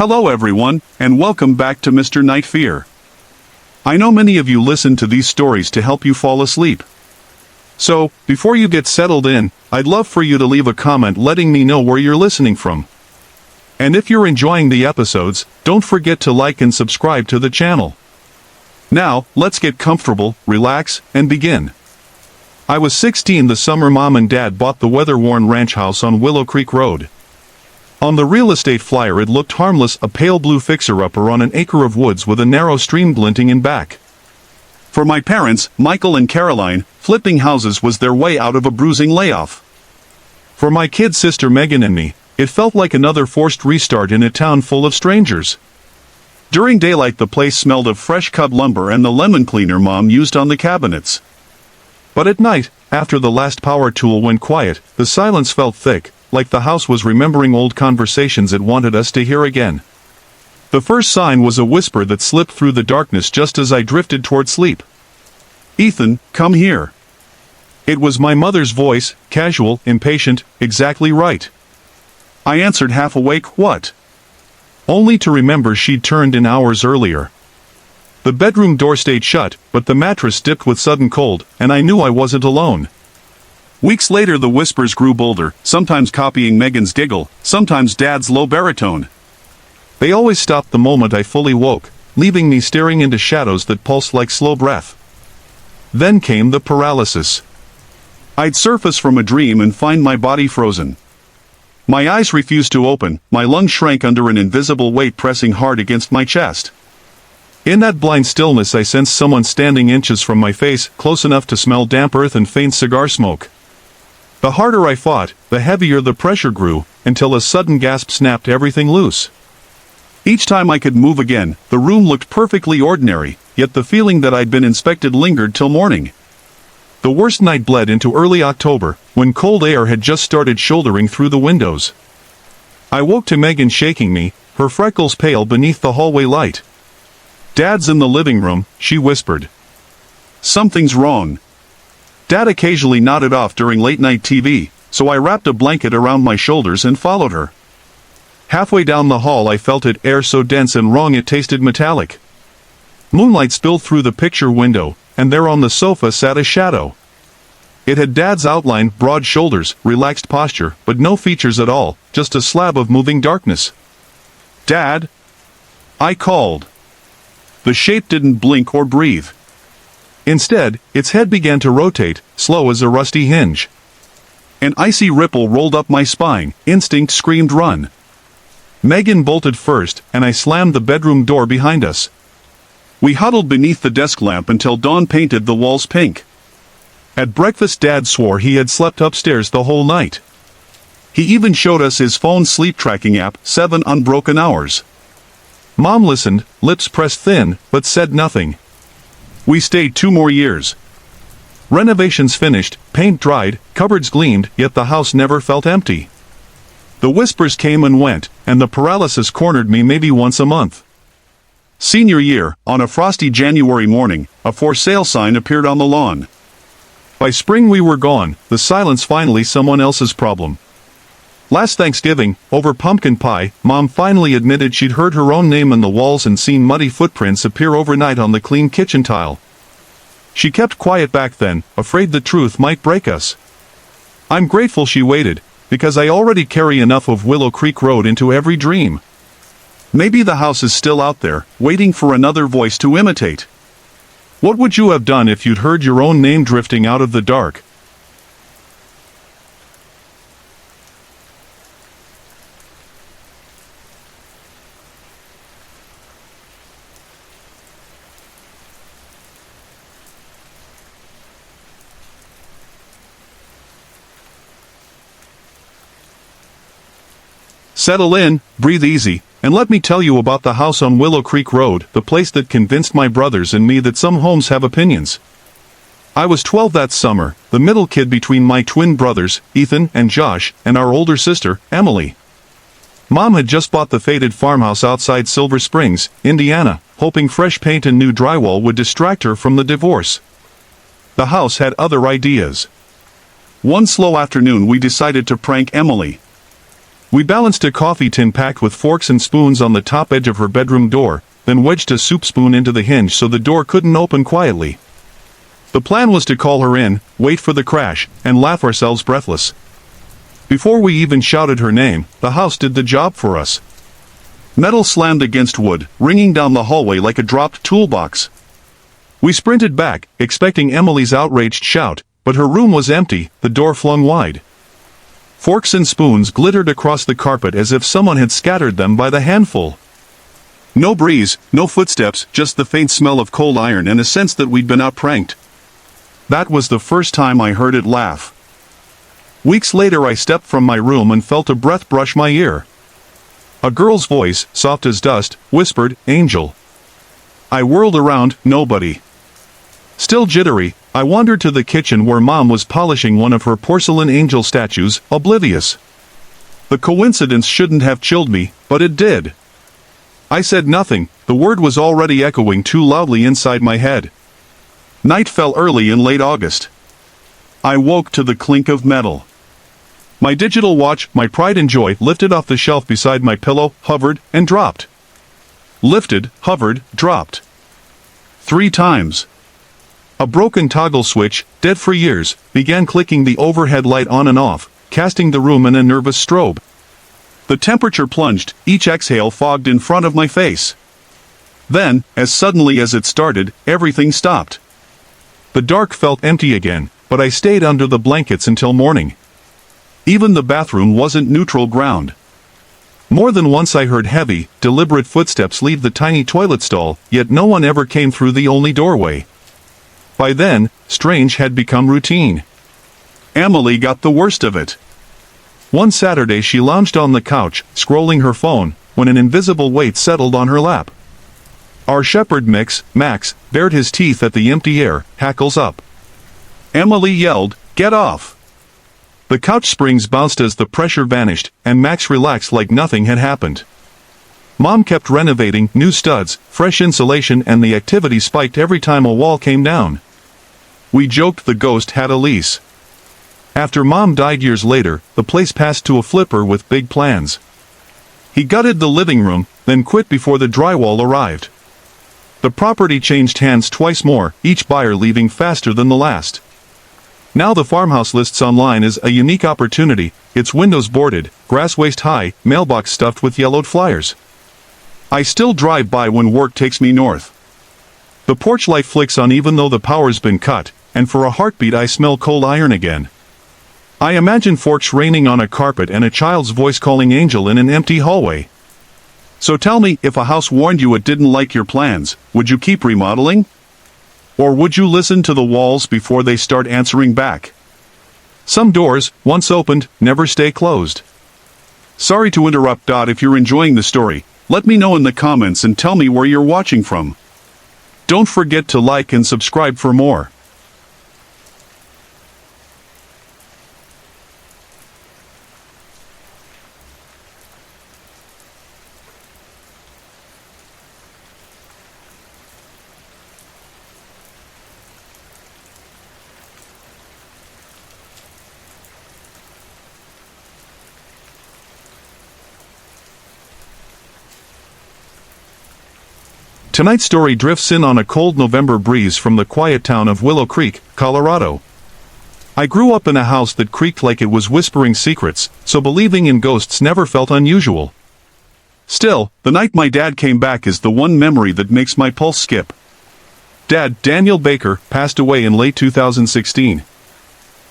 Hello everyone, and welcome back to Mr. Night Fear. I know many of you listen to these stories to help you fall asleep. So, before you get settled in, I'd love for you to leave a comment letting me know where you're listening from. And if you're enjoying the episodes, don't forget to like and subscribe to the channel. Now, let's get comfortable, relax, and begin. I was 16 the summer Mom and Dad bought the weather-worn ranch house on Willow Creek Road. On the real estate flyer it looked harmless, a pale blue fixer-upper on an acre of woods with a narrow stream glinting in back. For my parents, Michael and Caroline, flipping houses was their way out of a bruising layoff. For my kid sister Megan and me, it felt like another forced restart in a town full of strangers. During daylight the place smelled of fresh-cut lumber and the lemon cleaner Mom used on the cabinets. But at night, after the last power tool went quiet, the silence felt thick, like the house was remembering old conversations it wanted us to hear again. The first sign was a whisper that slipped through the darkness just as I drifted toward sleep. "Ethan, come here." It was my mother's voice, casual, impatient, exactly right. I answered half awake, "What?" Only to remember she'd turned in hours earlier. The bedroom door stayed shut, but the mattress dipped with sudden cold, and I knew I wasn't alone. Weeks later the whispers grew bolder, sometimes copying Megan's giggle, sometimes Dad's low baritone. They always stopped the moment I fully woke, leaving me staring into shadows that pulsed like slow breath. Then came the paralysis. I'd surface from a dream and find my body frozen. My eyes refused to open, my lungs shrank under an invisible weight pressing hard against my chest. In that blind stillness I sensed someone standing inches from my face, close enough to smell damp earth and faint cigar smoke. The harder I fought, the heavier the pressure grew, until a sudden gasp snapped everything loose. Each time I could move again, the room looked perfectly ordinary, yet the feeling that I'd been inspected lingered till morning. The worst night bled into early October, when cold air had just started shouldering through the windows. I woke to Megan shaking me, her freckles pale beneath the hallway light. "Dad's in the living room," she whispered. "Something's wrong." Dad occasionally nodded off during late-night TV, so I wrapped a blanket around my shoulders and followed her. Halfway down the hall I felt it, air so dense and wrong it tasted metallic. Moonlight spilled through the picture window, and there on the sofa sat a shadow. It had Dad's outline, broad shoulders, relaxed posture, but no features at all, just a slab of moving darkness. "Dad?" I called. The shape didn't blink or breathe. Instead, its head began to rotate, slow as a rusty hinge. An icy ripple rolled up my spine, instinct screamed run. Megan bolted first, and I slammed the bedroom door behind us. We huddled beneath the desk lamp until dawn painted the walls pink. At breakfast Dad swore he had slept upstairs the whole night. He even showed us his phone sleep tracking app, 7 unbroken hours. Mom listened, lips pressed thin, but said nothing. We stayed 2 more years. Renovations finished, paint dried, cupboards gleamed, yet the house never felt empty. The whispers came and went, and the paralysis cornered me maybe once a month. Senior year, on a frosty January morning, a for sale sign appeared on the lawn. By spring we were gone, the silence finally someone else's problem. Last Thanksgiving, over pumpkin pie, Mom finally admitted she'd heard her own name on the walls and seen muddy footprints appear overnight on the clean kitchen tile. She kept quiet back then, afraid the truth might break us. I'm grateful she waited, because I already carry enough of Willow Creek Road into every dream. Maybe the house is still out there, waiting for another voice to imitate. What would you have done if you'd heard your own name drifting out of the dark? Settle in, breathe easy, and let me tell you about the house on Willow Creek Road, the place that convinced my brothers and me that some homes have opinions. I was 12 that summer, the middle kid between my twin brothers, Ethan and Josh, and our older sister, Emily. Mom had just bought the faded farmhouse outside Silver Springs, Indiana, hoping fresh paint and new drywall would distract her from the divorce. The house had other ideas. One slow afternoon we decided to prank Emily. We balanced a coffee tin packed with forks and spoons on the top edge of her bedroom door, then wedged a soup spoon into the hinge so the door couldn't open quietly. The plan was to call her in, wait for the crash, and laugh ourselves breathless. Before we even shouted her name, the house did the job for us. Metal slammed against wood, ringing down the hallway like a dropped toolbox. We sprinted back, expecting Emily's outraged shout, but her room was empty, the door flung wide. Forks and spoons glittered across the carpet as if someone had scattered them by the handful. No breeze, no footsteps, just the faint smell of cold iron and a sense that we'd been out-pranked. That was the first time I heard it laugh. Weeks later I stepped from my room and felt a breath brush my ear. A girl's voice, soft as dust, whispered, "Angel." I whirled around, nobody. Still jittery, I wandered to the kitchen where Mom was polishing one of her porcelain angel statues, oblivious. The coincidence shouldn't have chilled me, but it did. I said nothing, the word was already echoing too loudly inside my head. Night fell early in late August. I woke to the clink of metal. My digital watch, my pride and joy, lifted off the shelf beside my pillow, hovered, and dropped. Lifted, hovered, dropped. 3 times. A broken toggle switch, dead for years, began clicking the overhead light on and off, casting the room in a nervous strobe. The temperature plunged, each exhale fogged in front of my face. Then, as suddenly as it started, everything stopped. The dark felt empty again, but I stayed under the blankets until morning. Even the bathroom wasn't neutral ground. More than once I heard heavy, deliberate footsteps leave the tiny toilet stall, yet no one ever came through the only doorway. By then, strange had become routine. Emily got the worst of it. One Saturday she lounged on the couch, scrolling her phone, when an invisible weight settled on her lap. Our shepherd mix, Max, bared his teeth at the empty air, hackles up. Emily yelled, "Get off!" The couch springs bounced as the pressure vanished, and Max relaxed like nothing had happened. Mom kept renovating, new studs, fresh insulation, and the activity spiked every time a wall came down. We joked the ghost had a lease. After Mom died years later, the place passed to a flipper with big plans. He gutted the living room, then quit before the drywall arrived. The property changed hands twice more, each buyer leaving faster than the last. Now the farmhouse lists online as a unique opportunity, its windows boarded, grass waist-high, mailbox stuffed with yellowed flyers. I still drive by when work takes me north. The porch light flicks on even though the power's been cut, and for a heartbeat I smell cold iron again. I imagine forks raining on a carpet and a child's voice calling Angel in an empty hallway. So tell me, if a house warned you it didn't like your plans, would you keep remodeling? Or would you listen to the walls before they start answering back? Some doors, once opened, never stay closed. Sorry to interrupt. If you're enjoying the story, let me know in the comments and tell me where you're watching from. Don't forget to like and subscribe for more. Tonight's story drifts in on a cold November breeze from the quiet town of Willow Creek, Colorado. I grew up in a house that creaked like it was whispering secrets, so believing in ghosts never felt unusual. Still, the night my dad came back is the one memory that makes my pulse skip. Dad, Daniel Baker, passed away in late 2016.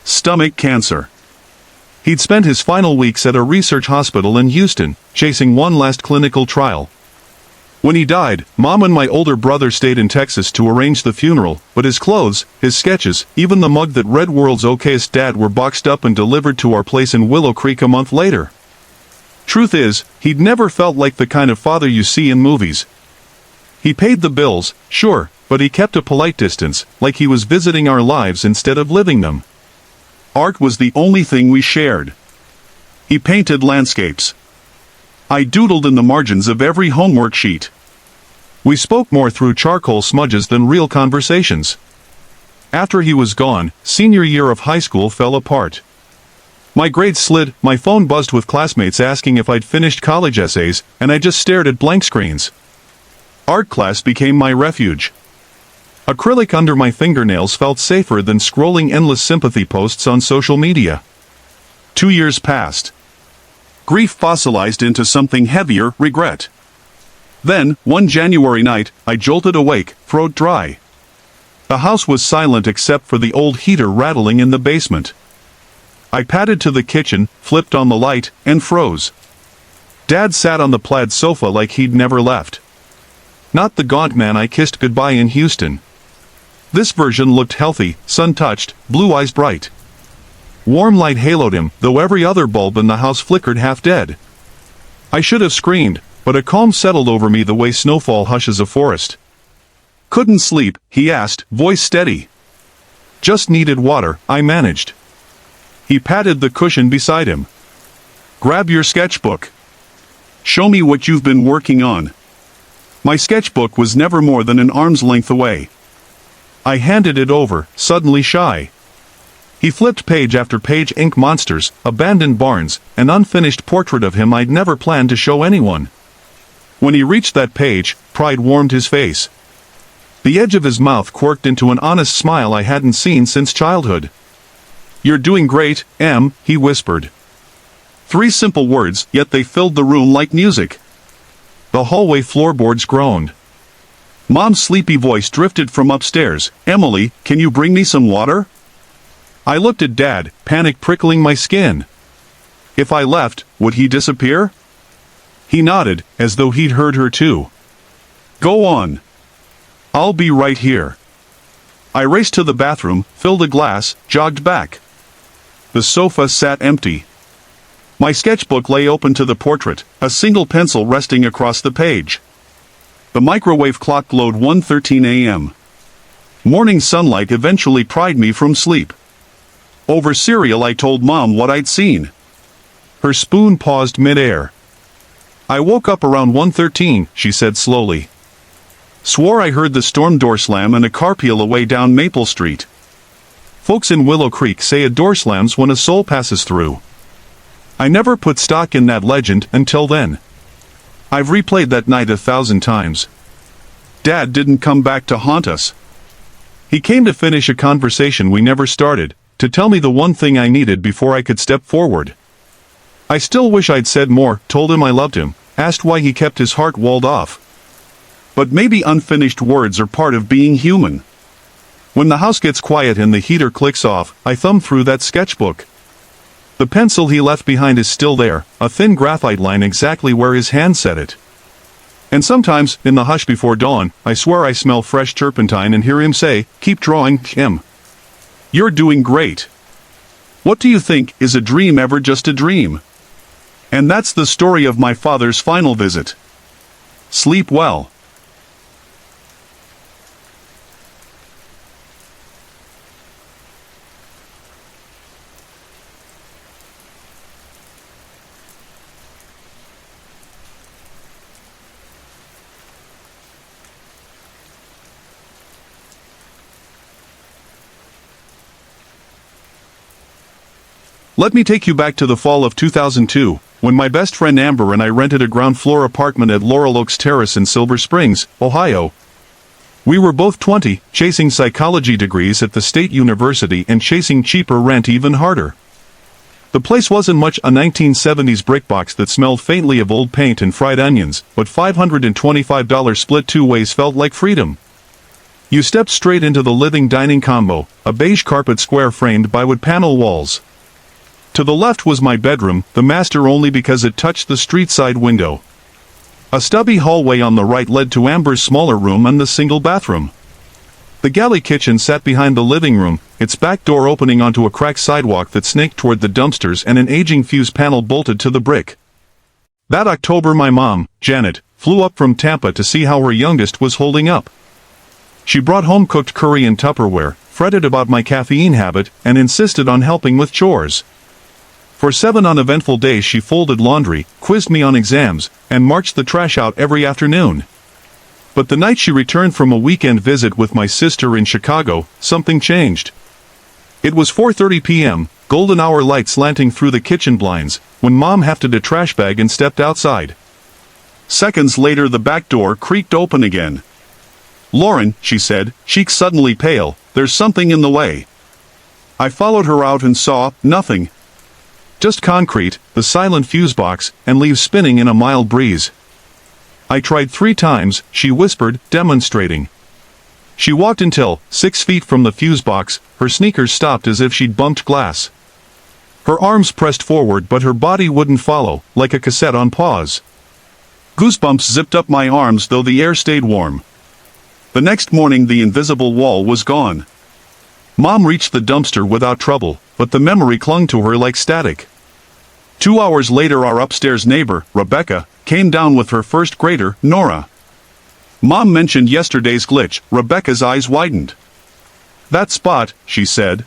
Stomach cancer. He'd spent his final weeks at a research hospital in Houston, chasing one last clinical trial. When he died, Mom and my older brother stayed in Texas to arrange the funeral, but his clothes, his sketches, even the mug that read "World's Okayest Dad" were boxed up and delivered to our place in Willow Creek a month later. Truth is, he'd never felt like the kind of father you see in movies. He paid the bills, sure, but he kept a polite distance, like he was visiting our lives instead of living them. Art was the only thing we shared. He painted landscapes. I doodled in the margins of every homework sheet. We spoke more through charcoal smudges than real conversations. After he was gone, senior year of high school fell apart. My grades slid, my phone buzzed with classmates asking if I'd finished college essays, and I just stared at blank screens. Art class became my refuge. Acrylic under my fingernails felt safer than scrolling endless sympathy posts on social media. 2 years passed. Grief fossilized into something heavier, regret. Then, one January night, I jolted awake, throat dry. The house was silent except for the old heater rattling in the basement. I padded to the kitchen, flipped on the light, and froze. Dad sat on the plaid sofa like he'd never left. Not the gaunt man I kissed goodbye in Houston. This version looked healthy, sun-touched, blue eyes bright. Warm light haloed him, though every other bulb in the house flickered half-dead. I should have screamed, but a calm settled over me the way snowfall hushes a forest. "Couldn't sleep?" he asked, voice steady. "Just needed water," I managed. He patted the cushion beside him. "Grab your sketchbook. Show me what you've been working on." My sketchbook was never more than an arm's length away. I handed it over, suddenly shy. He flipped page after page, ink monsters, abandoned barns, an unfinished portrait of him I'd never planned to show anyone. When he reached that page, pride warmed his face. The edge of his mouth quirked into an honest smile I hadn't seen since childhood. "You're doing great, Em," he whispered. 3 simple words, yet they filled the room like music. The hallway floorboards groaned. Mom's sleepy voice drifted from upstairs. "Emily, can you bring me some water?" I looked at Dad, panic prickling my skin. If I left, would he disappear? He nodded, as though he'd heard her too. "Go on. I'll be right here." I raced to the bathroom, filled a glass, jogged back. The sofa sat empty. My sketchbook lay open to the portrait, a single pencil resting across the page. The microwave clock glowed 1:13 a.m. Morning sunlight eventually pried me from sleep. Over cereal I told Mom what I'd seen. Her spoon paused mid-air. "I woke up around 1:13, she said slowly. "Swore I heard the storm door slam and a car peel away down Maple Street. Folks in Willow Creek say a door slams when a soul passes through. I never put stock in that legend until then. I've replayed that night 1,000 times. Dad didn't come back to haunt us. He came to finish a conversation we never started, to tell me the one thing I needed before I could step forward. I still wish I'd said more, told him I loved him, asked why he kept his heart walled off. But maybe unfinished words are part of being human. When the house gets quiet and the heater clicks off, I thumb through that sketchbook. The pencil he left behind is still there, a thin graphite line exactly where his hand set it. And sometimes, in the hush before dawn, I swear I smell fresh turpentine and hear him say, "Keep drawing, Em. You're doing great. What do you think, is a dream ever just a dream?" And that's the story of my father's final visit. Sleep well. Let me take you back to the fall of 2002, when my best friend Amber and I rented a ground-floor apartment at Laurel Oaks Terrace in Silver Springs, Ohio. We were both 20, chasing psychology degrees at the state university and chasing cheaper rent even harder. The place wasn't much a 1970s brick box that smelled faintly of old paint and fried onions, but $525 split 2 ways felt like freedom. You stepped straight into the living dining combo, a beige carpet square framed by wood panel walls. To the left was my bedroom, the master only because it touched the street-side window. A stubby hallway on the right led to Amber's smaller room and the single bathroom. The galley kitchen sat behind the living room, its back door opening onto a cracked sidewalk that snaked toward the dumpsters and an aging fuse panel bolted to the brick. That October my mom, Janet, flew up from Tampa to see how her youngest was holding up. She brought home-cooked curry in Tupperware, fretted about my caffeine habit, and insisted on helping with chores. For 7 uneventful days she folded laundry, quizzed me on exams, and marched the trash out every afternoon. But the night she returned from a weekend visit with my sister in Chicago, something changed. It was 4:30 p.m., golden hour light slanting through the kitchen blinds, when Mom hefted a trash bag and stepped outside. Seconds later the back door creaked open again. "Lauren," she said, cheeks suddenly pale, "there's something in the way." I followed her out and saw nothing. Just concrete, the silent fuse box, and leaves spinning in a mild breeze. "I tried 3 times," she whispered, demonstrating. She walked until, 6 feet from the fuse box, her sneakers stopped as if she'd bumped glass. Her arms pressed forward but her body wouldn't follow, like a cassette on pause. Goosebumps zipped up my arms though the air stayed warm. The next morning the invisible wall was gone. Mom reached the dumpster without trouble, but the memory clung to her like static. 2 hours later our upstairs neighbor, Rebecca, came down with her first grader, Nora. Mom mentioned yesterday's glitch. Rebecca's eyes widened. "That spot," she said.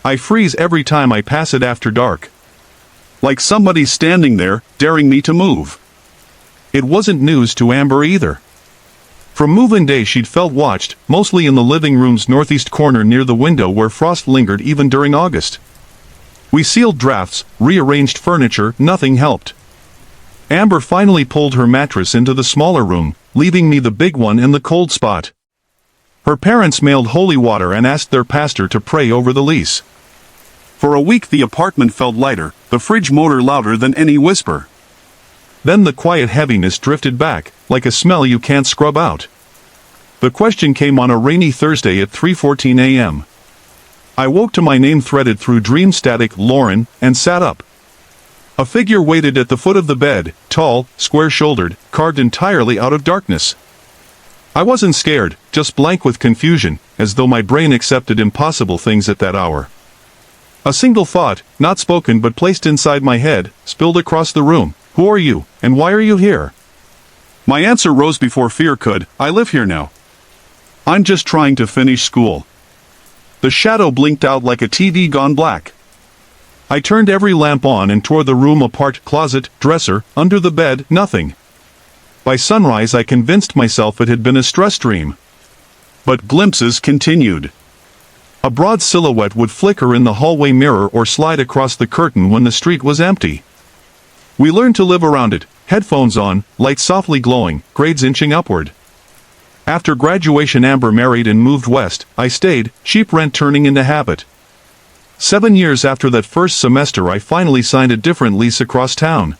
"I freeze every time I pass it after dark. Like somebody's standing there, daring me to move." It wasn't news to Amber either. From move-in day she'd felt watched, mostly in the living room's northeast corner near the window where frost lingered even during August. We sealed drafts, rearranged furniture, nothing helped. Amber finally pulled her mattress into the smaller room, leaving me the big one in the cold spot. Her parents mailed holy water and asked their pastor to pray over the lease. For a week the apartment felt lighter, the fridge motor louder than any whisper. Then the quiet heaviness drifted back, like a smell you can't scrub out. The question came on a rainy Thursday at 3:14 a.m. I woke to my name threaded through dream static, Lauren, and sat up. A figure waited at the foot of the bed, tall, square-shouldered, carved entirely out of darkness. I wasn't scared, just blank with confusion, as though my brain accepted impossible things at that hour. A single thought, not spoken but placed inside my head, spilled across the room. "Who are you, and why are you here?" My answer rose before fear could. "I live here now. I'm just trying to finish school." The shadow blinked out like a TV gone black. I turned every lamp on and tore the room apart. Closet, dresser, under the bed, nothing. By sunrise I convinced myself it had been a stress dream. But glimpses continued. A broad silhouette would flicker in the hallway mirror or slide across the curtain when the street was empty. We learned to live around it, headphones on, light softly glowing, grades inching upward. After graduation Amber married and moved west. I stayed, cheap rent turning into habit. 7 years after that first semester I finally signed a different lease across town.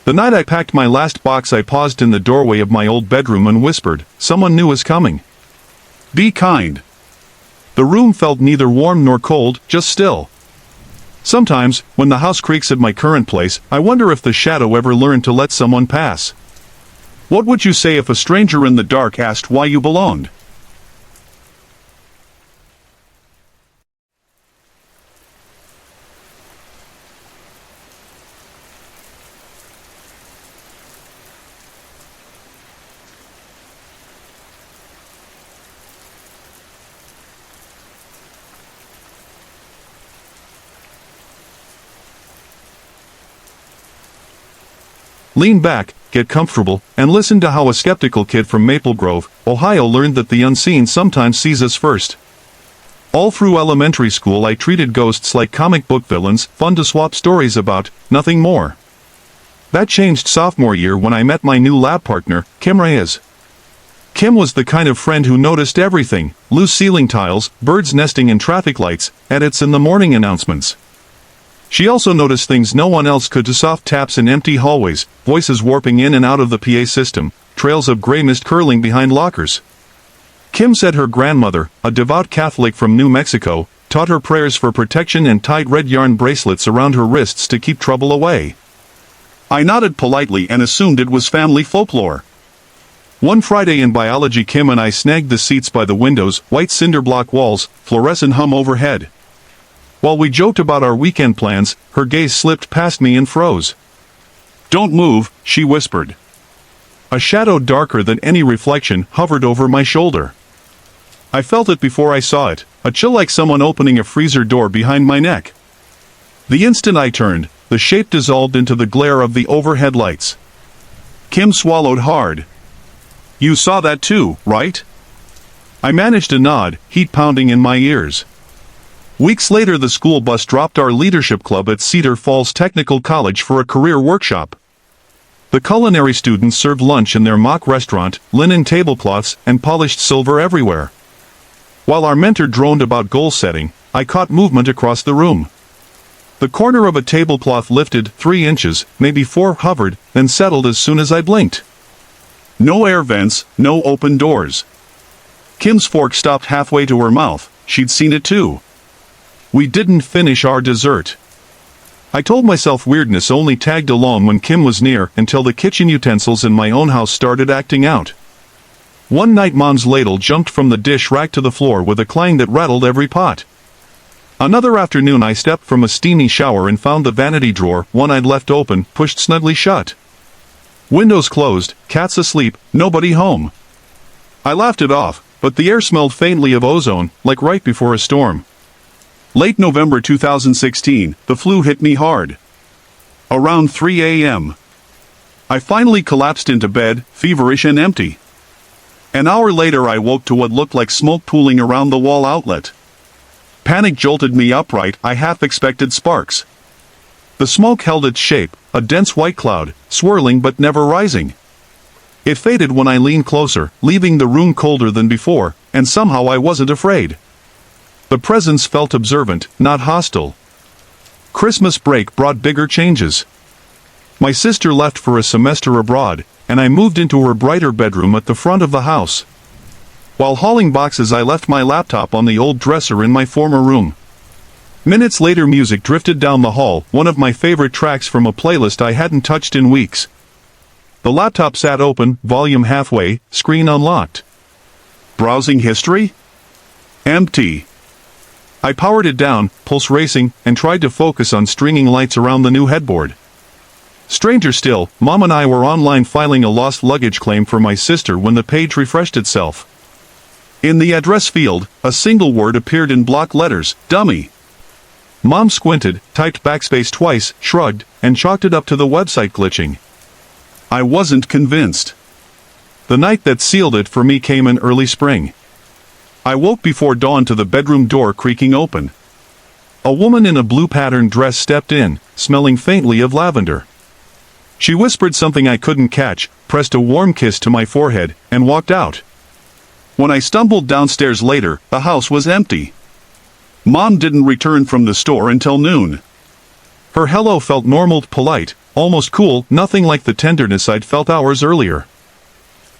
The night I packed my last box I paused in the doorway of my old bedroom and whispered, "Someone new is coming. Be kind." The room felt neither warm nor cold, just still. Sometimes, when the house creaks at my current place, I wonder if the shadow ever learned to let someone pass. What would you say if a stranger in the dark asked why you belonged? Lean back, get comfortable, and listen to how a skeptical kid from Maple Grove, Ohio learned that the unseen sometimes sees us first. All through elementary school I treated ghosts like comic book villains, fun to swap stories about, nothing more. That changed sophomore year when I met my new lab partner, Kim Reyes. Kim was the kind of friend who noticed everything: loose ceiling tiles, birds nesting in traffic lights, edits in the morning announcements. She also noticed things no one else could: soft taps in empty hallways, voices warping in and out of the PA system, trails of gray mist curling behind lockers. Kim said her grandmother, a devout Catholic from New Mexico, taught her prayers for protection and tied red yarn bracelets around her wrists to keep trouble away. I nodded politely and assumed it was family folklore. One Friday in biology Kim and I snagged the seats by the windows, white cinder block walls, fluorescent hum overhead. While we joked about our weekend plans, her gaze slipped past me and froze. "Don't move," she whispered. A shadow darker than any reflection hovered over my shoulder. I felt it before I saw it, a chill like someone opening a freezer door behind my neck. The instant I turned, the shape dissolved into the glare of the overhead lights. Kim swallowed hard. "You saw that too, right?" I managed a nod, heat pounding in my ears. Weeks later, the school bus dropped our leadership club at Cedar Falls Technical College for a career workshop. The culinary students served lunch in their mock restaurant, linen tablecloths, and polished silver everywhere. While our mentor droned about goal setting, I caught movement across the room. The corner of a tablecloth lifted 3 inches, maybe 4, hovered, then settled as soon as I blinked. No air vents, no open doors. Kim's fork stopped halfway to her mouth. She'd seen it too. We didn't finish our dessert. I told myself weirdness only tagged along when Kim was near until the kitchen utensils in my own house started acting out. One night Mom's ladle jumped from the dish rack to the floor with a clang that rattled every pot. Another afternoon I stepped from a steamy shower and found the vanity drawer, one I'd left open, pushed snugly shut. Windows closed, cats asleep, nobody home. I laughed it off, but the air smelled faintly of ozone, like right before a storm. Late November 2016, the flu hit me hard. Around 3 a.m. I finally collapsed into bed, feverish and empty. An hour later I woke to what looked like smoke pooling around the wall outlet. Panic jolted me upright. I half expected sparks. The smoke held its shape, a dense white cloud, swirling but never rising. It faded when I leaned closer, leaving the room colder than before, and somehow I wasn't afraid. The presence felt observant, not hostile. Christmas break brought bigger changes. My sister left for a semester abroad, and I moved into her brighter bedroom at the front of the house. While hauling boxes I left my laptop on the old dresser in my former room. Minutes later music drifted down the hall, one of my favorite tracks from a playlist I hadn't touched in weeks. The laptop sat open, volume halfway, screen unlocked. Browsing history? Empty. I powered it down, pulse racing, and tried to focus on stringing lights around the new headboard. Stranger still, Mom and I were online filing a lost luggage claim for my sister when the page refreshed itself. In the address field, a single word appeared in block letters, dummy. Mom squinted, typed backspace twice, shrugged, and chalked it up to the website glitching. I wasn't convinced. The night that sealed it for me came in early spring. I woke before dawn to the bedroom door creaking open. A woman in a blue patterned dress stepped in, smelling faintly of lavender. She whispered something I couldn't catch, pressed a warm kiss to my forehead, and walked out. When I stumbled downstairs later, the house was empty. Mom didn't return from the store until noon. Her hello felt normal, polite, almost cool, nothing like the tenderness I'd felt hours earlier.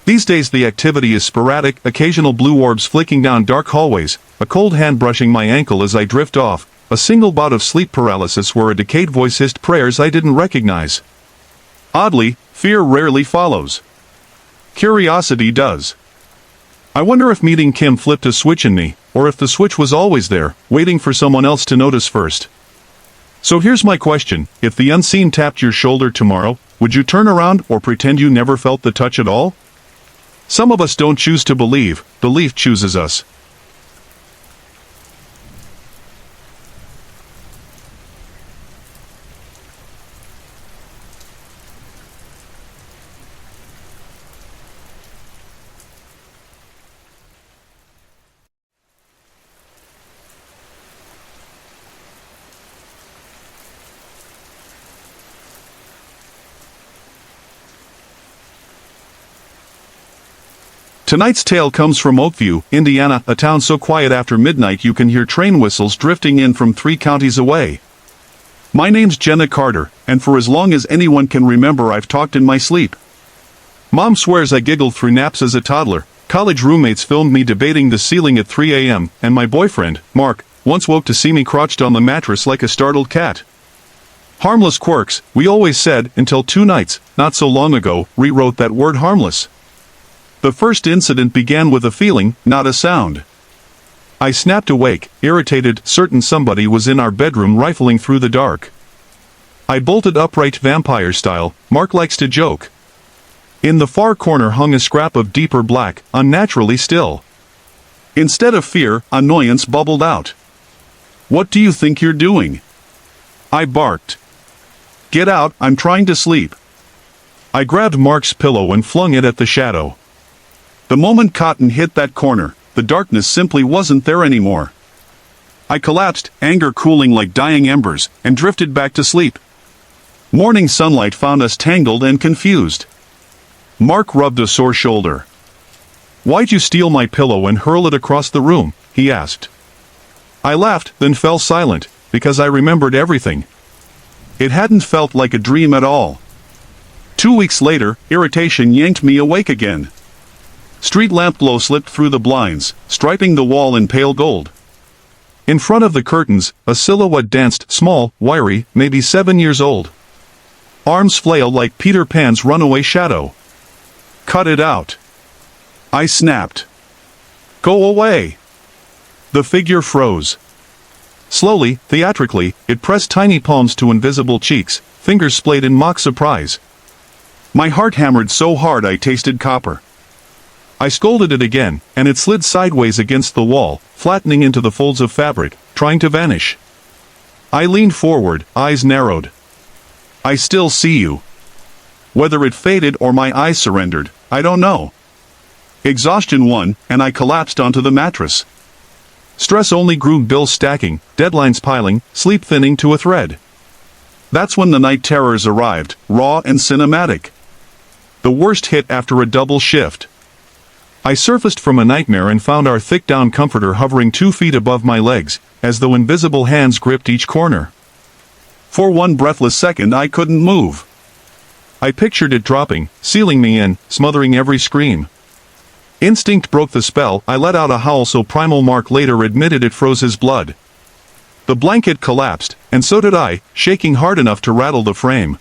These days the activity is sporadic, occasional blue orbs flicking down dark hallways, a cold hand brushing my ankle as I drift off, a single bout of sleep paralysis where a decayed voice hissed prayers I didn't recognize. Oddly, fear rarely follows. Curiosity does. I wonder if meeting Kim flipped a switch in me, or if the switch was always there, waiting for someone else to notice first. So here's my question: if the unseen tapped your shoulder tomorrow, would you turn around or pretend you never felt the touch at all? Some of us don't choose to believe, belief chooses us. Tonight's tale comes from Oakview, Indiana, a town so quiet after midnight you can hear train whistles drifting in from 3 counties away. My name's Jenna Carter, and for as long as anyone can remember I've talked in my sleep. Mom swears I giggled through naps as a toddler, college roommates filmed me debating the ceiling at 3 a.m., and my boyfriend, Mark, once woke to see me crouched on the mattress like a startled cat. Harmless quirks, we always said, until 2 nights, not so long ago, rewrote that word harmless. The first incident began with a feeling, not a sound. I snapped awake, irritated, certain somebody was in our bedroom rifling through the dark. I bolted upright vampire style, Mark likes to joke. In the far corner hung a scrap of deeper black, unnaturally still. Instead of fear, annoyance bubbled out. "What do you think you're doing?" I barked. "Get out, I'm trying to sleep." I grabbed Mark's pillow and flung it at the shadow. The moment cotton hit that corner, the darkness simply wasn't there anymore. I collapsed, anger cooling like dying embers, and drifted back to sleep. Morning sunlight found us tangled and confused. Mark rubbed a sore shoulder. "Why'd you steal my pillow and hurl it across the room?" he asked. I laughed, then fell silent, because I remembered everything. It hadn't felt like a dream at all. 2 weeks later, irritation yanked me awake again. Street lamp glow slipped through the blinds, striping the wall in pale gold. In front of the curtains, a silhouette danced, small, wiry, maybe 7 years old. Arms flailed like Peter Pan's runaway shadow. "Cut it out!" I snapped. "Go away!" The figure froze. Slowly, theatrically, it pressed tiny palms to invisible cheeks, fingers splayed in mock surprise. My heart hammered so hard I tasted copper. I scolded it again, and it slid sideways against the wall, flattening into the folds of fabric, trying to vanish. I leaned forward, eyes narrowed. "I still see you." Whether it faded or my eyes surrendered, I don't know. Exhaustion won, and I collapsed onto the mattress. Stress only grew, bills stacking, deadlines piling, sleep thinning to a thread. That's when the night terrors arrived, raw and cinematic. The worst hit after a double shift. I surfaced from a nightmare and found our thick down comforter hovering 2 feet above my legs, as though invisible hands gripped each corner. For one breathless second I couldn't move. I pictured it dropping, sealing me in, smothering every scream. Instinct broke the spell. I let out a howl so primal Mark later admitted it froze his blood. The blanket collapsed, and so did I, shaking hard enough to rattle the frame.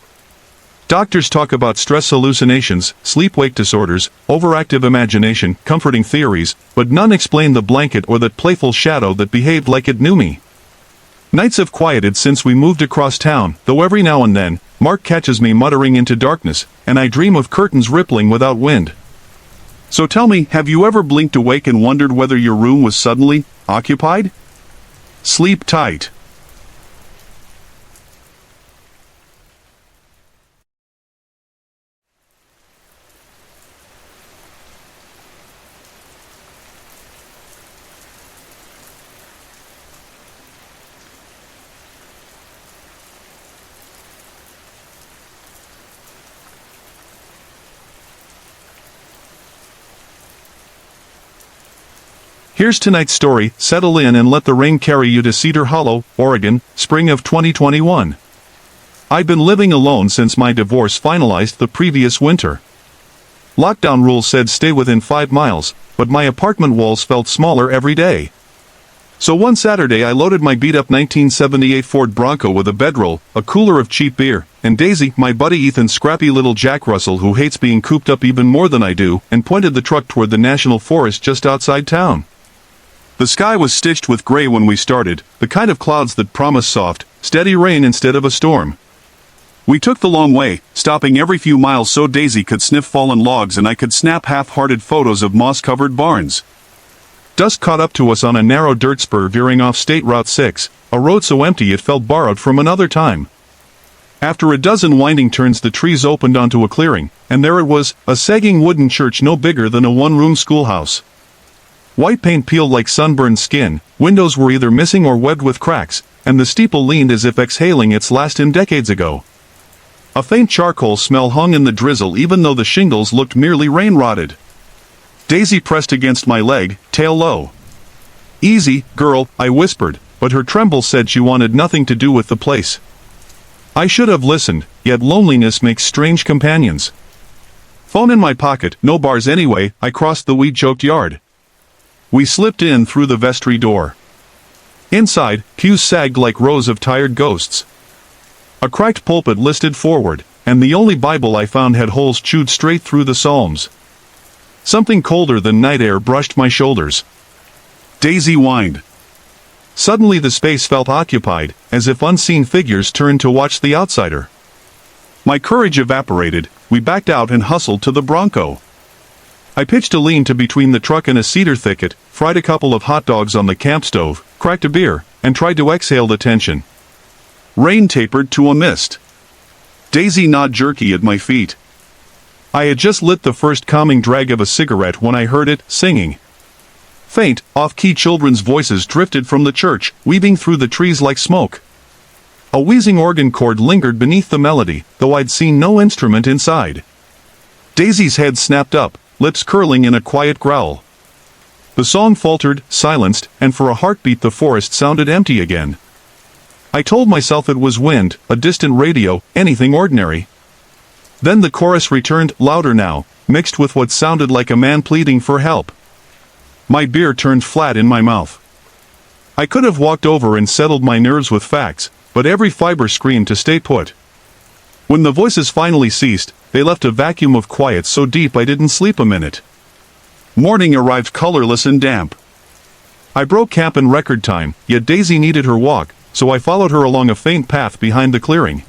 Doctors talk about stress hallucinations, sleep-wake disorders, overactive imagination, comforting theories, but none explain the blanket or that playful shadow that behaved like it knew me. Nights have quieted since we moved across town, though every now and then, Mark catches me muttering into darkness, and I dream of curtains rippling without wind. So tell me, have you ever blinked awake and wondered whether your room was suddenly occupied? Sleep tight. Here's tonight's story. Settle in and let the rain carry you to Cedar Hollow, Oregon, spring of 2021. I'd been living alone since my divorce finalized the previous winter. Lockdown rules said stay within 5 miles, but my apartment walls felt smaller every day. So one Saturday I loaded my beat-up 1978 Ford Bronco with a bedroll, a cooler of cheap beer, and Daisy, my buddy Ethan's scrappy little Jack Russell who hates being cooped up even more than I do, and pointed the truck toward the national forest just outside town. The sky was stitched with gray when we started, the kind of clouds that promise soft, steady rain instead of a storm. We took the long way, stopping every few miles so Daisy could sniff fallen logs and I could snap half-hearted photos of moss-covered barns. Dusk caught up to us on a narrow dirt spur veering off State Route 6, a road so empty it felt borrowed from another time. After a dozen winding turns the trees opened onto a clearing, and there it was, a sagging wooden church no bigger than a one-room schoolhouse. White paint peeled like sunburned skin, windows were either missing or webbed with cracks, and the steeple leaned as if exhaling its last in decades ago. A faint charcoal smell hung in the drizzle even though the shingles looked merely rain-rotted. Daisy pressed against my leg, tail low. "Easy, girl," I whispered, but her tremble said she wanted nothing to do with the place. I should have listened, yet loneliness makes strange companions. Phone in my pocket, no bars anyway, I crossed the weed-choked yard. We slipped in through the vestry door. Inside, pews sagged like rows of tired ghosts. A cracked pulpit listed forward, and the only Bible I found had holes chewed straight through the Psalms. Something colder than night air brushed my shoulders. Daisy whined. Suddenly the space felt occupied, as if unseen figures turned to watch the outsider. My courage evaporated, we backed out and hustled to the Bronco. I pitched a lean-to between the truck and a cedar thicket, fried a couple of hot dogs on the camp stove, cracked a beer, and tried to exhale the tension. Rain tapered to a mist. Daisy gnawed jerky at my feet. I had just lit the first calming drag of a cigarette when I heard it, singing. Faint, off-key children's voices drifted from the church, weaving through the trees like smoke. A wheezing organ chord lingered beneath the melody, though I'd seen no instrument inside. Daisy's head snapped up, lips curling in a quiet growl. The song faltered, silenced, and for a heartbeat the forest sounded empty again. I told myself it was wind, a distant radio, anything ordinary. Then the chorus returned, louder now, mixed with what sounded like a man pleading for help. My beer turned flat in my mouth. I could have walked over and settled my nerves with facts, but every fiber screamed to stay put. When the voices finally ceased, they left a vacuum of quiet so deep I didn't sleep a minute. Morning arrived colorless and damp. I broke camp in record time, yet Daisy needed her walk, so I followed her along a faint path behind the clearing.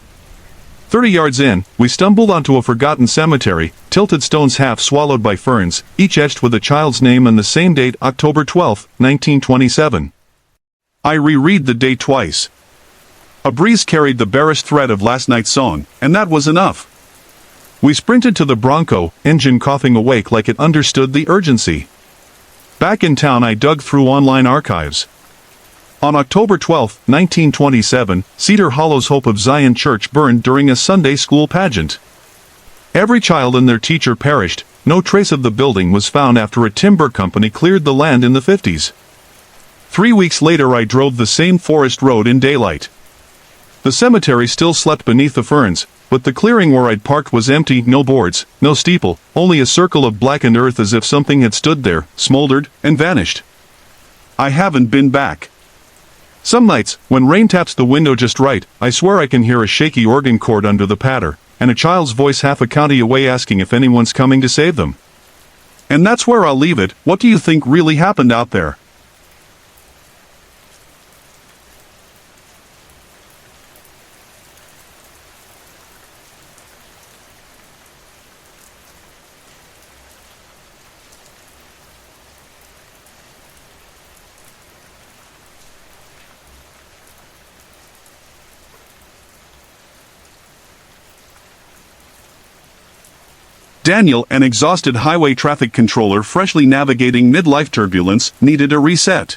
30 yards in, we stumbled onto a forgotten cemetery, tilted stones half swallowed by ferns, each etched with a child's name and the same date, October 12, 1927. I reread the date twice. A breeze carried the barest thread of last night's song, and that was enough. We sprinted to the Bronco, engine coughing awake like it understood the urgency. Back in town I dug through online archives. On October 12, 1927, Cedar Hollow's Hope of Zion Church burned during a Sunday school pageant. Every child and their teacher perished. No trace of the building was found after a timber company cleared the land in the 50s. 3 weeks later I drove the same forest road in daylight. The cemetery still slept beneath the ferns, but the clearing where I'd parked was empty, no boards, no steeple, only a circle of blackened earth as if something had stood there, smoldered, and vanished. I haven't been back. Some nights, when rain taps the window just right, I swear I can hear a shaky organ chord under the patter, and a child's voice half a county away asking if anyone's coming to save them. And that's where I'll leave it. What do you think really happened out there? Daniel, an exhausted highway traffic controller freshly navigating midlife turbulence, needed a reset.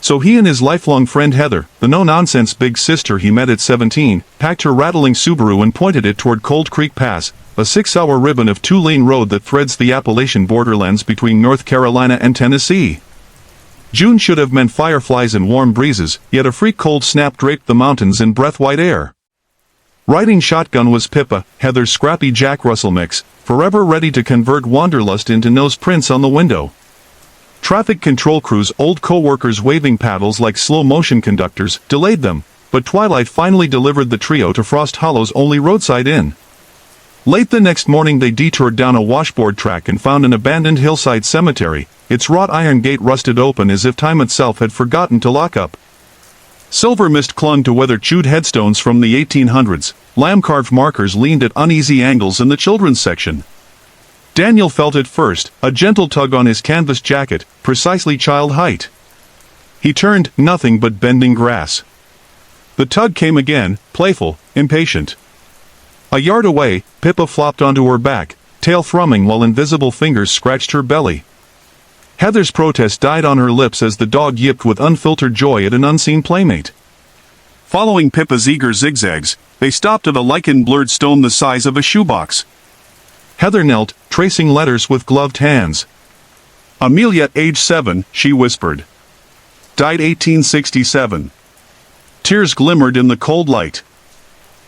So he and his lifelong friend Heather, the no-nonsense big sister he met at 17, packed her rattling Subaru and pointed it toward Cold Creek Pass, a 6-hour ribbon of two-lane road that threads the Appalachian borderlands between North Carolina and Tennessee. June should have meant fireflies and warm breezes, yet a freak cold snap draped the mountains in breath-white air. Riding shotgun was Pippa, Heather's scrappy Jack Russell mix, forever ready to convert wanderlust into nose prints on the window. Traffic control crews, old co-workers waving paddles like slow-motion conductors, delayed them, but twilight finally delivered the trio to Frost Hollow's only roadside inn. Late the next morning they detoured down a washboard track and found an abandoned hillside cemetery, its wrought iron gate rusted open as if time itself had forgotten to lock up. Silver mist clung to weather-chewed headstones from the 1800s, lamb-carved markers leaned at uneasy angles in the children's section. Daniel felt it first, a gentle tug on his canvas jacket, precisely child height. He turned, nothing but bending grass. The tug came again, playful, impatient. A yard away, Pippa flopped onto her back, tail thrumming while invisible fingers scratched her belly. Heather's protest died on her lips as the dog yipped with unfiltered joy at an unseen playmate. Following Pippa's eager zigzags, they stopped at a lichen-blurred stone the size of a shoebox. Heather knelt, tracing letters with gloved hands. Amelia, age 7, she whispered. Died 1867. Tears glimmered in the cold light.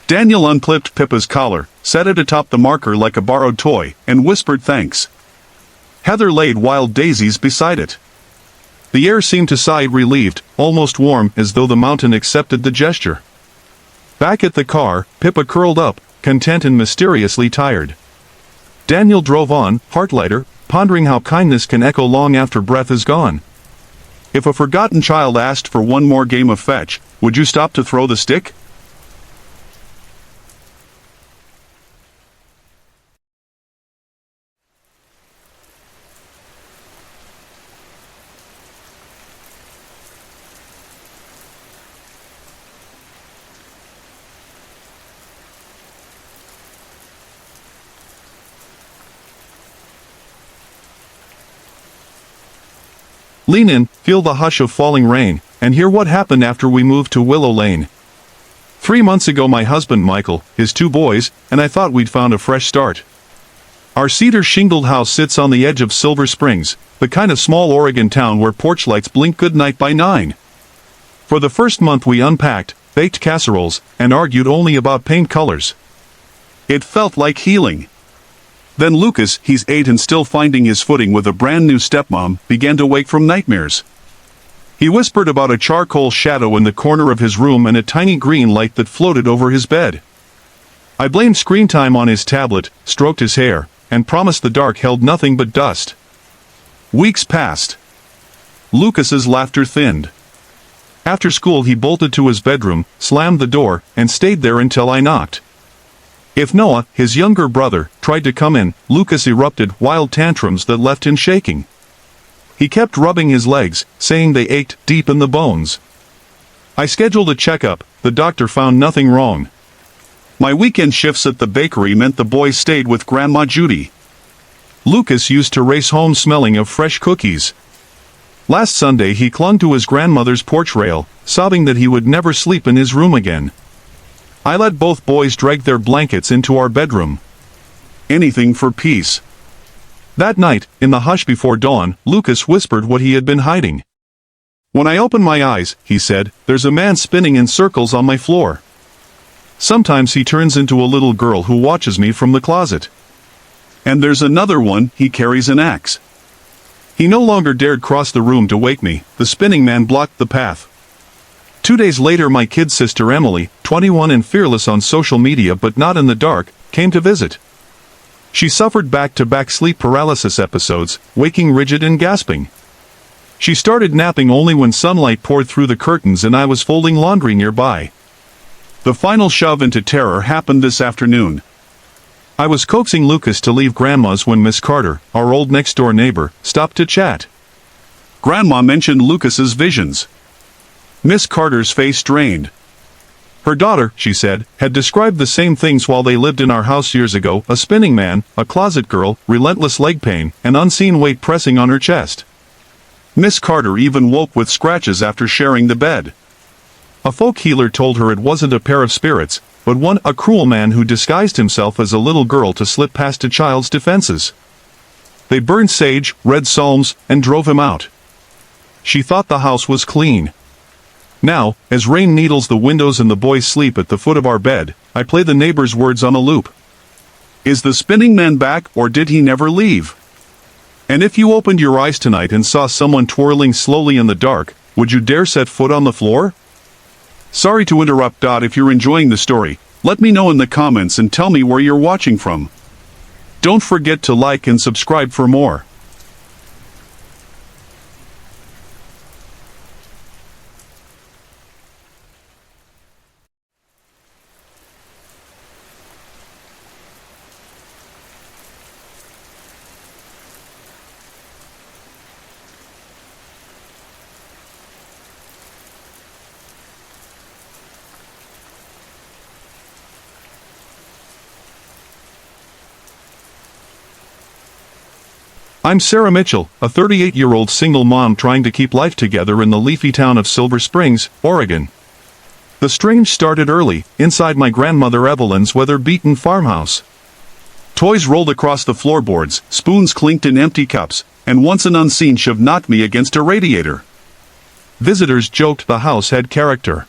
Daniel unclipped Pippa's collar, set it atop the marker like a borrowed toy, and whispered thanks. Heather laid wild daisies beside it. The air seemed to sigh relieved, almost warm, as though the mountain accepted the gesture. Back at the car, Pippa curled up, content and mysteriously tired. Daniel drove on, heart lighter, pondering how kindness can echo long after breath is gone. If a forgotten child asked for one more game of fetch, would you stop to throw the stick? Lean in, feel the hush of falling rain, and hear what happened after we moved to Willow Lane. 3 months ago my husband Michael, his 2 boys, and I thought we'd found a fresh start. Our cedar shingled house sits on the edge of Silver Springs, the kind of small Oregon town where porch lights blink goodnight by 9. For the first month we unpacked, baked casseroles, and argued only about paint colors. It felt like healing. Then Lucas, he's 8 and still finding his footing with a brand new stepmom, began to wake from nightmares. He whispered about a charcoal shadow in the corner of his room and a tiny green light that floated over his bed. I blamed screen time on his tablet, stroked his hair, and promised the dark held nothing but dust. Weeks passed. Lucas's laughter thinned. After school he bolted to his bedroom, slammed the door, and stayed there until I knocked. If Noah, his younger brother, tried to come in, Lucas erupted wild tantrums that left him shaking. He kept rubbing his legs, saying they ached deep in the bones. I scheduled a checkup. The doctor found nothing wrong. My weekend shifts at the bakery meant the boys stayed with Grandma Judy. Lucas used to race home smelling of fresh cookies. Last Sunday he clung to his grandmother's porch rail, sobbing that he would never sleep in his room again. I let both boys drag their blankets into our bedroom. Anything for peace. That night, in the hush before dawn, Lucas whispered what he had been hiding. When I open my eyes, he said, there's a man spinning in circles on my floor. Sometimes he turns into a little girl who watches me from the closet. And there's another one, he carries an axe. He no longer dared cross the room to wake me. The spinning man blocked the path. 2 days later my kid sister Emily, 21 and fearless on social media but not in the dark, came to visit. She suffered back-to-back sleep paralysis episodes, waking rigid and gasping. She started napping only when sunlight poured through the curtains and I was folding laundry nearby. The final shove into terror happened this afternoon. I was coaxing Lucas to leave Grandma's when Miss Carter, our old next-door neighbor, stopped to chat. Grandma mentioned Lucas's visions. Miss Carter's face drained. Her daughter, she said, had described the same things while they lived in our house years ago: a spinning man, a closet girl, relentless leg pain, and unseen weight pressing on her chest. Miss Carter even woke with scratches after sharing the bed. A folk healer told her it wasn't a pair of spirits, but a cruel man who disguised himself as a little girl to slip past a child's defenses. They burned sage, read psalms, and drove him out. She thought the house was clean. Now, as rain needles the windows and the boys sleep at the foot of our bed, I play the neighbor's words on a loop. Is the spinning man back, or did he never leave? And if you opened your eyes tonight and saw someone twirling slowly in the dark, would you dare set foot on the floor? Sorry to interrupt. If you're enjoying the story, let me know in the comments and tell me where you're watching from. Don't forget to like and subscribe for more. I'm Sarah Mitchell, a 38-year-old single mom trying to keep life together in the leafy town of Silver Springs, Oregon. The strange started early, inside my grandmother Evelyn's weather-beaten farmhouse. Toys rolled across the floorboards, spoons clinked in empty cups, and once an unseen shove knocked me against a radiator. Visitors joked the house had character.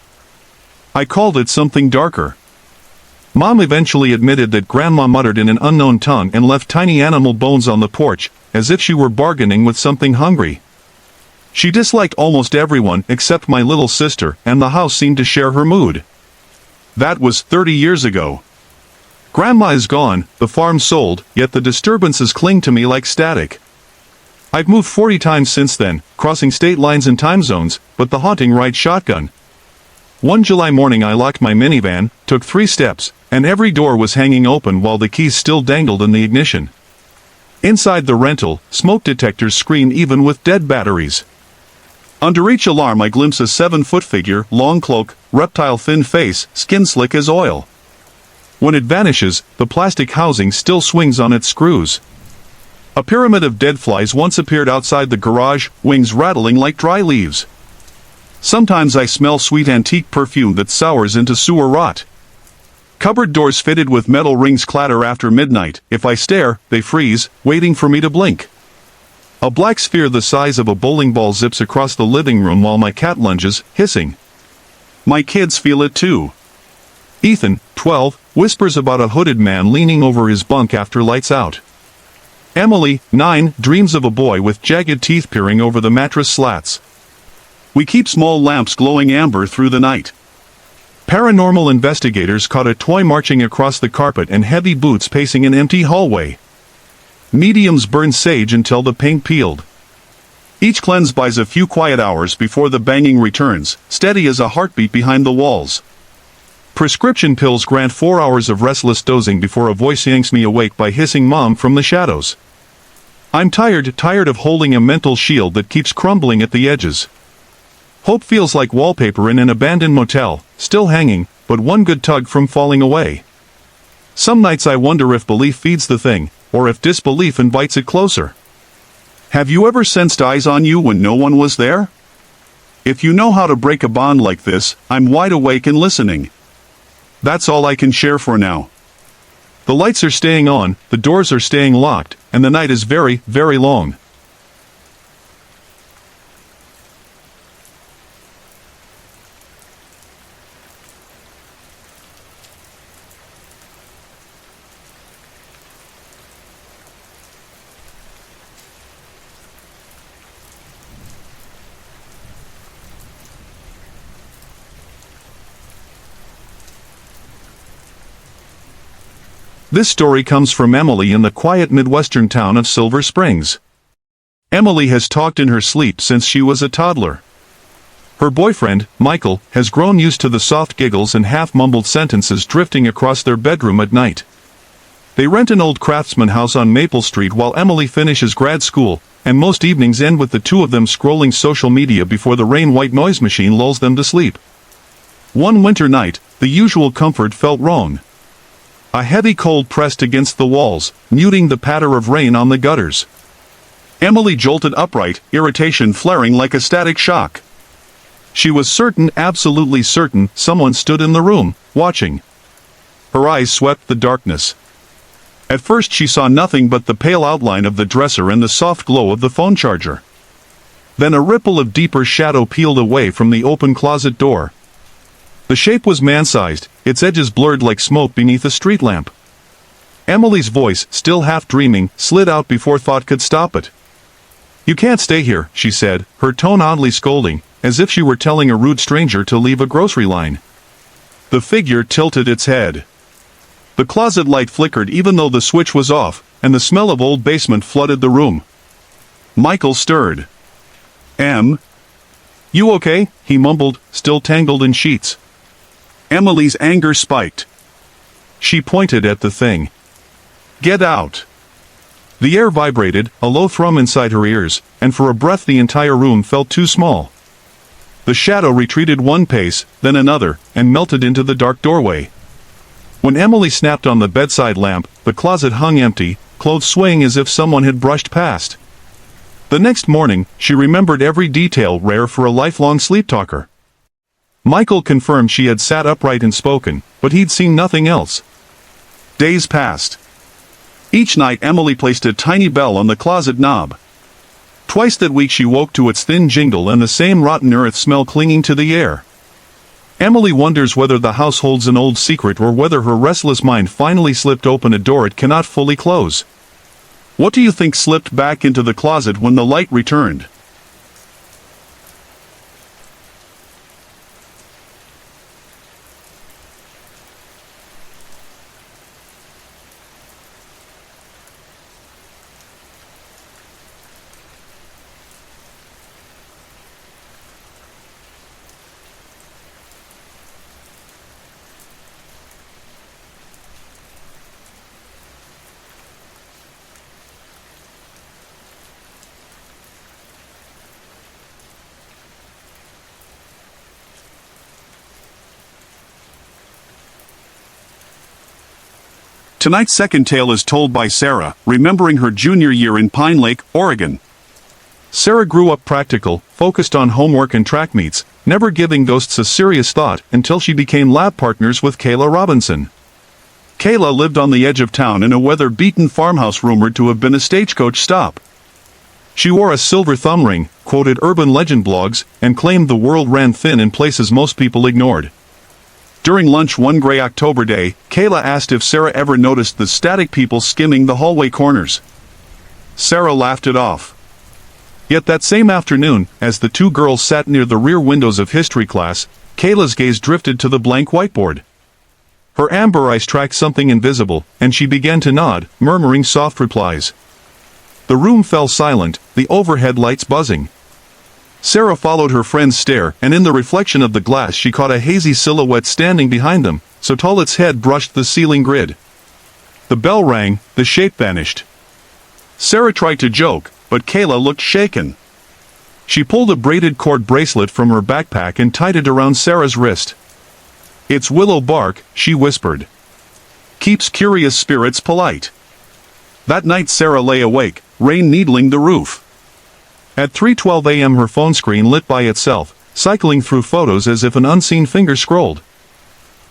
I called it something darker. Mom eventually admitted that Grandma muttered in an unknown tongue and left tiny animal bones on the porch, as if she were bargaining with something hungry. She disliked almost everyone except my little sister, and the house seemed to share her mood. That was 30 years ago. Grandma is gone, the farm sold, yet the disturbances cling to me like static. I've moved 40 times since then, crossing state lines and time zones, but the haunting rides shotgun. One July morning I locked my minivan, took 3 steps, and every door was hanging open while the keys still dangled in the ignition. Inside the rental, smoke detectors scream even with dead batteries. Under each alarm I glimpse a 7-foot figure, long cloak, reptile-thin face, skin slick as oil. When it vanishes, the plastic housing still swings on its screws. A pyramid of dead flies once appeared outside the garage, wings rattling like dry leaves. Sometimes I smell sweet antique perfume that sours into sewer rot. Cupboard doors fitted with metal rings clatter after midnight. If I stare, they freeze, waiting for me to blink. A black sphere the size of a bowling ball zips across the living room while my cat lunges, hissing. My kids feel it too. Ethan, 12, whispers about a hooded man leaning over his bunk after lights out. Emily, 9, dreams of a boy with jagged teeth peering over the mattress slats. We keep small lamps glowing amber through the night. Paranormal investigators caught a toy marching across the carpet and heavy boots pacing an empty hallway. Mediums burn sage until the paint peeled. Each cleanse buys a few quiet hours before the banging returns, steady as a heartbeat behind the walls. Prescription pills grant 4 hours of restless dozing before a voice yanks me awake by hissing Mom from the shadows. I'm tired of holding a mental shield that keeps crumbling at the edges. Hope feels like wallpaper in an abandoned motel, still hanging, but one good tug from falling away. Some nights I wonder if belief feeds the thing, or if disbelief invites it closer. Have you ever sensed eyes on you when no one was there? If you know how to break a bond like this, I'm wide awake and listening. That's all I can share for now. The lights are staying on, the doors are staying locked, and the night is very, very long. This story comes from Emily in the quiet Midwestern town of Silver Springs. Emily has talked in her sleep since she was a toddler. Her boyfriend, Michael, has grown used to the soft giggles and half-mumbled sentences drifting across their bedroom at night. They rent an old craftsman house on Maple Street while Emily finishes grad school, and most evenings end with the two of them scrolling social media before the rain-white noise machine lulls them to sleep. One winter night, the usual comfort felt wrong. A heavy cold pressed against the walls, muting the patter of rain on the gutters. Emily jolted upright, irritation flaring like a static shock. She was certain, absolutely certain, someone stood in the room, watching. Her eyes swept the darkness. At first she saw nothing but the pale outline of the dresser and the soft glow of the phone charger. Then a ripple of deeper shadow peeled away from the open closet door. The shape was man-sized, its edges blurred like smoke beneath a street lamp. Emily's voice, still half dreaming, slid out before thought could stop it. "You can't stay here," she said, her tone oddly scolding, as if she were telling a rude stranger to leave a grocery line. The figure tilted its head. The closet light flickered even though the switch was off, and the smell of old basement flooded the room. Michael stirred. "Em? You okay?" he mumbled, still tangled in sheets. Emily's anger spiked. She pointed at the thing. "Get out!" The air vibrated, a low thrum inside her ears, and for a breath the entire room felt too small. The shadow retreated one pace, then another, and melted into the dark doorway. When Emily snapped on the bedside lamp, the closet hung empty, clothes swaying as if someone had brushed past. The next morning, she remembered every detail, rare for a lifelong sleep talker. Michael confirmed she had sat upright and spoken, but he'd seen nothing else. Days passed. Each night Emily placed a tiny bell on the closet knob. Twice that week she woke to its thin jingle and the same rotten earth smell clinging to the air. Emily wonders whether the house holds an old secret or whether her restless mind finally slipped open a door it cannot fully close. What do you think slipped back into the closet when the light returned? Tonight's second tale is told by Sarah, remembering her junior year in Pine Lake, Oregon. Sarah grew up practical, focused on homework and track meets, never giving ghosts a serious thought until she became lab partners with Kayla Robinson. Kayla lived on the edge of town in a weather-beaten farmhouse rumored to have been a stagecoach stop. She wore a silver thumb ring, quoted urban legend blogs, and claimed the world ran thin in places most people ignored. During lunch one gray October day, Kayla asked if Sarah ever noticed the static people skimming the hallway corners. Sarah laughed it off. Yet that same afternoon, as the two girls sat near the rear windows of history class, Kayla's gaze drifted to the blank whiteboard. Her amber eyes tracked something invisible, and she began to nod, murmuring soft replies. The room fell silent, the overhead lights buzzing. Sarah followed her friend's stare, and in the reflection of the glass she caught a hazy silhouette standing behind them, so tall its head brushed the ceiling grid. The bell rang, the shape vanished. Sarah tried to joke, but Kayla looked shaken. She pulled a braided cord bracelet from her backpack and tied it around Sarah's wrist. "It's willow bark," she whispered. "Keeps curious spirits polite." That night Sarah lay awake, rain needling the roof. At 3:12 a.m. her phone screen lit by itself, cycling through photos as if an unseen finger scrolled.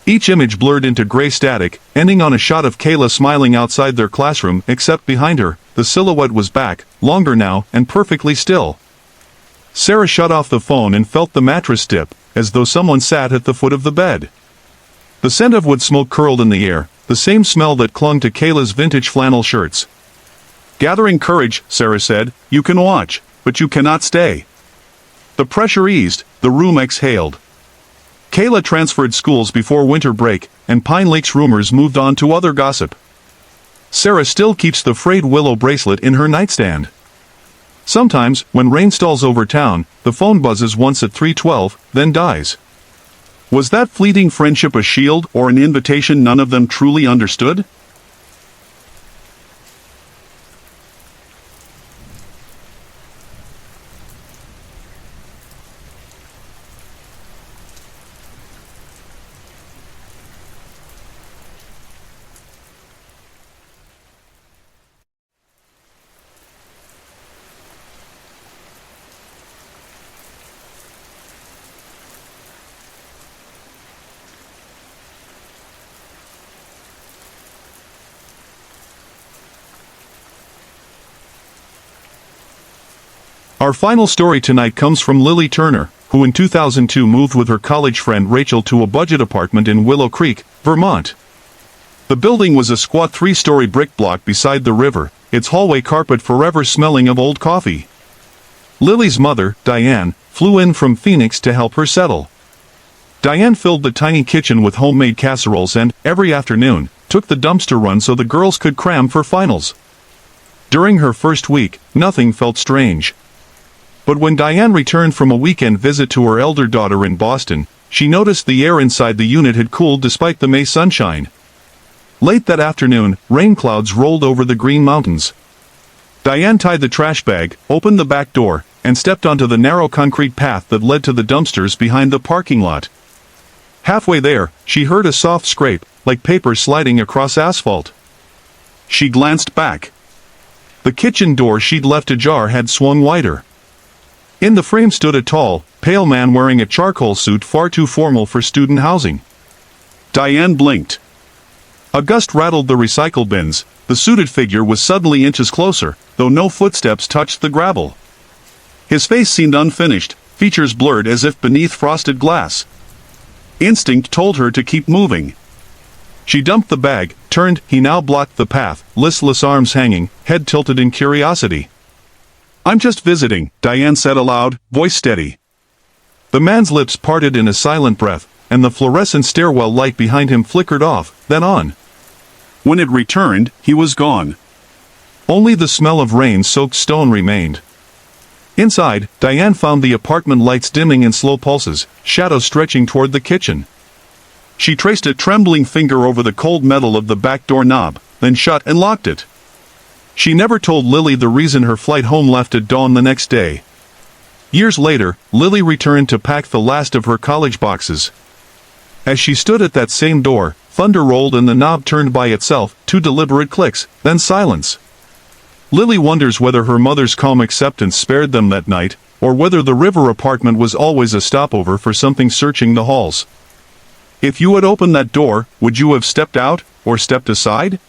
Each image blurred into gray static, ending on a shot of Kayla smiling outside their classroom, except behind her, the silhouette was back, longer now, and perfectly still. Sarah shut off the phone and felt the mattress dip, as though someone sat at the foot of the bed. The scent of wood smoke curled in the air, the same smell that clung to Kayla's vintage flannel shirts. "Gathering courage," Sarah said, "you can watch, but you cannot stay." The pressure eased, the room exhaled. Kayla transferred schools before winter break, and Pine Lake's rumors moved on to other gossip. Sarah still keeps the frayed willow bracelet in her nightstand. Sometimes, when rain stalls over town, the phone buzzes once at 3:12, then dies. Was that fleeting friendship a shield or an invitation none of them truly understood? Our final story tonight comes from Lily Turner, who in 2002 moved with her college friend Rachel to a budget apartment in Willow Creek, Vermont. The building was a squat 3-story brick block beside the river, its hallway carpet forever smelling of old coffee. Lily's mother, Diane, flew in from Phoenix to help her settle. Diane filled the tiny kitchen with homemade casseroles and, every afternoon, took the dumpster run so the girls could cram for finals. During her first week, nothing felt strange. But when Diane returned from a weekend visit to her elder daughter in Boston, she noticed the air inside the unit had cooled despite the May sunshine. Late that afternoon, rain clouds rolled over the Green Mountains. Diane tied the trash bag, opened the back door, and stepped onto the narrow concrete path that led to the dumpsters behind the parking lot. Halfway there, she heard a soft scrape, like paper sliding across asphalt. She glanced back. The kitchen door she'd left ajar had swung wider. In the frame stood a tall, pale man wearing a charcoal suit far too formal for student housing. Diane blinked. A gust rattled the recycle bins. The suited figure was suddenly inches closer, though no footsteps touched the gravel. His face seemed unfinished, features blurred as if beneath frosted glass. Instinct told her to keep moving. She dumped the bag, turned. He now blocked the path, listless arms hanging, head tilted in curiosity. "I'm just visiting," Diane said aloud, voice steady. The man's lips parted in a silent breath, and the fluorescent stairwell light behind him flickered off, then on. When it returned, he was gone. Only the smell of rain-soaked stone remained. Inside, Diane found the apartment lights dimming in slow pulses, shadows stretching toward the kitchen. She traced a trembling finger over the cold metal of the back door knob, then shut and locked it. She never told Lily the reason her flight home left at dawn the next day. Years later, Lily returned to pack the last of her college boxes. As she stood at that same door, thunder rolled and the knob turned by itself, 2 deliberate clicks, then silence. Lily wonders whether her mother's calm acceptance spared them that night, or whether the river apartment was always a stopover for something searching the halls. If you had opened that door, would you have stepped out, or stepped aside?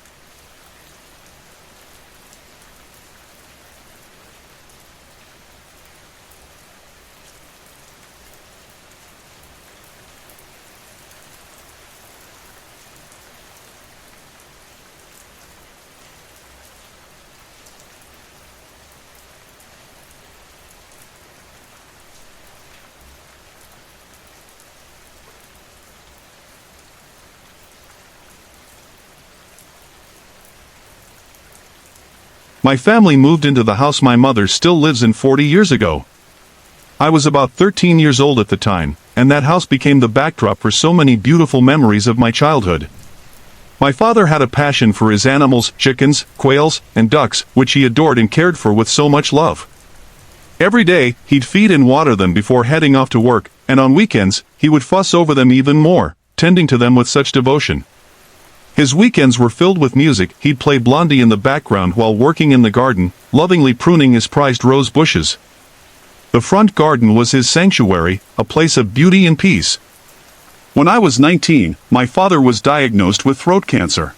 My family moved into the house my mother still lives in 40 years ago. I was about 13 years old at the time, and that house became the backdrop for so many beautiful memories of my childhood. My father had a passion for his animals, chickens, quails, and ducks, which he adored and cared for with so much love. Every day, he'd feed and water them before heading off to work, and on weekends, he would fuss over them even more, tending to them with such devotion. His weekends were filled with music. He'd play Blondie in the background while working in the garden, lovingly pruning his prized rose bushes. The front garden was his sanctuary, a place of beauty and peace. When I was 19, my father was diagnosed with throat cancer.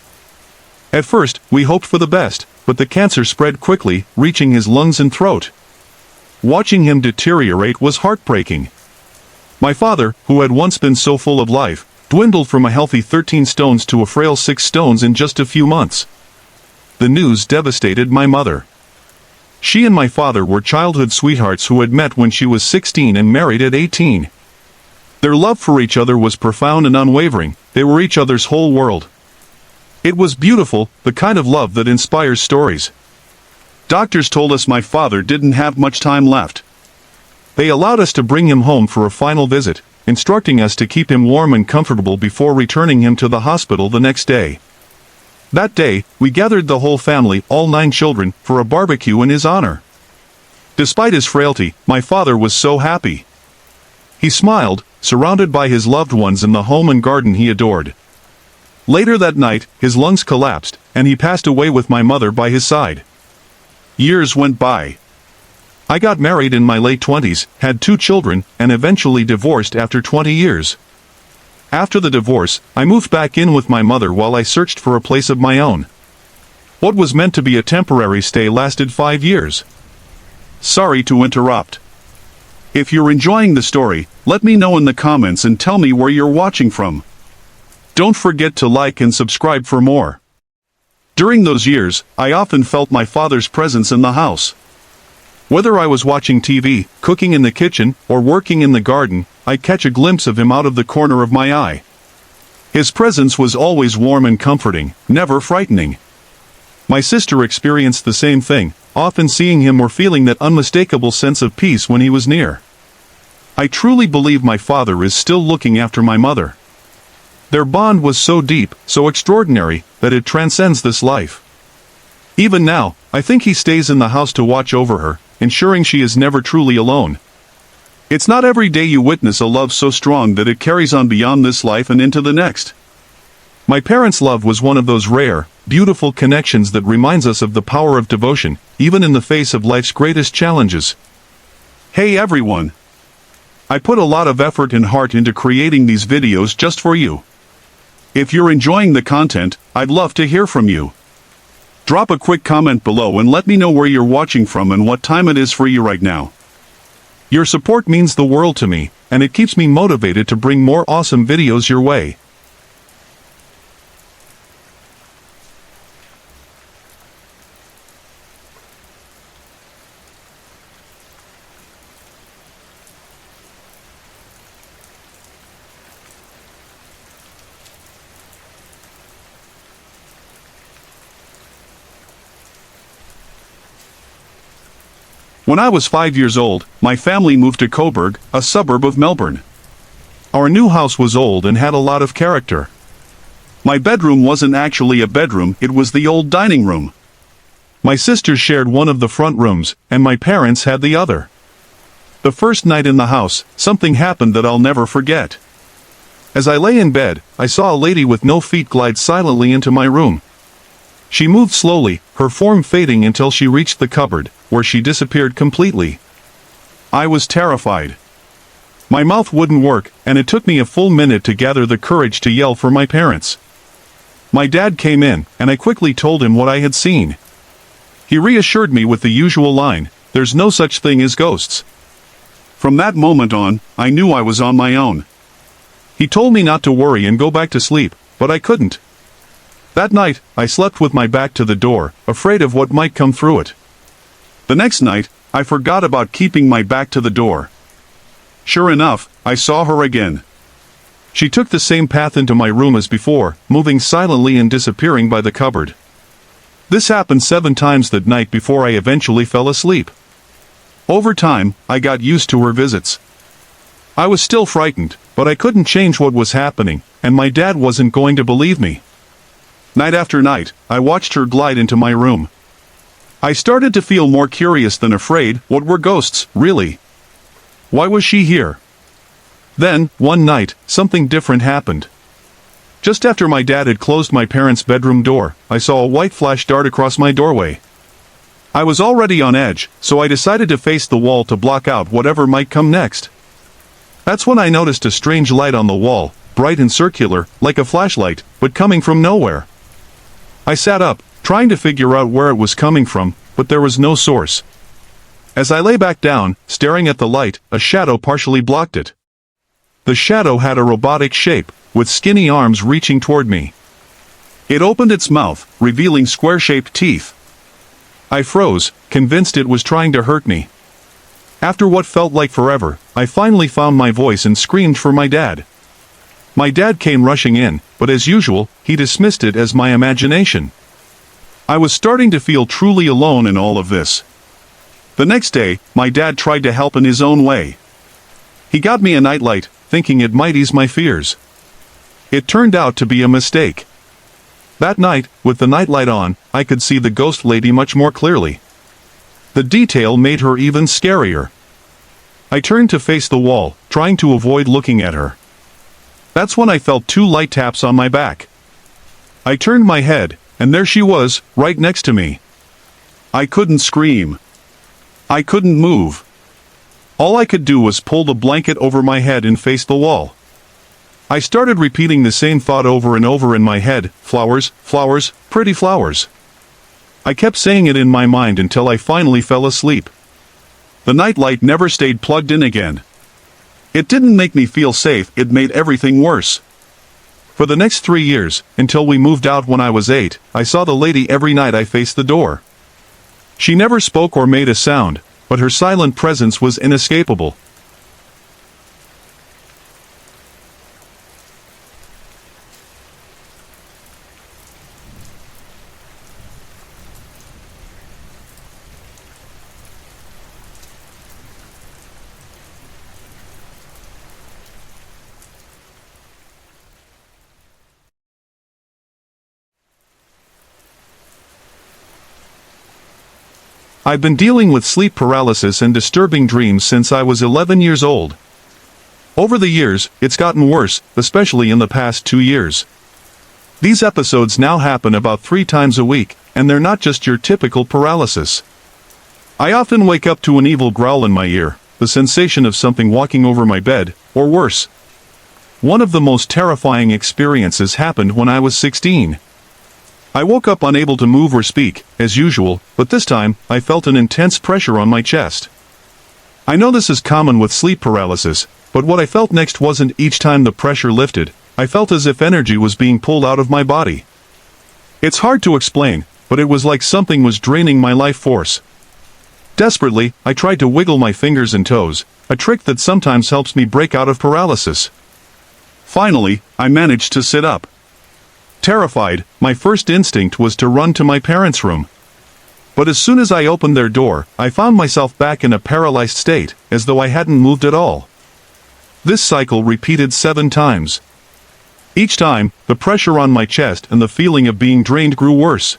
At first, we hoped for the best, but the cancer spread quickly, reaching his lungs and throat. Watching him deteriorate was heartbreaking. My father, who had once been so full of life, dwindled from a healthy 13 stones to a frail 6 stones in just a few months. The news devastated my mother. She and my father were childhood sweethearts who had met when she was 16 and married at 18. Their love for each other was profound and unwavering. They were each other's whole world. It was beautiful, the kind of love that inspires stories. Doctors told us my father didn't have much time left. They allowed us to bring him home for a final visit, instructing us to keep him warm and comfortable before returning him to the hospital the next day. That day, we gathered the whole family, all 9 children, for a barbecue in his honor. Despite his frailty, my father was so happy. He smiled, surrounded by his loved ones in the home and garden he adored. Later that night, his lungs collapsed, and he passed away with my mother by his side. Years went by. I got married in my late 20s, had 2 children, and eventually divorced after 20 years. After the divorce, I moved back in with my mother while I searched for a place of my own. What was meant to be a temporary stay lasted 5 years. Sorry to interrupt. If you're enjoying the story, let me know in the comments and tell me where you're watching from. Don't forget to like and subscribe for more. During those years, I often felt my father's presence in the house. Whether I was watching TV, cooking in the kitchen, or working in the garden, I'd catch a glimpse of him out of the corner of my eye. His presence was always warm and comforting, never frightening. My sister experienced the same thing, often seeing him or feeling that unmistakable sense of peace when he was near. I truly believe my father is still looking after my mother. Their bond was so deep, so extraordinary, that it transcends this life. Even now, I think he stays in the house to watch over her, ensuring she is never truly alone. It's not every day you witness a love so strong that it carries on beyond this life and into the next. My parents' love was one of those rare, beautiful connections that reminds us of the power of devotion, even in the face of life's greatest challenges. Hey everyone! I put a lot of effort and heart into creating these videos just for you. If you're enjoying the content, I'd love to hear from you. Drop a quick comment below and let me know where you're watching from and what time it is for you right now. Your support means the world to me, and it keeps me motivated to bring more awesome videos your way. When I was 5 years old, my family moved to Coburg, a suburb of Melbourne. Our new house was old and had a lot of character. My bedroom wasn't actually a bedroom, it was the old dining room. My sisters shared one of the front rooms, and my parents had the other. The first night in the house, something happened that I'll never forget. As I lay in bed, I saw a lady with no feet glide silently into my room. She moved slowly, her form fading until she reached the cupboard, where she disappeared completely. I was terrified. My mouth wouldn't work, and it took me a full minute to gather the courage to yell for my parents. My dad came in, and I quickly told him what I had seen. He reassured me with the usual line, "There's no such thing as ghosts." From that moment on, I knew I was on my own. He told me not to worry and go back to sleep, but I couldn't. That night, I slept with my back to the door, afraid of what might come through it. The next night, I forgot about keeping my back to the door. Sure enough, I saw her again. She took the same path into my room as before, moving silently and disappearing by the cupboard. This happened 7 times that night before I eventually fell asleep. Over time, I got used to her visits. I was still frightened, but I couldn't change what was happening, and my dad wasn't going to believe me. Night after night, I watched her glide into my room. I started to feel more curious than afraid. What were ghosts, really? Why was she here? Then, one night, something different happened. Just after my dad had closed my parents' bedroom door, I saw a white flash dart across my doorway. I was already on edge, so I decided to face the wall to block out whatever might come next. That's when I noticed a strange light on the wall, bright and circular, like a flashlight, but coming from nowhere. I sat up, trying to figure out where it was coming from, but there was no source. As I lay back down, staring at the light, a shadow partially blocked it. The shadow had a robotic shape, with skinny arms reaching toward me. It opened its mouth, revealing square-shaped teeth. I froze, convinced it was trying to hurt me. After what felt like forever, I finally found my voice and screamed for my dad. My dad came rushing in, but as usual, he dismissed it as my imagination. I was starting to feel truly alone in all of this. The next day, my dad tried to help in his own way. He got me a nightlight, thinking it might ease my fears. It turned out to be a mistake. That night, with the nightlight on, I could see the ghost lady much more clearly. The detail made her even scarier. I turned to face the wall, trying to avoid looking at her. That's when I felt 2 light taps on my back. I turned my head, and there she was, right next to me. I couldn't scream. I couldn't move. All I could do was pull the blanket over my head and face the wall. I started repeating the same thought over and over in my head, flowers, flowers, pretty flowers. I kept saying it in my mind until I finally fell asleep. The nightlight never stayed plugged in again. It didn't make me feel safe, it made everything worse. For the next 3 years, until we moved out when I was 8, I saw the lady every night I faced the door. She never spoke or made a sound, but her silent presence was inescapable. I've been dealing with sleep paralysis and disturbing dreams since I was 11 years old. Over the years, it's gotten worse, especially in the past 2 years. These episodes now happen about 3 times a week, and they're not just your typical paralysis. I often wake up to an evil growl in my ear, the sensation of something walking over my bed, or worse. One of the most terrifying experiences happened when I was 16. I woke up unable to move or speak, as usual, but this time, I felt an intense pressure on my chest. I know this is common with sleep paralysis, but what I felt next wasn't each time the pressure lifted. I felt as if energy was being pulled out of my body. It's hard to explain, but it was like something was draining my life force. Desperately, I tried to wiggle my fingers and toes, a trick that sometimes helps me break out of paralysis. Finally, I managed to sit up. Terrified, my first instinct was to run to my parents' room. But as soon as I opened their door, I found myself back in a paralyzed state, as though I hadn't moved at all. This cycle repeated 7 times. Each time, the pressure on my chest and the feeling of being drained grew worse.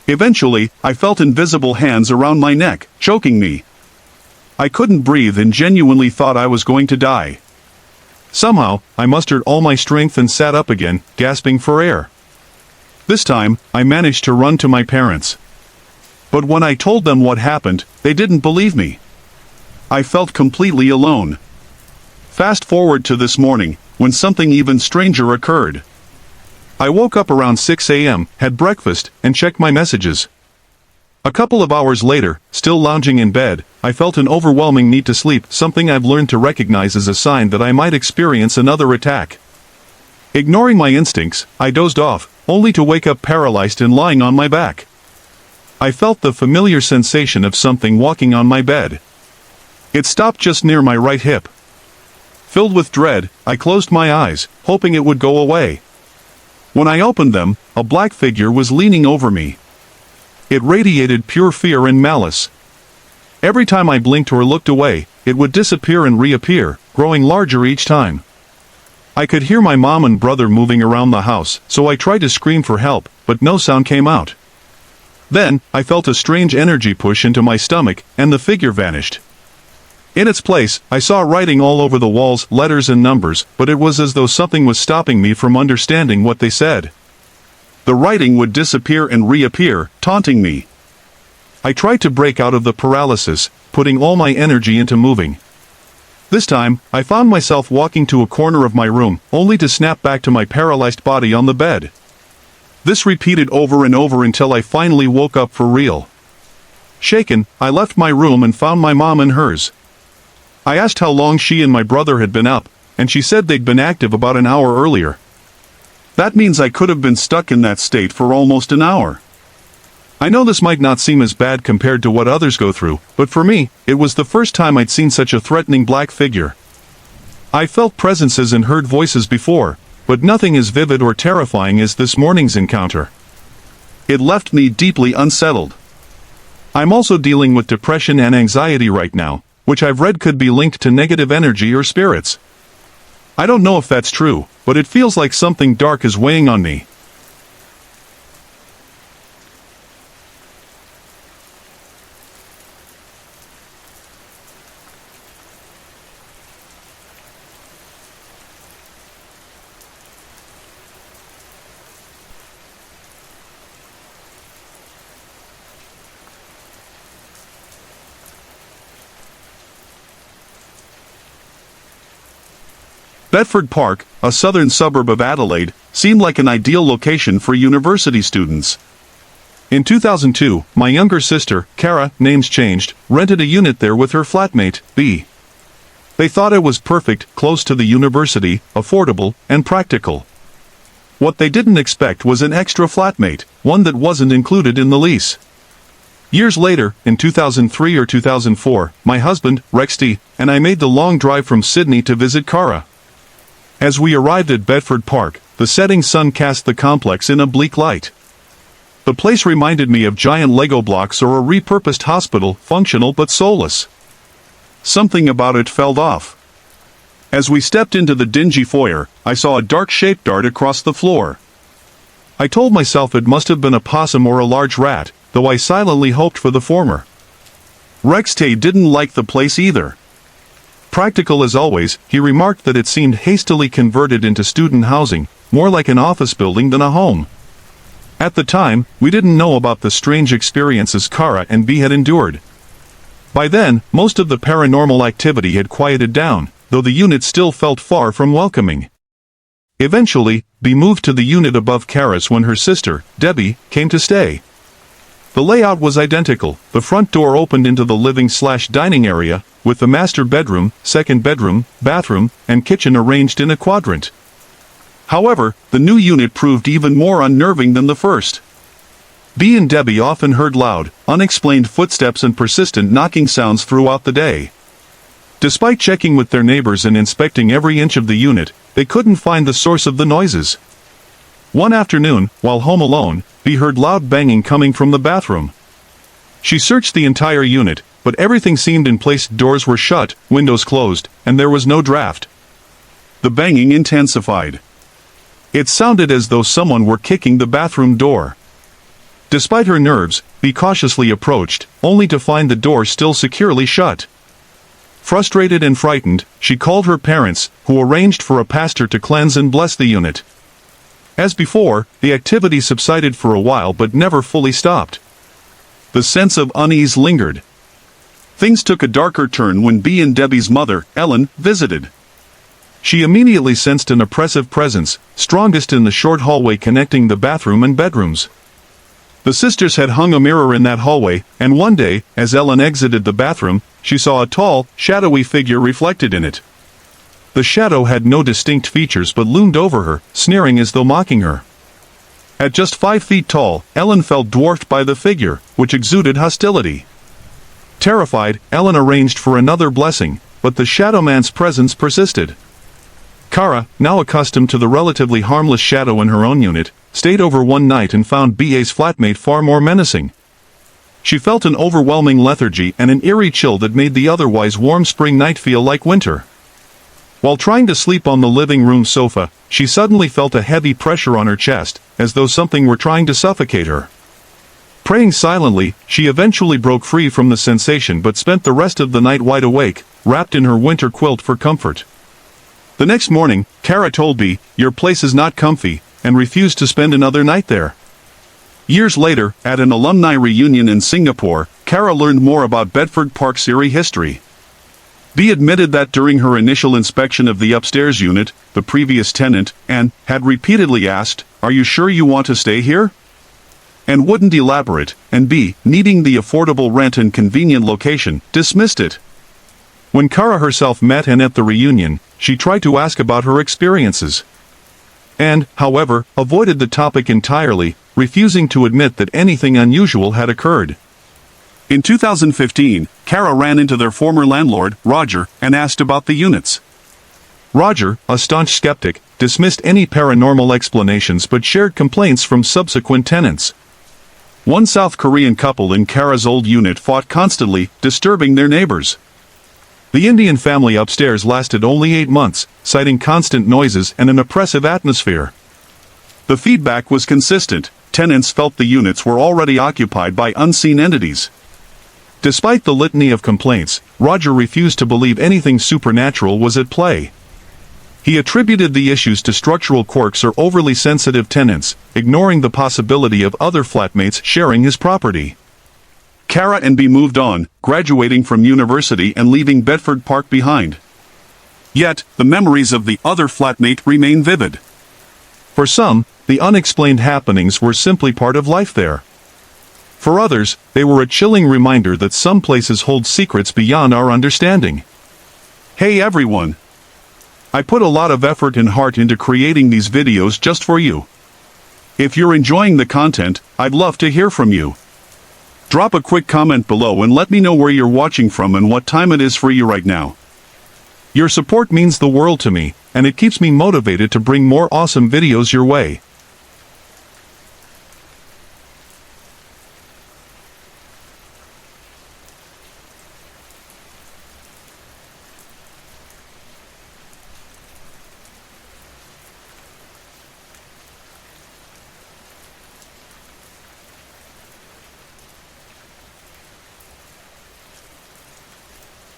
Eventually, I felt invisible hands around my neck, choking me. I couldn't breathe and genuinely thought I was going to die. Somehow, I mustered all my strength and sat up again, gasping for air. This time, I managed to run to my parents. But when I told them what happened, they didn't believe me. I felt completely alone. Fast forward to this morning, when something even stranger occurred. I woke up around 6 a.m., had breakfast, and checked my messages. A couple of hours later, still lounging in bed, I felt an overwhelming need to sleep, something I've learned to recognize as a sign that I might experience another attack. Ignoring my instincts, I dozed off, only to wake up paralyzed and lying on my back. I felt the familiar sensation of something walking on my bed. It stopped just near my right hip. Filled with dread, I closed my eyes, hoping it would go away. When I opened them, a black figure was leaning over me. It radiated pure fear and malice. Every time I blinked or looked away, it would disappear and reappear, growing larger each time. I could hear my mom and brother moving around the house, so I tried to scream for help, but no sound came out. Then, I felt a strange energy push into my stomach, and the figure vanished. In its place, I saw writing all over the walls, letters and numbers, but it was as though something was stopping me from understanding what they said. The writing would disappear and reappear, taunting me. I tried to break out of the paralysis, putting all my energy into moving. This time, I found myself walking to a corner of my room, only to snap back to my paralyzed body on the bed. This repeated over and over until I finally woke up for real. Shaken, I left my room and found my mom in hers. I asked how long she and my brother had been up, and she said they'd been active about an hour earlier. That means I could have been stuck in that state for almost an hour. I know this might not seem as bad compared to what others go through, but for me, it was the first time I'd seen such a threatening black figure. I felt presences and heard voices before, but nothing as vivid or terrifying as this morning's encounter. It left me deeply unsettled. I'm also dealing with depression and anxiety right now, which I've read could be linked to negative energy or spirits. I don't know if that's true, but it feels like something dark is weighing on me. Bedford Park, a southern suburb of Adelaide, seemed like an ideal location for university students. In 2002, my younger sister, Kara, names changed, rented a unit there with her flatmate, B. They thought it was perfect, close to the university, affordable, and practical. What they didn't expect was an extra flatmate, one that wasn't included in the lease. Years later, in 2003 or 2004, my husband, Rex T., and I made the long drive from Sydney to visit Kara. As we arrived at Bedford Park, the setting sun cast the complex in a bleak light. The place reminded me of giant Lego blocks or a repurposed hospital, functional but soulless. Something about it felt off. As we stepped into the dingy foyer, I saw a dark shape dart across the floor. I told myself it must have been a possum or a large rat, though I silently hoped for the former. Rex Tay didn't like the place either. Practical as always, he remarked that it seemed hastily converted into student housing, more like an office building than a home. At the time, we didn't know about the strange experiences Kara and B had endured. By then, most of the paranormal activity had quieted down, though the unit still felt far from welcoming. Eventually, B moved to the unit above Kara's when her sister, Debbie, came to stay. The layout was identical. The front door opened into the living/dining area, with the master bedroom, second bedroom, bathroom, and kitchen arranged in a quadrant. However, the new unit proved even more unnerving than the first. B and Debbie often heard loud, unexplained footsteps and persistent knocking sounds throughout the day. Despite checking with their neighbors and inspecting every inch of the unit, they couldn't find the source of the noises. One afternoon, while home alone, B heard loud banging coming from the bathroom. She searched the entire unit, but everything seemed in place. Doors were shut, windows closed, and there was no draft. The banging intensified. It sounded as though someone were kicking the bathroom door. Despite her nerves, B cautiously approached, only to find the door still securely shut. Frustrated and frightened, she called her parents, who arranged for a pastor to cleanse and bless the unit. As before, the activity subsided for a while but never fully stopped. The sense of unease lingered. Things took a darker turn when Bea and Debbie's mother, Ellen, visited. She immediately sensed an oppressive presence, strongest in the short hallway connecting the bathroom and bedrooms. The sisters had hung a mirror in that hallway, and one day, as Ellen exited the bathroom, she saw a tall, shadowy figure reflected in it. The shadow had no distinct features but loomed over her, sneering as though mocking her. At just 5 feet tall, Ellen felt dwarfed by the figure, which exuded hostility. Terrified, Ellen arranged for another blessing, but the shadow man's presence persisted. Kara, now accustomed to the relatively harmless shadow in her own unit, stayed over one night and found BA's flatmate far more menacing. She felt an overwhelming lethargy and an eerie chill that made the otherwise warm spring night feel like winter. While trying to sleep on the living room sofa, she suddenly felt a heavy pressure on her chest, as though something were trying to suffocate her. Praying silently, she eventually broke free from the sensation but spent the rest of the night wide awake, wrapped in her winter quilt for comfort. The next morning, Kara told Bea, "Your place is not comfy," and refused to spend another night there. Years later, at an alumni reunion in Singapore, Kara learned more about Bedford Park's eerie history. Bea admitted that during her initial inspection of the upstairs unit, the previous tenant, Anne, had repeatedly asked, "Are you sure you want to stay here?" and wouldn't elaborate, and Bea, needing the affordable rent and convenient location, dismissed it. When Kara herself met Anne at the reunion, she tried to ask about her experiences. Anne, however, avoided the topic entirely, refusing to admit that anything unusual had occurred. In 2015, Kara ran into their former landlord, Roger, and asked about the units. Roger, a staunch skeptic, dismissed any paranormal explanations but shared complaints from subsequent tenants. One South Korean couple in Kara's old unit fought constantly, disturbing their neighbors. The Indian family upstairs lasted only 8 months, citing constant noises and an oppressive atmosphere. The feedback was consistent. Tenants felt the units were already occupied by unseen entities. Despite the litany of complaints, Roger refused to believe anything supernatural was at play. He attributed the issues to structural quirks or overly sensitive tenants, ignoring the possibility of other flatmates sharing his property. Kara and Bea moved on, graduating from university and leaving Bedford Park behind. Yet, the memories of the other flatmate remain vivid. For some, the unexplained happenings were simply part of life there. For others, they were a chilling reminder that some places hold secrets beyond our understanding. Hey everyone! I put a lot of effort and heart into creating these videos just for you. If you're enjoying the content, I'd love to hear from you. Drop a quick comment below and let me know where you're watching from and what time it is for you right now. Your support means the world to me, and it keeps me motivated to bring more awesome videos your way.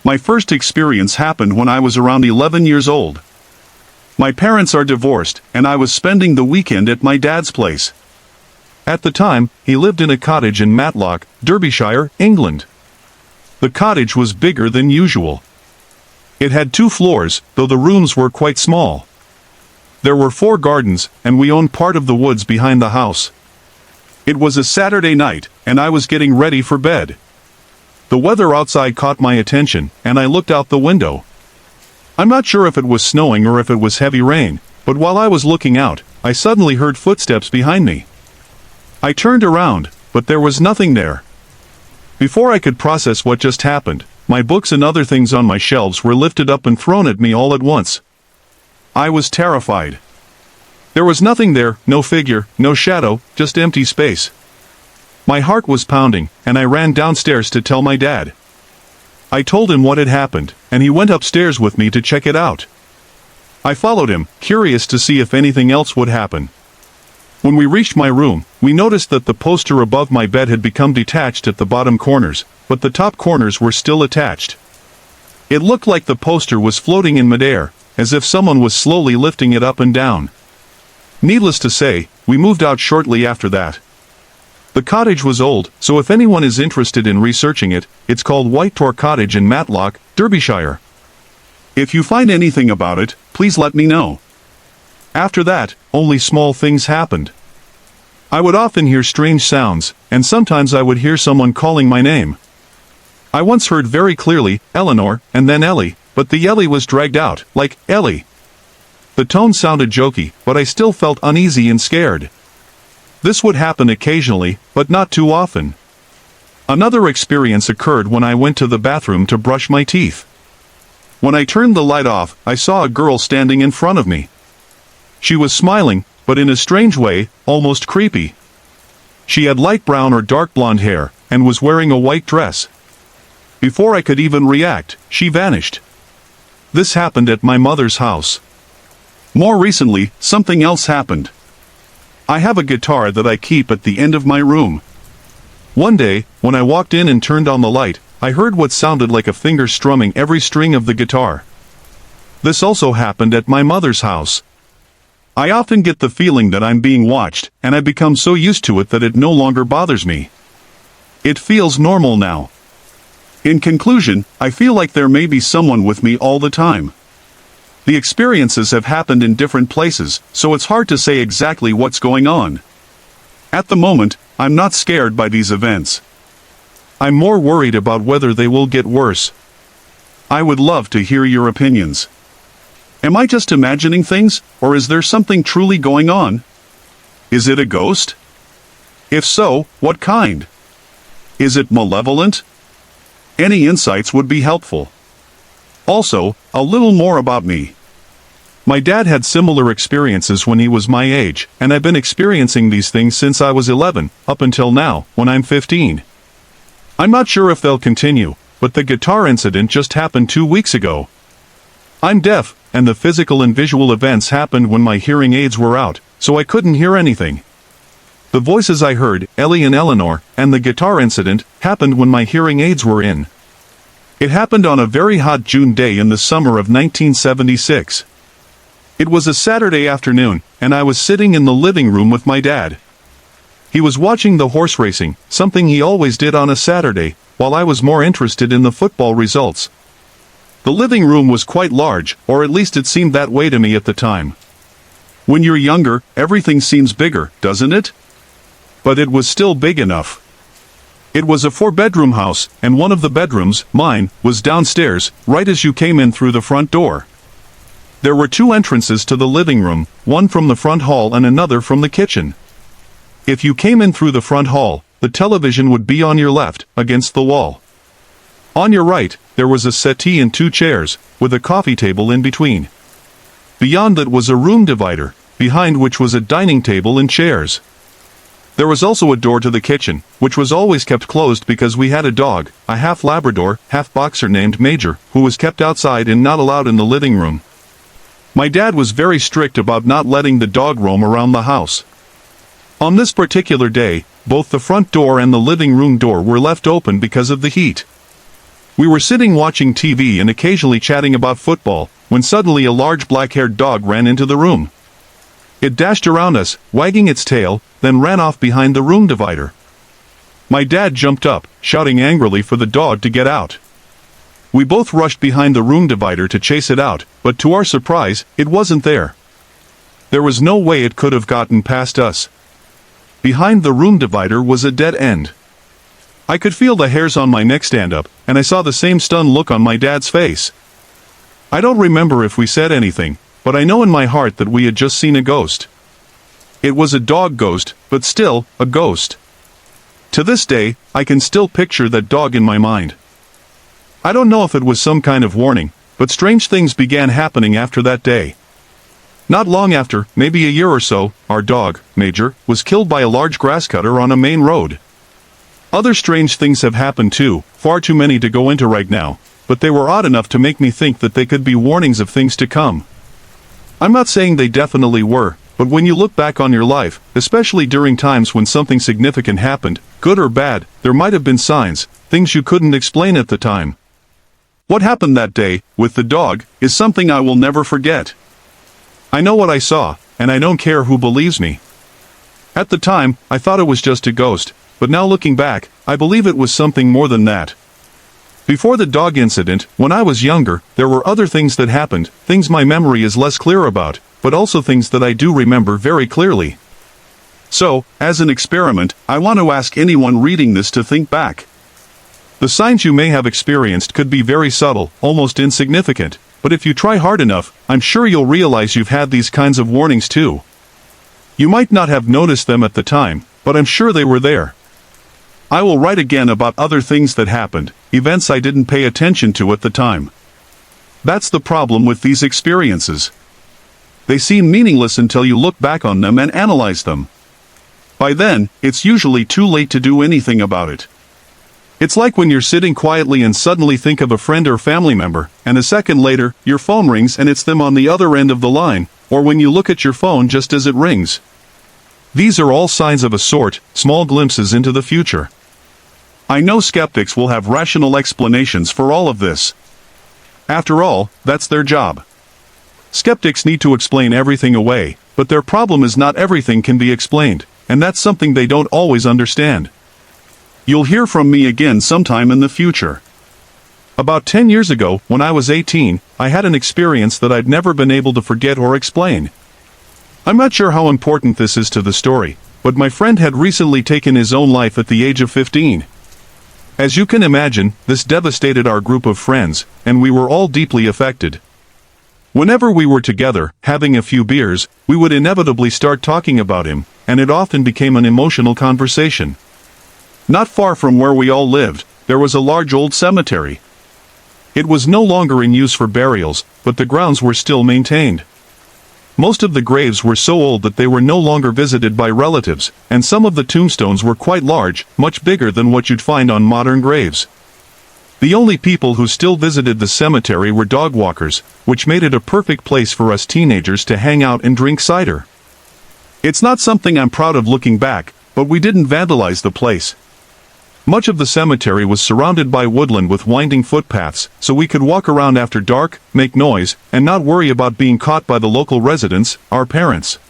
My first experience happened when I was around 11 years old. My parents are divorced, and I was spending the weekend at my dad's place. At the time, he lived in a cottage in Matlock, Derbyshire, England. The cottage was bigger than usual. It had 2 floors, though the rooms were quite small. There were 4 gardens, and we owned part of the woods behind the house. It was a Saturday night, and I was getting ready for bed. The weather outside caught my attention, and I looked out the window. I'm not sure if it was snowing or if it was heavy rain, but while I was looking out, I suddenly heard footsteps behind me. I turned around, but there was nothing there. Before I could process what just happened, my books and other things on my shelves were lifted up and thrown at me all at once. I was terrified. There was nothing there, no figure, no shadow, just empty space. My heart was pounding, and I ran downstairs to tell my dad. I told him what had happened, and he went upstairs with me to check it out. I followed him, curious to see if anything else would happen. When we reached my room, we noticed that the poster above my bed had become detached at the bottom corners, but the top corners were still attached. It looked like the poster was floating in midair, as if someone was slowly lifting it up and down. Needless to say, we moved out shortly after that. The cottage was old, so if anyone is interested in researching it, it's called White Tor Cottage in Matlock, Derbyshire. If you find anything about it, please let me know. After that, only small things happened. I would often hear strange sounds, and sometimes I would hear someone calling my name. I once heard very clearly, Eleanor, and then Ellie, but the Ellie was dragged out, like, Ellie. The tone sounded jokey, but I still felt uneasy and scared. This would happen occasionally, but not too often. Another experience occurred when I went to the bathroom to brush my teeth. When I turned the light off, I saw a girl standing in front of me. She was smiling, but in a strange way, almost creepy. She had light brown or dark blonde hair, and was wearing a white dress. Before I could even react, she vanished. This happened at my mother's house. More recently, something else happened. I have a guitar that I keep at the end of my room. One day, when I walked in and turned on the light, I heard what sounded like a finger strumming every string of the guitar. This also happened at my mother's house. I often get the feeling that I'm being watched, and I become so used to it that it no longer bothers me. It feels normal now. In conclusion, I feel like there may be someone with me all the time. The experiences have happened in different places, so it's hard to say exactly what's going on. At the moment, I'm not scared by these events. I'm more worried about whether they will get worse. I would love to hear your opinions. Am I just imagining things, or is there something truly going on? Is it a ghost? If so, what kind? Is it malevolent? Any insights would be helpful. Also, a little more about me. My dad had similar experiences when he was my age, and I've been experiencing these things since I was 11, up until now, when I'm 15. I'm not sure if they'll continue, but the guitar incident just happened 2 weeks ago. I'm deaf, and the physical and visual events happened when my hearing aids were out, so I couldn't hear anything. The voices I heard, Ellie and Eleanor, and the guitar incident, happened when my hearing aids were in. It happened on a very hot June day in the summer of 1976. It was a Saturday afternoon, and I was sitting in the living room with my dad. He was watching the horse racing, something he always did on a Saturday, while I was more interested in the football results. The living room was quite large, or at least it seemed that way to me at the time. When you're younger, everything seems bigger, doesn't it? But it was still big enough. It was a 4-bedroom house, and one of the bedrooms, mine, was downstairs, right as you came in through the front door. There were 2 entrances to the living room, one from the front hall and another from the kitchen. If you came in through the front hall, the television would be on your left, against the wall. On your right, there was a settee and 2 chairs, with a coffee table in between. Beyond that was a room divider, behind which was a dining table and chairs. There was also a door to the kitchen, which was always kept closed because we had a dog, a half Labrador, half Boxer named Major, who was kept outside and not allowed in the living room. My dad was very strict about not letting the dog roam around the house. On this particular day, both the front door and the living room door were left open because of the heat. We were sitting watching TV and occasionally chatting about football, when suddenly a large black-haired dog ran into the room. It dashed around us, wagging its tail, then ran off behind the room divider. My dad jumped up, shouting angrily for the dog to get out. We both rushed behind the room divider to chase it out, but to our surprise, it wasn't there. There was no way it could have gotten past us. Behind the room divider was a dead end. I could feel the hairs on my neck stand up, and I saw the same stunned look on my dad's face. I don't remember if we said anything, but I know in my heart that we had just seen a ghost. It was a dog ghost, but still, a ghost. To this day, I can still picture that dog in my mind. I don't know if it was some kind of warning, but strange things began happening after that day. Not long after, maybe a year or so, our dog, Major, was killed by a large grass cutter on a main road. Other strange things have happened too, far too many to go into right now, but they were odd enough to make me think that they could be warnings of things to come. I'm not saying they definitely were, but when you look back on your life, especially during times when something significant happened, good or bad, there might have been signs, things you couldn't explain at the time. What happened that day, with the dog, is something I will never forget. I know what I saw, and I don't care who believes me. At the time, I thought it was just a ghost, but now looking back, I believe it was something more than that. Before the dog incident, when I was younger, there were other things that happened, things my memory is less clear about, but also things that I do remember very clearly. So, as an experiment, I want to ask anyone reading this to think back. The signs you may have experienced could be very subtle, almost insignificant, but if you try hard enough, I'm sure you'll realize you've had these kinds of warnings too. You might not have noticed them at the time, but I'm sure they were there. I will write again about other things that happened, events I didn't pay attention to at the time. That's the problem with these experiences. They seem meaningless until you look back on them and analyze them. By then, it's usually too late to do anything about it. It's like when you're sitting quietly and suddenly think of a friend or family member, and a second later, your phone rings and it's them on the other end of the line, or when you look at your phone just as it rings. These are all signs of a sort, small glimpses into the future. I know skeptics will have rational explanations for all of this. After all, that's their job. Skeptics need to explain everything away, but their problem is not everything can be explained, and that's something they don't always understand. You'll hear from me again sometime in the future. About 10 years ago, when I was 18, I had an experience that I'd never been able to forget or explain. I'm not sure how important this is to the story, but my friend had recently taken his own life at the age of 15. As you can imagine, this devastated our group of friends, and we were all deeply affected. Whenever we were together, having a few beers, we would inevitably start talking about him, and it often became an emotional conversation. Not far from where we all lived, there was a large old cemetery. It was no longer in use for burials, but the grounds were still maintained. Most of the graves were so old that they were no longer visited by relatives, and some of the tombstones were quite large, much bigger than what you'd find on modern graves. The only people who still visited the cemetery were dog walkers, which made it a perfect place for us teenagers to hang out and drink cider. It's not something I'm proud of looking back, but we didn't vandalize the place. Much of the cemetery was surrounded by woodland with winding footpaths, so we could walk around after dark, make noise, and not worry about being caught by the local residents, our parents.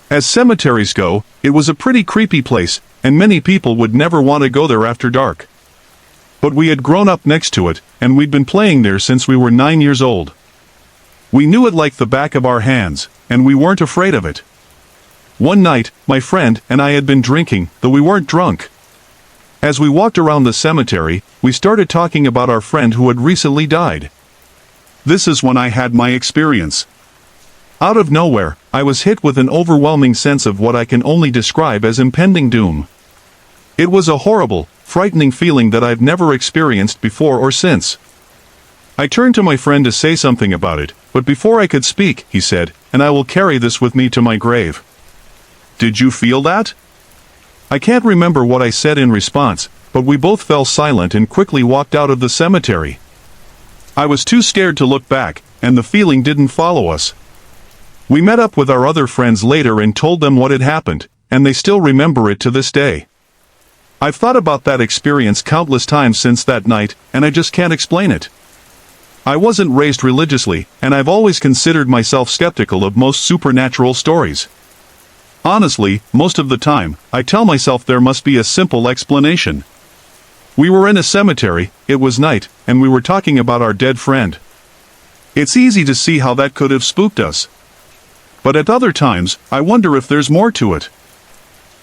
As cemeteries go, it was a pretty creepy place, and many people would never want to go there after dark. But we had grown up next to it, and we'd been playing there since we were 9 years old. We knew it like the back of our hands, and we weren't afraid of it. One night, my friend and I had been drinking, though we weren't drunk. As we walked around the cemetery, we started talking about our friend who had recently died. This is when I had my experience. Out of nowhere, I was hit with an overwhelming sense of what I can only describe as impending doom. It was a horrible, frightening feeling that I've never experienced before or since. I turned to my friend to say something about it, but before I could speak, he said, "And I will carry this with me to my grave." Did you feel that? I can't remember what I said in response, but we both fell silent and quickly walked out of the cemetery. I was too scared to look back, and the feeling didn't follow us. We met up with our other friends later and told them what had happened, and they still remember it to this day. I've thought about that experience countless times since that night, and I just can't explain it. I wasn't raised religiously, and I've always considered myself skeptical of most supernatural stories. Honestly, most of the time, I tell myself there must be a simple explanation. We were in a cemetery, it was night, and we were talking about our dead friend. It's easy to see how that could have spooked us. But at other times, I wonder if there's more to it.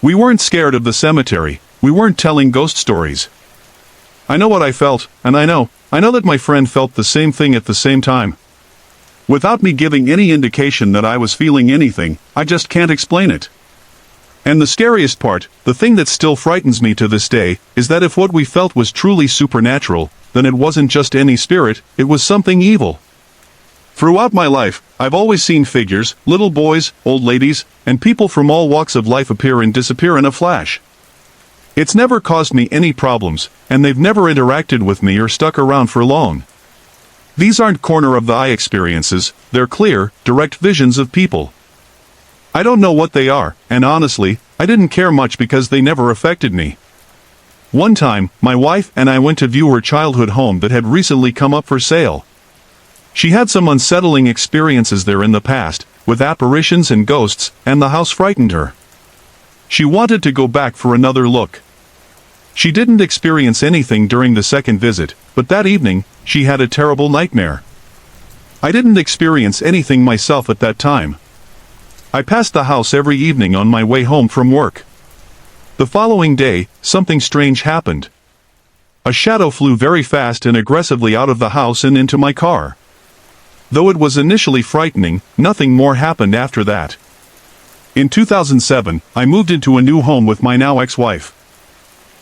We weren't scared of the cemetery, we weren't telling ghost stories. I know what I felt, and I know that my friend felt the same thing at the same time. Without me giving any indication that I was feeling anything, I just can't explain it. And the scariest part, the thing that still frightens me to this day, is that if what we felt was truly supernatural, then it wasn't just any spirit, it was something evil. Throughout my life, I've always seen figures, little boys, old ladies, and people from all walks of life appear and disappear in a flash. It's never caused me any problems, and they've never interacted with me or stuck around for long. These aren't corner-of-the-eye experiences, they're clear, direct visions of people. I don't know what they are, and honestly, I didn't care much because they never affected me. One time, my wife and I went to view her childhood home that had recently come up for sale. She had some unsettling experiences there in the past, with apparitions and ghosts, and the house frightened her. She wanted to go back for another look. She didn't experience anything during the second visit, but that evening, she had a terrible nightmare. I didn't experience anything myself at that time. I passed the house every evening on my way home from work. The following day, something strange happened. A shadow flew very fast and aggressively out of the house and into my car. Though it was initially frightening, nothing more happened after that. In 2007, I moved into a new home with my now ex-wife.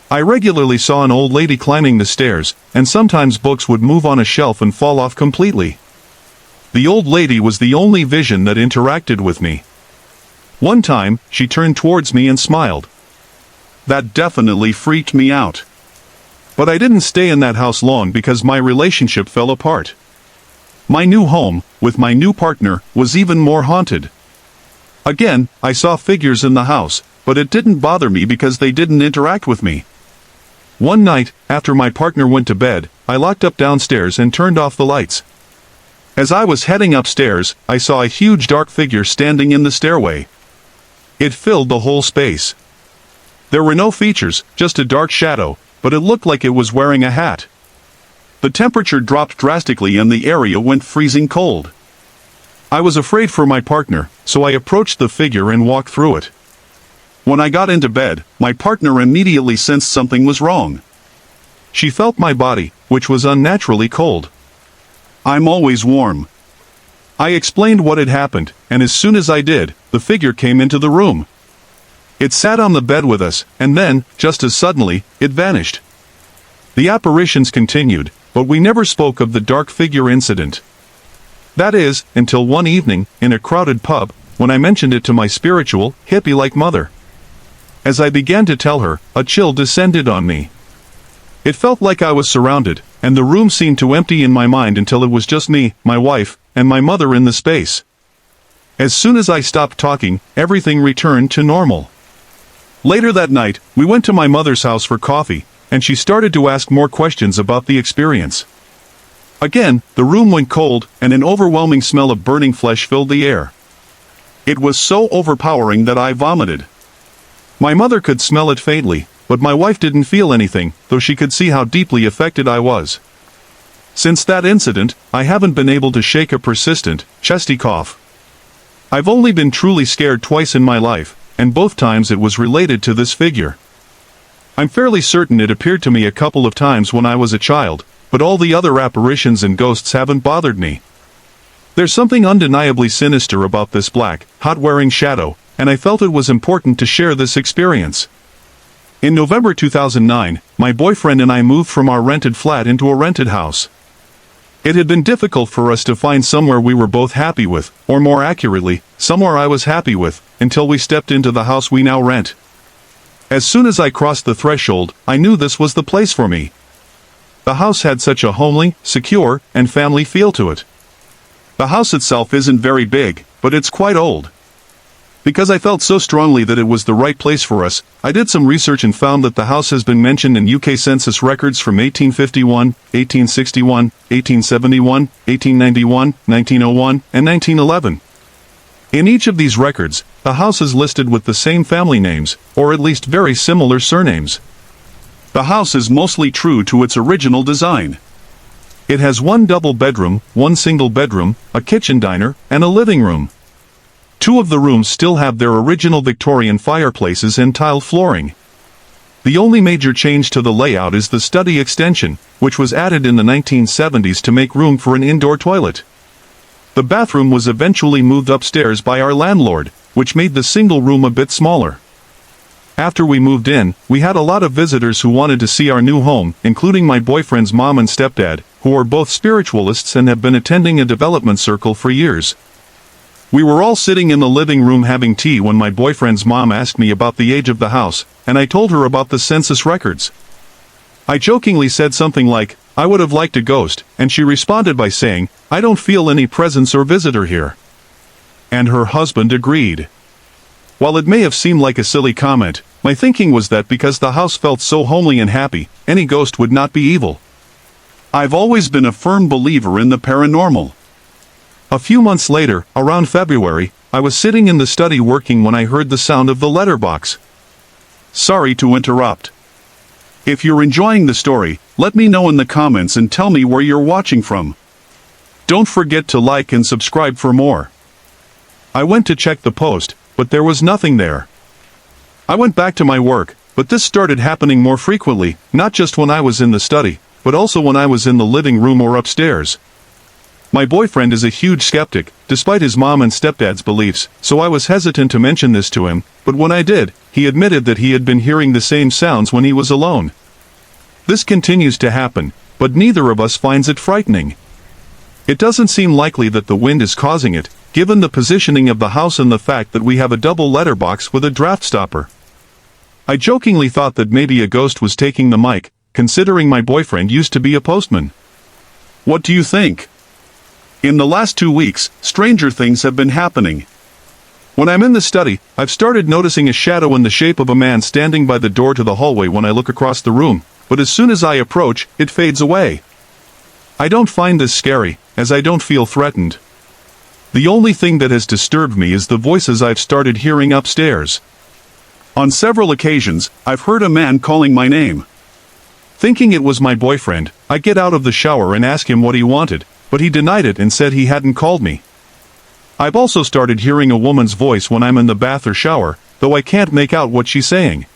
I regularly saw an old lady climbing the stairs, and sometimes books would move on a shelf and fall off completely. The old lady was the only vision that interacted with me. One time, she turned towards me and smiled. That definitely freaked me out. But I didn't stay in that house long because my relationship fell apart. My new home, with my new partner, was even more haunted. Again, I saw figures in the house, but it didn't bother me because they didn't interact with me. One night, after my partner went to bed, I locked up downstairs and turned off the lights. As I was heading upstairs, I saw a huge dark figure standing in the stairway. It filled the whole space. There were no features, just a dark shadow, but it looked like it was wearing a hat. The temperature dropped drastically and the area went freezing cold. I was afraid for my partner, so I approached the figure and walked through it. When I got into bed, my partner immediately sensed something was wrong. She felt my body, which was unnaturally cold. I'm always warm. I explained what had happened, and as soon as I did, the figure came into the room. It sat on the bed with us, and then, just as suddenly, it vanished. The apparitions continued, but we never spoke of the dark figure incident. That is, until one evening, in a crowded pub, when I mentioned it to my spiritual, hippie-like mother. As I began to tell her, a chill descended on me. It felt like I was surrounded, and the room seemed to empty in my mind until it was just me, my wife, and my mother in the space. As soon as I stopped talking, everything returned to normal. Later that night, we went to my mother's house for coffee, and she started to ask more questions about the experience. Again, the room went cold, and an overwhelming smell of burning flesh filled the air. It was so overpowering that I vomited. My mother could smell it faintly, but my wife didn't feel anything, though she could see how deeply affected I was. Since that incident, I haven't been able to shake a persistent, chesty cough. I've only been truly scared twice in my life, and both times it was related to this figure. I'm fairly certain it appeared to me a couple of times when I was a child, but all the other apparitions and ghosts haven't bothered me. There's something undeniably sinister about this black, hot-wearing shadow, and I felt it was important to share this experience. In November 2009, my boyfriend and I moved from our rented flat into a rented house. It had been difficult for us to find somewhere we were both happy with, or more accurately, somewhere I was happy with, until we stepped into the house we now rent. As soon as I crossed the threshold, I knew this was the place for me. The house had such a homely, secure, and family feel to it. The house itself isn't very big, but it's quite old. Because I felt so strongly that it was the right place for us, I did some research and found that the house has been mentioned in UK census records from 1851, 1861, 1871, 1891, 1901, and 1911. In each of these records, the house is listed with the same family names, or at least very similar surnames. The house is mostly true to its original design. It has one double bedroom, one single bedroom, a kitchen diner, and a living room. Two of the rooms still have their original Victorian fireplaces and tile flooring. The only major change to the layout is the study extension, which was added in the 1970s to make room for an indoor toilet. The bathroom was eventually moved upstairs by our landlord, which made the single room a bit smaller. After we moved in, we had a lot of visitors who wanted to see our new home, including my boyfriend's mom and stepdad, who are both spiritualists and have been attending a development circle for years. We were all sitting in the living room having tea when my boyfriend's mom asked me about the age of the house, and I told her about the census records. I jokingly said something like, "I would have liked a ghost," and she responded by saying, "I don't feel any presence or visitor here." And her husband agreed. While it may have seemed like a silly comment, My thinking was that because the house felt so homely and happy, any ghost would not be evil. I've always been a firm believer in the paranormal. A few months later, around February, I was sitting in the study working when I heard the sound of the letterbox. Sorry to interrupt. If you're enjoying the story, let me know in the comments and tell me where you're watching from. Don't forget to like and subscribe for more. I went to check the post, but there was nothing there. I went back to my work, but this started happening more frequently, not just when I was in the study, but also when I was in the living room or upstairs. My boyfriend is a huge skeptic, despite his mom and stepdad's beliefs, so I was hesitant to mention this to him, but when I did, he admitted that he had been hearing the same sounds when he was alone. This continues to happen, but neither of us finds it frightening. It doesn't seem likely that the wind is causing it, given the positioning of the house and the fact that we have a double letterbox with a draft stopper. I jokingly thought that maybe a ghost was taking the mic, considering my boyfriend used to be a postman. What do you think? In the last 2 weeks, stranger things have been happening. When I'm in the study, I've started noticing a shadow in the shape of a man standing by the door to the hallway when I look across the room, but as soon as I approach, it fades away. I don't find this scary, as I don't feel threatened. The only thing that has disturbed me is the voices I've started hearing upstairs. On several occasions, I've heard a man calling my name. Thinking it was my boyfriend, I get out of the shower and ask him what he wanted, but he denied it and said he hadn't called me. I've also started hearing a woman's voice when I'm in the bath or shower, though I can't make out what she's saying.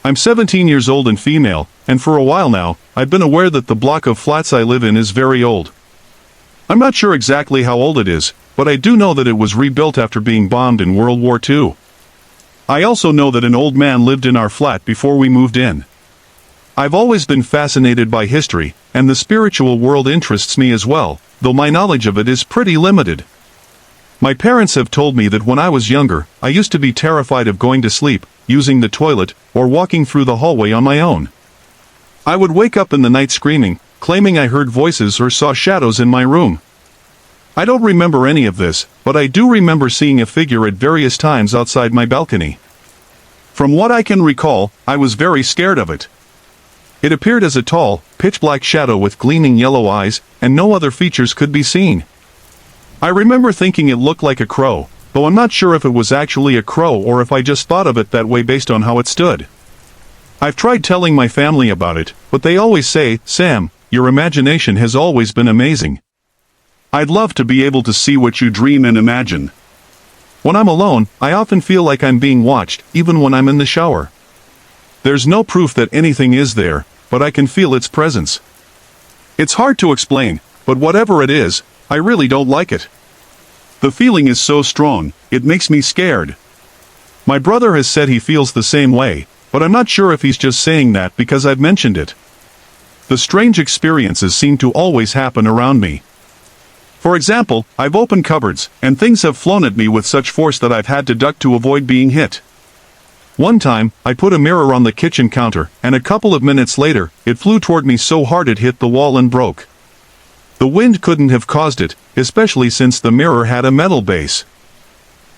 I'm 17 years old and female, and for a while now, I've been aware that the block of flats I live in is very old. I'm not sure exactly how old it is, but I do know that it was rebuilt after being bombed in World War II. I also know that an old man lived in our flat before we moved in. I've always been fascinated by history, and the spiritual world interests me as well, though my knowledge of it is pretty limited. My parents have told me that when I was younger, I used to be terrified of going to sleep, using the toilet, or walking through the hallway on my own. I would wake up in the night screaming, claiming I heard voices or saw shadows in my room. I don't remember any of this, but I do remember seeing a figure at various times outside my balcony. From what I can recall, I was very scared of it. It appeared as a tall, pitch-black shadow with gleaming yellow eyes, and no other features could be seen. I remember thinking it looked like a crow, though I'm not sure if it was actually a crow or if I just thought of it that way based on how it stood. I've tried telling my family about it, but they always say, "Sam, your imagination has always been amazing." I'd love to be able to see what you dream and imagine. When I'm alone, I often feel like I'm being watched, even when I'm in the shower. There's no proof that anything is there, but I can feel its presence. It's hard to explain, but whatever it is, I really don't like it. The feeling is so strong, it makes me scared. My brother has said he feels the same way, but I'm not sure if he's just saying that because I've mentioned it. The strange experiences seem to always happen around me. For example, I've opened cupboards, and things have flown at me with such force that I've had to duck to avoid being hit. One time, I put a mirror on the kitchen counter, and a couple of minutes later, it flew toward me so hard it hit the wall and broke. The wind couldn't have caused it, especially since the mirror had a metal base.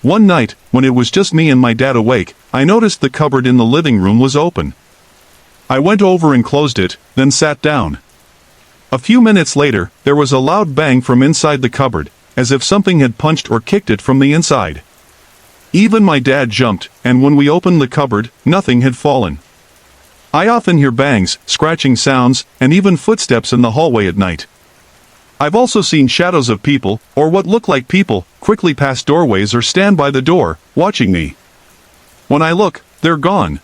One night, when it was just me and my dad awake, I noticed the cupboard in the living room was open. I went over and closed it, then sat down. A few minutes later, there was a loud bang from inside the cupboard, as if something had punched or kicked it from the inside. Even my dad jumped, and when we opened the cupboard, nothing had fallen. I often hear bangs, scratching sounds, and even footsteps in the hallway at night. I've also seen shadows of people, or what look like people, quickly pass doorways or stand by the door, watching me. When I look, they're gone.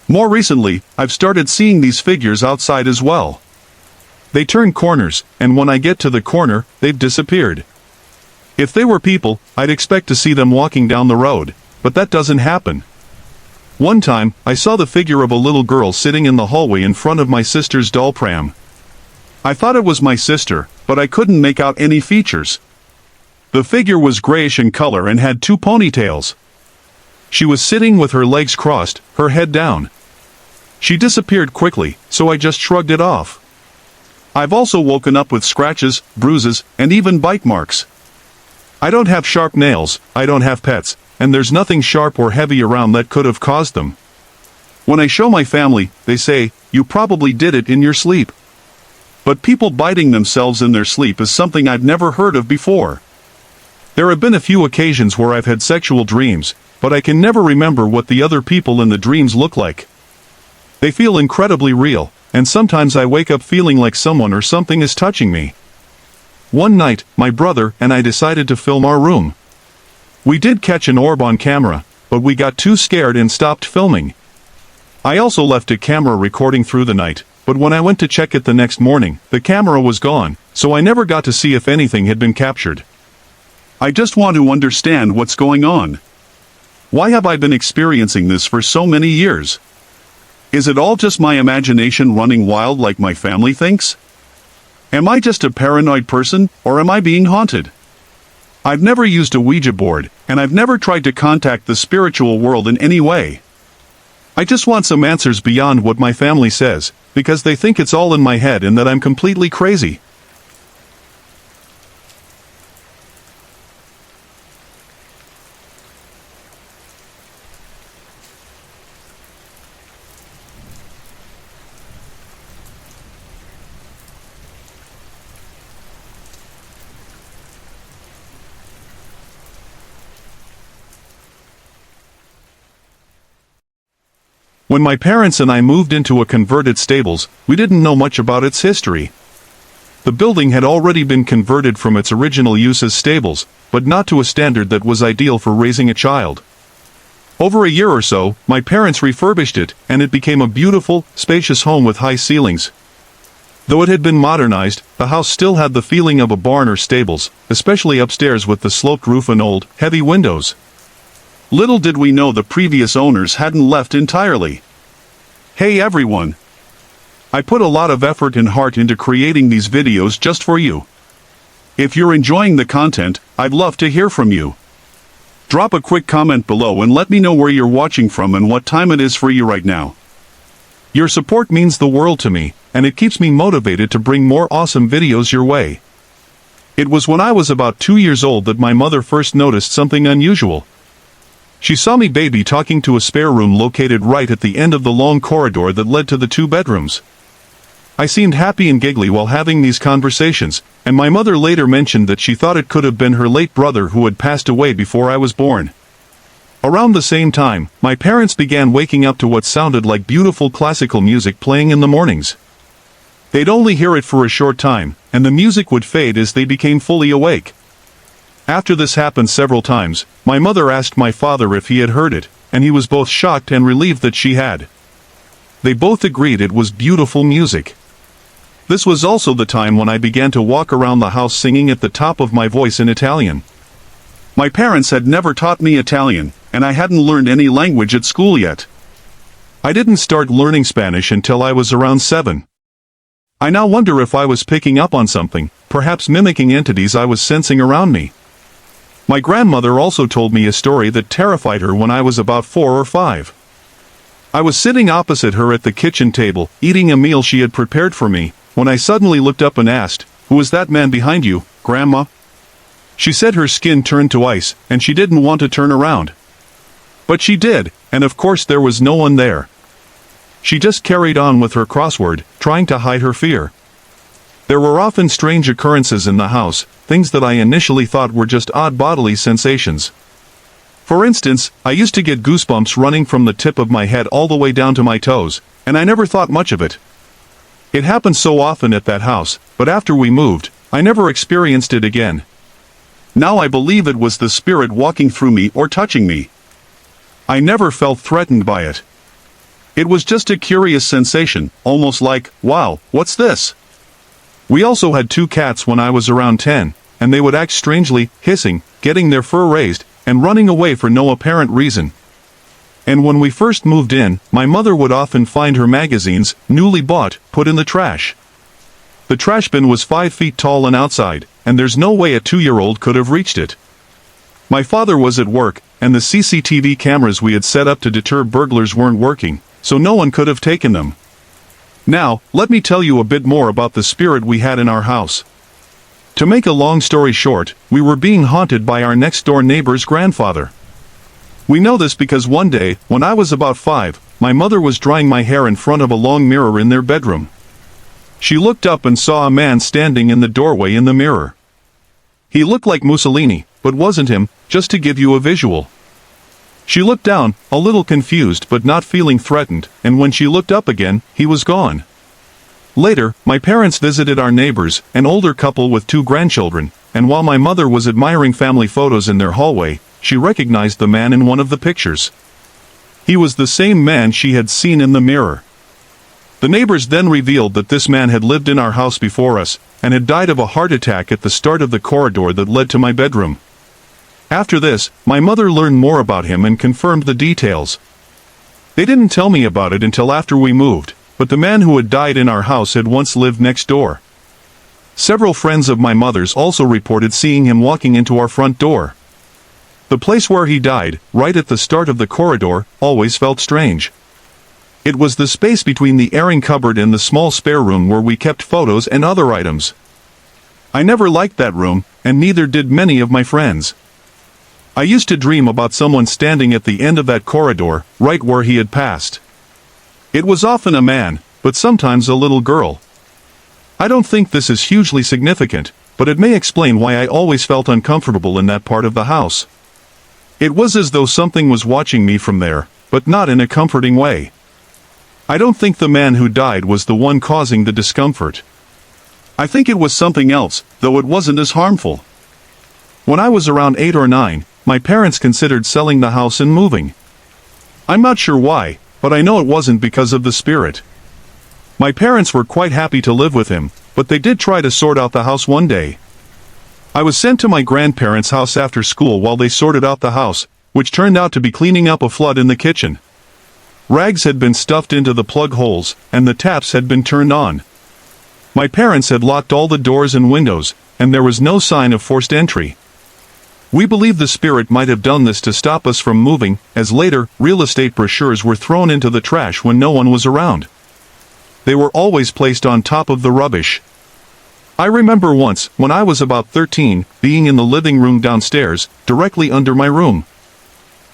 More recently, I've started seeing these figures outside as well. They turn corners, and when I get to the corner, they've disappeared. If they were people, I'd expect to see them walking down the road, but that doesn't happen. One time, I saw the figure of a little girl sitting in the hallway in front of my sister's doll pram. I thought it was my sister, but I couldn't make out any features. The figure was grayish in color and had 2 ponytails. She was sitting with her legs crossed, her head down. She disappeared quickly, so I just shrugged it off. I've also woken up with scratches, bruises, and even bite marks. I don't have sharp nails, I don't have pets, and there's nothing sharp or heavy around that could have caused them. When I show my family, they say, "You probably did it in your sleep." But people biting themselves in their sleep is something I've never heard of before. There have been a few occasions where I've had sexual dreams, but I can never remember what the other people in the dreams look like. They feel incredibly real, and sometimes I wake up feeling like someone or something is touching me. One night, my brother and I decided to film our room. We did catch an orb on camera, but we got too scared and stopped filming. I also left a camera recording through the night, but when I went to check it the next morning, the camera was gone, so I never got to see if anything had been captured. I just want to understand what's going on. Why have I been experiencing this for so many years? Is it all just my imagination running wild like my family thinks? Am I just a paranoid person, or am I being haunted? I've never used a Ouija board, and I've never tried to contact the spiritual world in any way. I just want some answers beyond what my family says, because they think it's all in my head and that I'm completely crazy. When my parents and I moved into a converted stables, we didn't know much about its history. The building had already been converted from its original use as stables, but not to a standard that was ideal for raising a child. Over a year or so, my parents refurbished it, and it became a beautiful, spacious home with high ceilings. Though it had been modernized, the house still had the feeling of a barn or stables, especially upstairs with the sloped roof and old, heavy windows. Little did we know the previous owners hadn't left entirely. Hey everyone! I put a lot of effort and heart into creating these videos just for you. If you're enjoying the content, I'd love to hear from you. Drop a quick comment below and let me know where you're watching from and what time it is for you right now. Your support means the world to me, and it keeps me motivated to bring more awesome videos your way. It was when I was about 2 years old that my mother first noticed something unusual. She saw me baby talking to a spare room located right at the end of the long corridor that led to the 2 bedrooms. I seemed happy and giggly while having these conversations, and my mother later mentioned that she thought it could have been her late brother who had passed away before I was born. Around the same time, my parents began waking up to what sounded like beautiful classical music playing in the mornings. They'd only hear it for a short time, and the music would fade as they became fully awake. After this happened several times, my mother asked my father if he had heard it, and he was both shocked and relieved that she had. They both agreed it was beautiful music. This was also the time when I began to walk around the house singing at the top of my voice in Italian. My parents had never taught me Italian, and I hadn't learned any language at school yet. I didn't start learning Spanish until I was around 7. I now wonder if I was picking up on something, perhaps mimicking entities I was sensing around me. My grandmother also told me a story that terrified her when I was about 4 or 5. I was sitting opposite her at the kitchen table, eating a meal she had prepared for me, when I suddenly looked up and asked, "Who is that man behind you, Grandma?" She said her skin turned to ice, and she didn't want to turn around. But she did, and of course there was no one there. She just carried on with her crossword, trying to hide her fear. There were often strange occurrences in the house, things that I initially thought were just odd bodily sensations. For instance, I used to get goosebumps running from the tip of my head all the way down to my toes, and I never thought much of it. It happened so often at that house, but after we moved, I never experienced it again. Now I believe it was the spirit walking through me or touching me. I never felt threatened by it. It was just a curious sensation, almost like, wow, what's this? We also had 2 cats when I was around 10, and they would act strangely, hissing, getting their fur raised, and running away for no apparent reason. And when we first moved in, my mother would often find her magazines, newly bought, put in the trash. The trash bin was 5 feet tall and outside, and there's no way a 2-year-old could have reached it. My father was at work, and the CCTV cameras we had set up to deter burglars weren't working, so no one could have taken them. Now, let me tell you a bit more about the spirit we had in our house. To make a long story short, we were being haunted by our next-door neighbor's grandfather. We know this because one day, when I was about 5, my mother was drying my hair in front of a long mirror in their bedroom. She looked up and saw a man standing in the doorway in the mirror. He looked like Mussolini, but wasn't him, just to give you a visual. She looked down, a little confused but not feeling threatened, and when she looked up again, he was gone. Later, my parents visited our neighbors, an older couple with 2 grandchildren, and while my mother was admiring family photos in their hallway, she recognized the man in one of the pictures. He was the same man she had seen in the mirror. The neighbors then revealed that this man had lived in our house before us, and had died of a heart attack at the start of the corridor that led to my bedroom. After this, my mother learned more about him and confirmed the details. They didn't tell me about it until after we moved, but the man who had died in our house had once lived next door. Several friends of my mother's also reported seeing him walking into our front door. The place where he died, right at the start of the corridor, always felt strange. It was the space between the airing cupboard and the small spare room where we kept photos and other items. I never liked that room, and neither did many of my friends. I used to dream about someone standing at the end of that corridor, right where he had passed. It was often a man, but sometimes a little girl. I don't think this is hugely significant, but it may explain why I always felt uncomfortable in that part of the house. It was as though something was watching me from there, but not in a comforting way. I don't think the man who died was the one causing the discomfort. I think it was something else, though it wasn't as harmful. When I was around 8 or 9, my parents considered selling the house and moving. I'm not sure why, but I know it wasn't because of the spirit. My parents were quite happy to live with him, but they did try to sort out the house one day. I was sent to my grandparents' house after school while they sorted out the house, which turned out to be cleaning up a flood in the kitchen. Rags had been stuffed into the plug holes, and the taps had been turned on. My parents had locked all the doors and windows, and there was no sign of forced entry. We believe the spirit might have done this to stop us from moving, as later, real estate brochures were thrown into the trash when no one was around. They were always placed on top of the rubbish. I remember once, when I was about 13, being in the living room downstairs, directly under my room.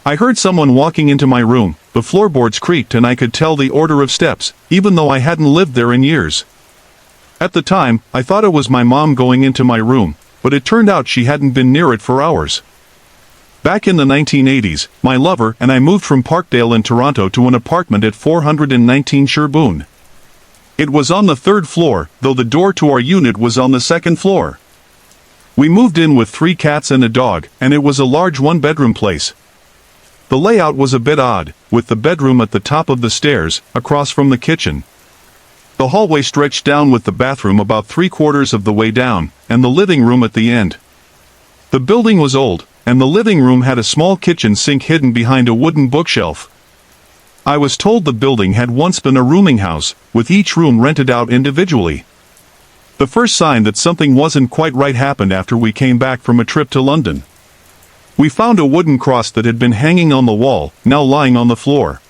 I heard someone walking into my room, the floorboards creaked and I could tell the order of steps, even though I hadn't lived there in years. At the time, I thought it was my mom going into my room, but it turned out she hadn't been near it for hours. Back in the 1980s, my lover and I moved from Parkdale in Toronto to an apartment at 419 Sherbourne. It was on the 3rd floor, though the door to our unit was on the 2nd floor. We moved in with 3 cats and a dog, and it was a large 1-bedroom place. The layout was a bit odd, with the bedroom at the top of the stairs, across from the kitchen. The hallway stretched down with the bathroom about 3/4 of the way down, and the living room at the end. The building was old, and the living room had a small kitchen sink hidden behind a wooden bookshelf. I was told the building had once been a rooming house, with each room rented out individually. The first sign that something wasn't quite right happened after we came back from a trip to London. We found a wooden cross that had been hanging on the wall, now lying on the floor.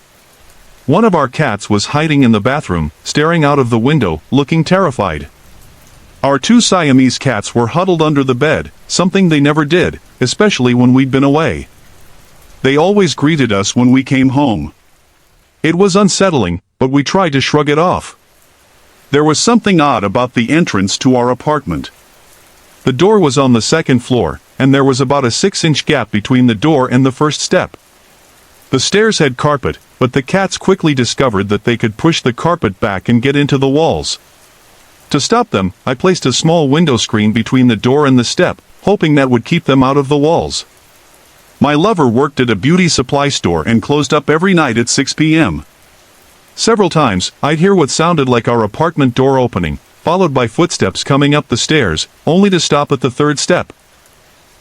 One of our cats was hiding in the bathroom, staring out of the window, looking terrified. Our 2 Siamese cats were huddled under the bed, something they never did, especially when we'd been away. They always greeted us when we came home. It was unsettling, but we tried to shrug it off. There was something odd about the entrance to our apartment. The door was on the 2nd floor, and there was about a 6-inch gap between the door and the first step. The stairs had carpet, but the cats quickly discovered that they could push the carpet back and get into the walls. To stop them, I placed a small window screen between the door and the step, hoping that would keep them out of the walls. My lover worked at a beauty supply store and closed up every night at 6 p.m. Several times, I'd hear what sounded like our apartment door opening, followed by footsteps coming up the stairs, only to stop at the 3rd step.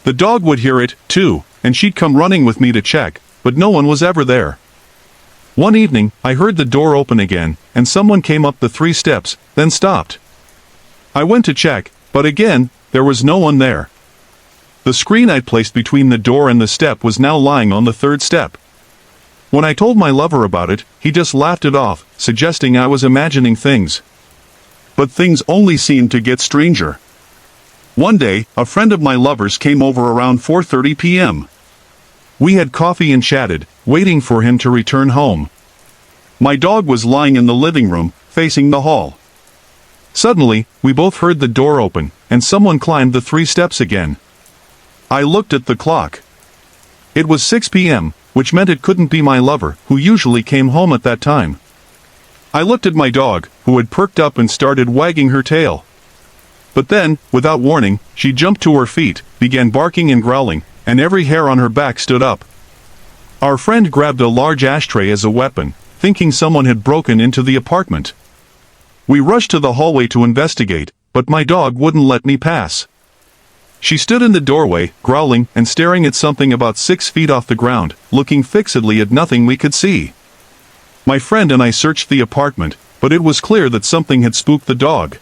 The dog would hear it, too, and she'd come running with me to check, but no one was ever there. One evening, I heard the door open again, and someone came up the 3 steps, then stopped. I went to check, but again, there was no one there. The screen I'd placed between the door and the step was now lying on the 3rd step. When I told my lover about it, he just laughed it off, suggesting I was imagining things. But things only seemed to get stranger. One day, a friend of my lover's came over around 4:30 p.m. We had coffee and chatted, waiting for him to return home. My dog was lying in the living room, facing the hall. Suddenly, we both heard the door open, and someone climbed the 3 steps again. I looked at the clock. It was 6 p.m., which meant it couldn't be my lover, who usually came home at that time. I looked at my dog, who had perked up and started wagging her tail. But then, without warning, she jumped to her feet, began barking and growling, and every hair on her back stood up. Our friend grabbed a large ashtray as a weapon, thinking someone had broken into the apartment. We rushed to the hallway to investigate, but my dog wouldn't let me pass. She stood in the doorway, growling and staring at something about 6 feet off the ground, looking fixedly at nothing we could see. My friend and I searched the apartment, but it was clear that something had spooked the dog.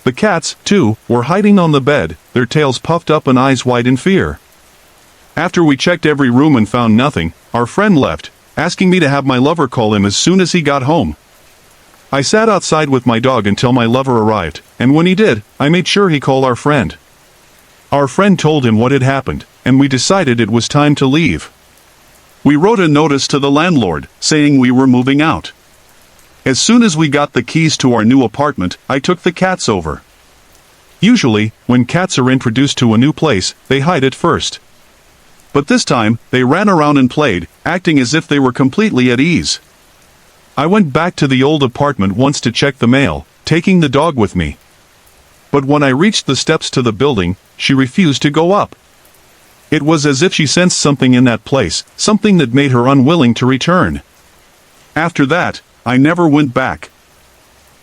The cats, too, were hiding on the bed, their tails puffed up and eyes wide in fear. After we checked every room and found nothing, our friend left, asking me to have my lover call him as soon as he got home. I sat outside with my dog until my lover arrived, and when he did, I made sure he called our friend. Our friend told him what had happened, and we decided it was time to leave. We wrote a notice to the landlord, saying we were moving out. As soon as we got the keys to our new apartment, I took the cats over. Usually, when cats are introduced to a new place, they hide at first. But this time, they ran around and played, acting as if they were completely at ease. I went back to the old apartment once to check the mail, taking the dog with me. But when I reached the steps to the building, she refused to go up. It was as if she sensed something in that place, something that made her unwilling to return. After that, I never went back.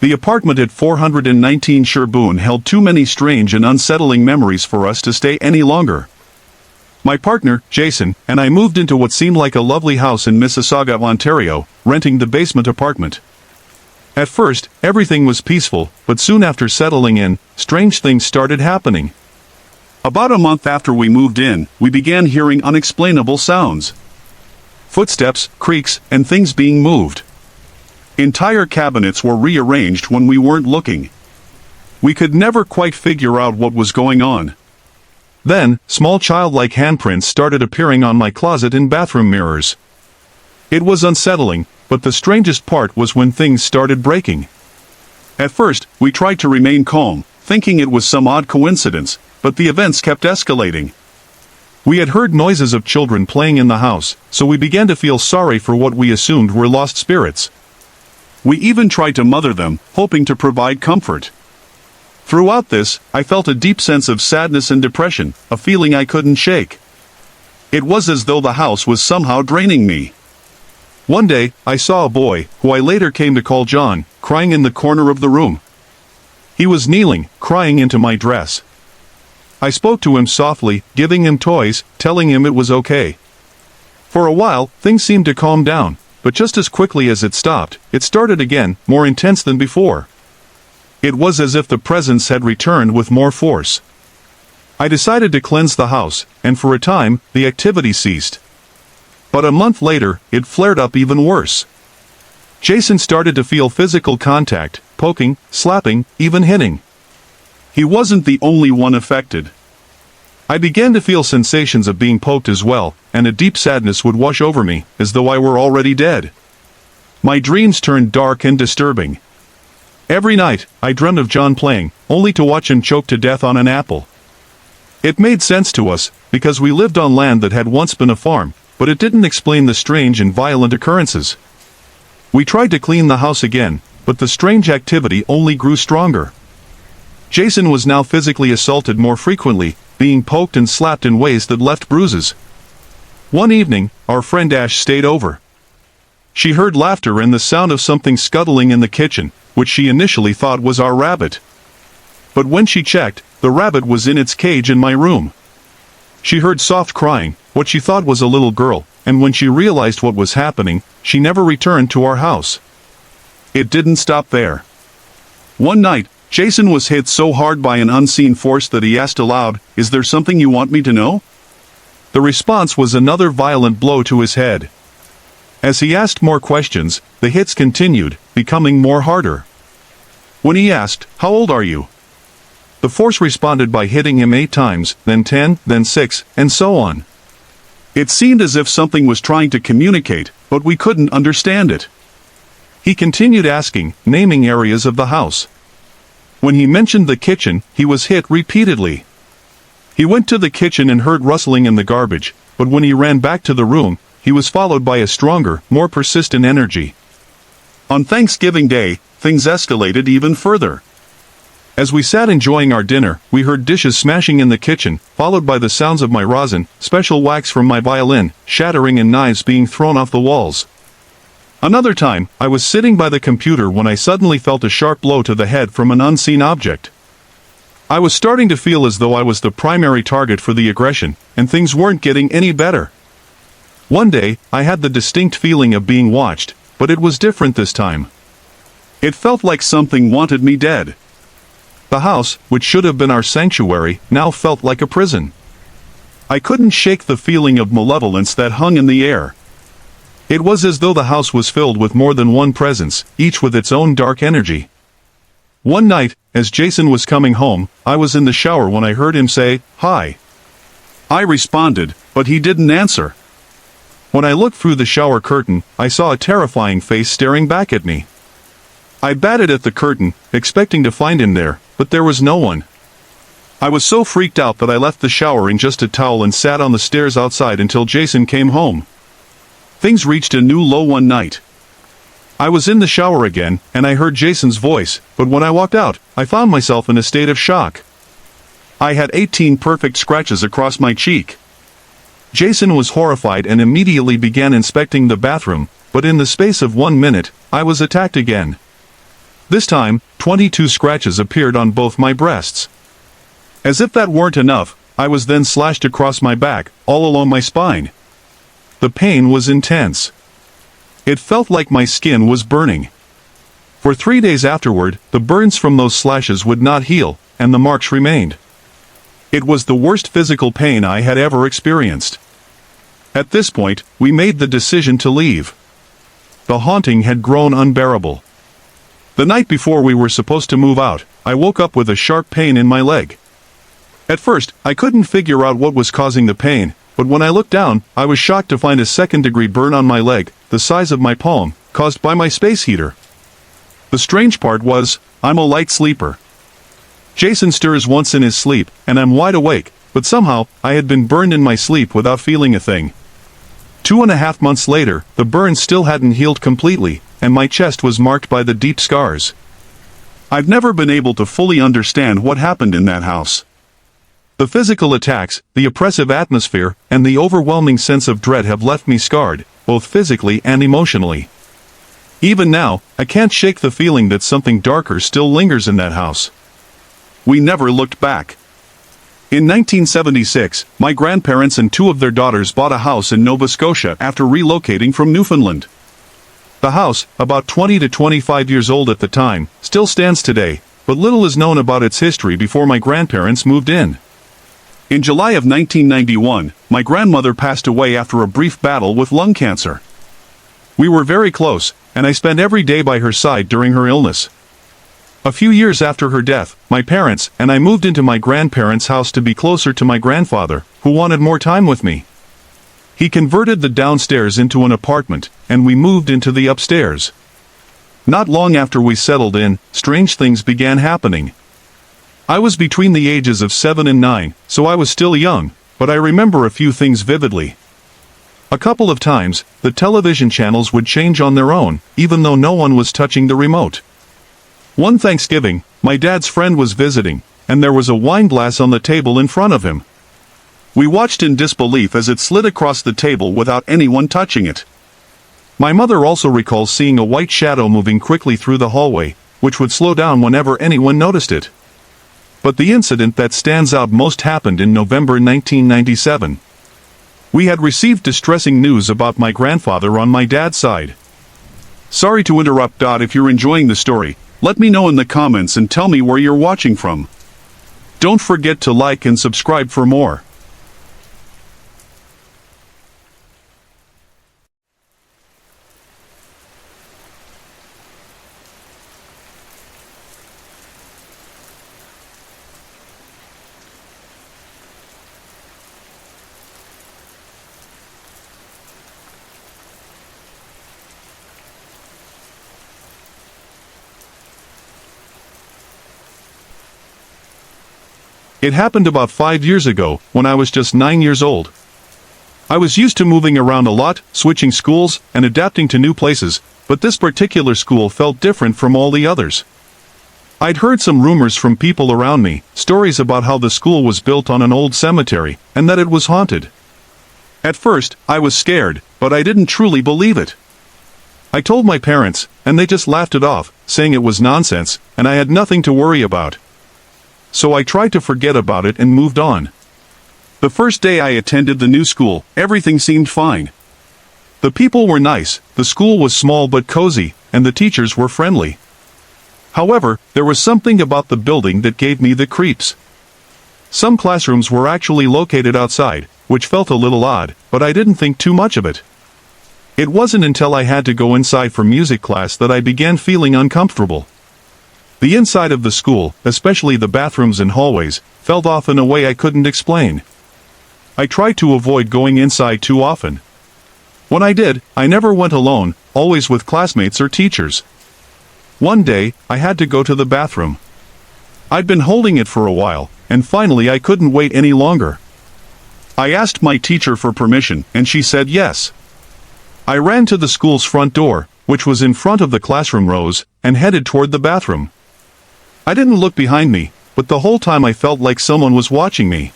The apartment at 419 Sherbourne held too many strange and unsettling memories for us to stay any longer. My partner, Jason, and I moved into what seemed like a lovely house in Mississauga, Ontario, renting the basement apartment. At first, everything was peaceful, but soon after settling in, strange things started happening. About a month after we moved in, we began hearing unexplainable sounds. Footsteps, creaks, and things being moved. Entire cabinets were rearranged when we weren't looking. We could never quite figure out what was going on. Then, small childlike handprints started appearing on my closet and bathroom mirrors. It was unsettling, but the strangest part was when things started breaking. At first, we tried to remain calm, thinking it was some odd coincidence, but the events kept escalating. We had heard noises of children playing in the house, so we began to feel sorry for what we assumed were lost spirits. We even tried to mother them, hoping to provide comfort. Throughout this, I felt a deep sense of sadness and depression, a feeling I couldn't shake. It was as though the house was somehow draining me. One day, I saw a boy, who I later came to call John, crying in the corner of the room. He was kneeling, crying into my dress. I spoke to him softly, giving him toys, telling him it was okay. For a while, things seemed to calm down, but just as quickly as it stopped, it started again, more intense than before. It was as if the presence had returned with more force. I decided to cleanse the house, and for a time, the activity ceased. But a month later, it flared up even worse. Jason started to feel physical contact, poking, slapping, even hitting. He wasn't the only one affected. I began to feel sensations of being poked as well, and a deep sadness would wash over me, as though I were already dead. My dreams turned dark and disturbing. Every night, I dreamt of John playing, only to watch him choke to death on an apple. It made sense to us, because we lived on land that had once been a farm, but it didn't explain the strange and violent occurrences. We tried to clean the house again, but the strange activity only grew stronger. Jason was now physically assaulted more frequently, being poked and slapped in ways that left bruises. One evening, our friend Ash stayed over. She heard laughter and the sound of something scuttling in the kitchen, which she initially thought was our rabbit. But when she checked, the rabbit was in its cage in my room. She heard soft crying, what she thought was a little girl, and when she realized what was happening, she never returned to our house. It didn't stop there. One night, Jason was hit so hard by an unseen force that he asked aloud, "Is there something you want me to know?" The response was another violent blow to his head. As he asked more questions, the hits continued, becoming more harder. When he asked, "How old are you?" the force responded by hitting him 8 times, then 10, then 6, and so on. It seemed as if something was trying to communicate, but we couldn't understand it. He continued asking, naming areas of the house. When he mentioned the kitchen, he was hit repeatedly. He went to the kitchen and heard rustling in the garbage, but when he ran back to the room, he was followed by a stronger, more persistent energy. On Thanksgiving Day, things escalated even further. As we sat enjoying our dinner, we heard dishes smashing in the kitchen, followed by the sounds of my rosin, special wax from my violin, shattering and knives being thrown off the walls. Another time, I was sitting by the computer when I suddenly felt a sharp blow to the head from an unseen object. I was starting to feel as though I was the primary target for the aggression, and things weren't getting any better. One day, I had the distinct feeling of being watched, but it was different this time. It felt like something wanted me dead. The house, which should have been our sanctuary, now felt like a prison. I couldn't shake the feeling of malevolence that hung in the air. It was as though the house was filled with more than one presence, each with its own dark energy. One night, as Jason was coming home, I was in the shower when I heard him say, "Hi." I responded, but he didn't answer. When I looked through the shower curtain, I saw a terrifying face staring back at me. I batted at the curtain, expecting to find him there, but there was no one. I was so freaked out that I left the shower in just a towel and sat on the stairs outside until Jason came home. Things reached a new low one night. I was in the shower again, and I heard Jason's voice, but when I walked out, I found myself in a state of shock. I had 18 perfect scratches across my cheek. Jason was horrified and immediately began inspecting the bathroom, but in the space of 1 minute, I was attacked again. This time, 22 scratches appeared on both my breasts. As if that weren't enough, I was then slashed across my back, all along my spine. The pain was intense. It felt like my skin was burning. For 3 days afterward, the burns from those slashes would not heal, and the marks remained. It was the worst physical pain I had ever experienced. At this point, we made the decision to leave. The haunting had grown unbearable. The night before we were supposed to move out, I woke up with a sharp pain in my leg. At first, I couldn't figure out what was causing the pain, but when I looked down, I was shocked to find a second-degree burn on my leg, the size of my palm, caused by my space heater. The strange part was, I'm a light sleeper. Jason stirs once in his sleep, and I'm wide awake, but somehow, I had been burned in my sleep without feeling a thing. 2.5 months later, the burn still hadn't healed completely, and my chest was marked by the deep scars. I've never been able to fully understand what happened in that house. The physical attacks, the oppressive atmosphere, and the overwhelming sense of dread have left me scarred, both physically and emotionally. Even now, I can't shake the feeling that something darker still lingers in that house. We never looked back. In 1976, my grandparents and 2 of their daughters bought a house in Nova Scotia after relocating from Newfoundland. The house, about 20 to 25 years old at the time, still stands today, but little is known about its history before my grandparents moved in. In July of 1991, my grandmother passed away after a brief battle with lung cancer. We were very close, and I spent every day by her side during her illness. A few years after her death, my parents and I moved into my grandparents' house to be closer to my grandfather, who wanted more time with me. He converted the downstairs into an apartment, and we moved into the upstairs. Not long after we settled in, strange things began happening. I was between the ages of 7 and 9, so I was still young, but I remember a few things vividly. A couple of times, the television channels would change on their own, even though no one was touching the remote. One Thanksgiving, my dad's friend was visiting, and there was a wine glass on the table in front of him. We watched in disbelief as it slid across the table without anyone touching it. My mother also recalls seeing a white shadow moving quickly through the hallway, which would slow down whenever anyone noticed it. But the incident that stands out most happened in November 1997. We had received distressing news about my grandfather on my dad's side. Sorry to interrupt. If you're enjoying the story, let me know in the comments and tell me where you're watching from. Don't forget to like and subscribe for more. It happened about 5 years ago, when I was just 9 years old. I was used to moving around a lot, switching schools, and adapting to new places, but this particular school felt different from all the others. I'd heard some rumors from people around me, stories about how the school was built on an old cemetery, and that it was haunted. At first, I was scared, but I didn't truly believe it. I told my parents, and they just laughed it off, saying it was nonsense, and I had nothing to worry about. So I tried to forget about it and moved on. The first day I attended the new school, everything seemed fine. The people were nice, the school was small but cozy, and the teachers were friendly. However, there was something about the building that gave me the creeps. Some classrooms were actually located outside, which felt a little odd, but I didn't think too much of it. It wasn't until I had to go inside for music class that I began feeling uncomfortable. The inside of the school, especially the bathrooms and hallways, felt off in a way I couldn't explain. I tried to avoid going inside too often. When I did, I never went alone, always with classmates or teachers. One day, I had to go to the bathroom. I'd been holding it for a while, and finally I couldn't wait any longer. I asked my teacher for permission, and she said yes. I ran to the school's front door, which was in front of the classroom rows, and headed toward the bathroom. I didn't look behind me, but the whole time I felt like someone was watching me.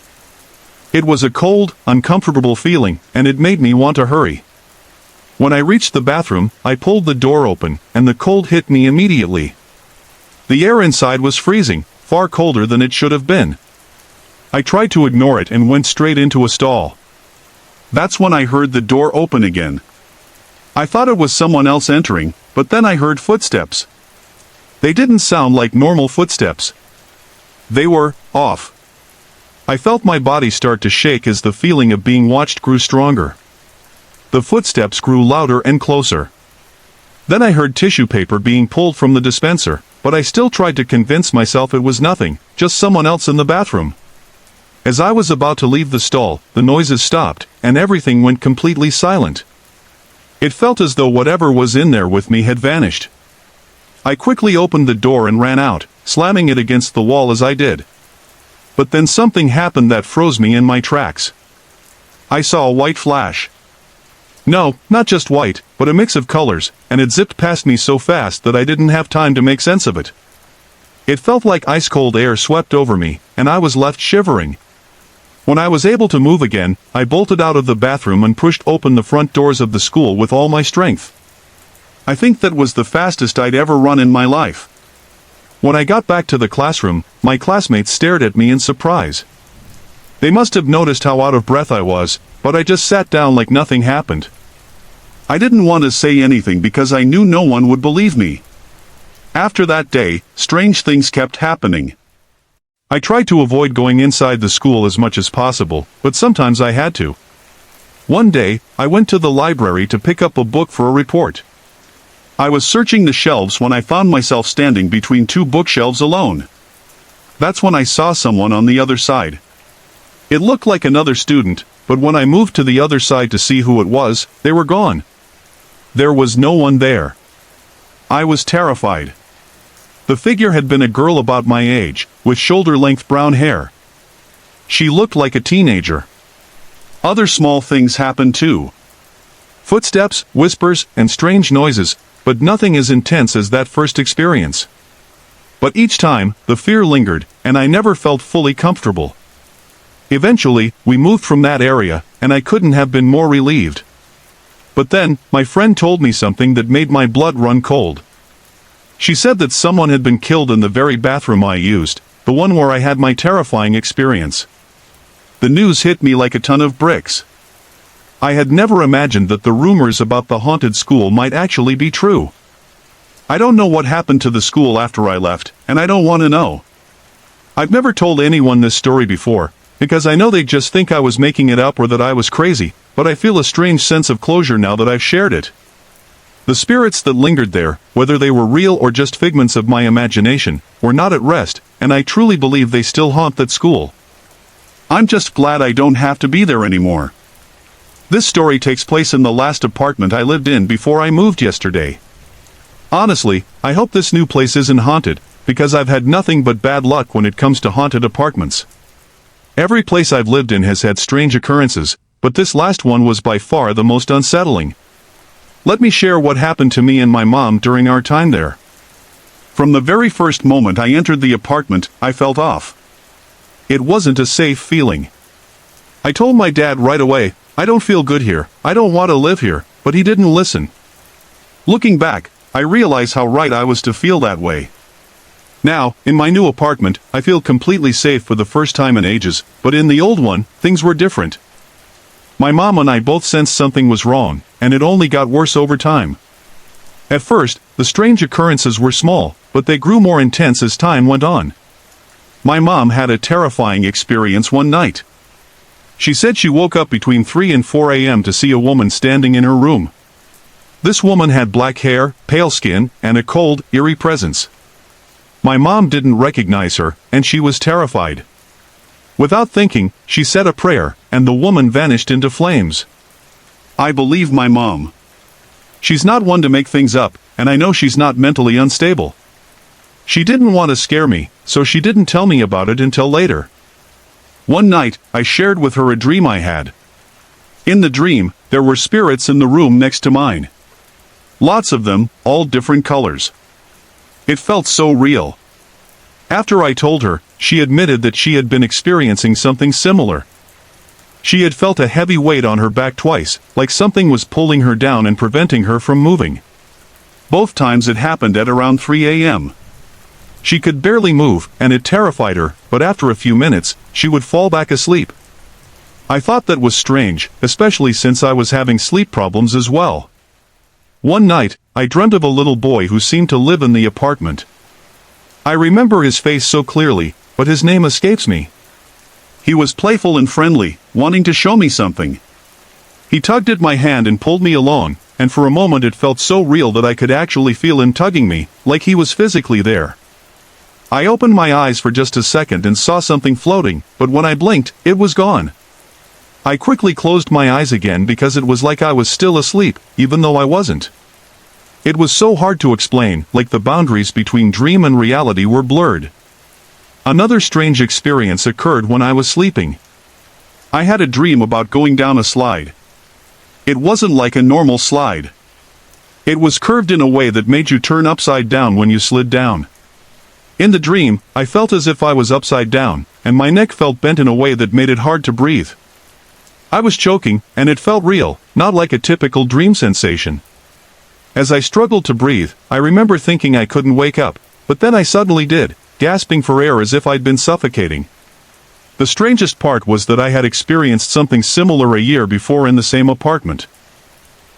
It was a cold, uncomfortable feeling, and it made me want to hurry. When I reached the bathroom, I pulled the door open, and the cold hit me immediately. The air inside was freezing, far colder than it should have been. I tried to ignore it and went straight into a stall. That's when I heard the door open again. I thought it was someone else entering, but then I heard footsteps. They didn't sound like normal footsteps. They were off. I felt my body start to shake as the feeling of being watched grew stronger. The footsteps grew louder and closer. Then I heard tissue paper being pulled from the dispenser, but I still tried to convince myself it was nothing, just someone else in the bathroom. As I was about to leave the stall, the noises stopped, and everything went completely silent. It felt as though whatever was in there with me had vanished. I quickly opened the door and ran out, slamming it against the wall as I did. But then something happened that froze me in my tracks. I saw a white flash. No, not just white, but a mix of colors, and it zipped past me so fast that I didn't have time to make sense of it. It felt like ice-cold air swept over me, and I was left shivering. When I was able to move again, I bolted out of the bathroom and pushed open the front doors of the school with all my strength. I think that was the fastest I'd ever run in my life. When I got back to the classroom, my classmates stared at me in surprise. They must have noticed how out of breath I was, but I just sat down like nothing happened. I didn't want to say anything because I knew no one would believe me. After that day, strange things kept happening. I tried to avoid going inside the school as much as possible, but sometimes I had to. One day, I went to the library to pick up a book for a report. I was searching the shelves when I found myself standing between two bookshelves alone. That's when I saw someone on the other side. It looked like another student, but when I moved to the other side to see who it was, they were gone. There was no one there. I was terrified. The figure had been a girl about my age, with shoulder-length brown hair. She looked like a teenager. Other small things happened too. Footsteps, whispers, and strange noises, but nothing as intense as that first experience. But each time, the fear lingered, and I never felt fully comfortable. Eventually, we moved from that area, and I couldn't have been more relieved. But then, my friend told me something that made my blood run cold. She said that someone had been killed in the very bathroom I used, the one where I had my terrifying experience. The news hit me like a ton of bricks. I had never imagined that the rumors about the haunted school might actually be true. I don't know what happened to the school after I left, and I don't want to know. I've never told anyone this story before, because I know they'd just think I was making it up or that I was crazy, but I feel a strange sense of closure now that I've shared it. The spirits that lingered there, whether they were real or just figments of my imagination, were not at rest, and I truly believe they still haunt that school. I'm just glad I don't have to be there anymore. This story takes place in the last apartment I lived in before I moved yesterday. Honestly, I hope this new place isn't haunted, because I've had nothing but bad luck when it comes to haunted apartments. Every place I've lived in has had strange occurrences, but this last one was by far the most unsettling. Let me share what happened to me and my mom during our time there. From the very first moment I entered the apartment, I felt off. It wasn't a safe feeling. I told my dad right away, "I don't feel good here, I don't want to live here," but he didn't listen. Looking back, I realize how right I was to feel that way. Now, in my new apartment, I feel completely safe for the first time in ages, but in the old one, things were different. My mom and I both sensed something was wrong, and it only got worse over time. At first, the strange occurrences were small, but they grew more intense as time went on. My mom had a terrifying experience one night. She said she woke up between 3 and 4 a.m. to see a woman standing in her room. This woman had black hair, pale skin, and a cold, eerie presence. My mom didn't recognize her, and she was terrified. Without thinking, she said a prayer, and the woman vanished into flames. I believe my mom. She's not one to make things up, and I know she's not mentally unstable. She didn't want to scare me, so she didn't tell me about it until later. One night, I shared with her a dream I had. In the dream, there were spirits in the room next to mine. Lots of them, all different colors. It felt so real. After I told her, she admitted that she had been experiencing something similar. She had felt a heavy weight on her back twice, like something was pulling her down and preventing her from moving. Both times it happened at around 3 a.m. She could barely move, and it terrified her, but after a few minutes, she would fall back asleep. I thought that was strange, especially since I was having sleep problems as well. One night, I dreamt of a little boy who seemed to live in the apartment. I remember his face so clearly, but his name escapes me. He was playful and friendly, wanting to show me something. He tugged at my hand and pulled me along, and for a moment it felt so real that I could actually feel him tugging me, like he was physically there. I opened my eyes for just a second and saw something floating, but when I blinked, it was gone. I quickly closed my eyes again because it was like I was still asleep, even though I wasn't. It was so hard to explain, like the boundaries between dream and reality were blurred. Another strange experience occurred when I was sleeping. I had a dream about going down a slide. It wasn't like a normal slide. It was curved in a way that made you turn upside down when you slid down. In the dream, I felt as if I was upside down, and my neck felt bent in a way that made it hard to breathe. I was choking, and it felt real, not like a typical dream sensation. As I struggled to breathe, I remember thinking I couldn't wake up, but then I suddenly did, gasping for air as if I'd been suffocating. The strangest part was that I had experienced something similar a year before in the same apartment.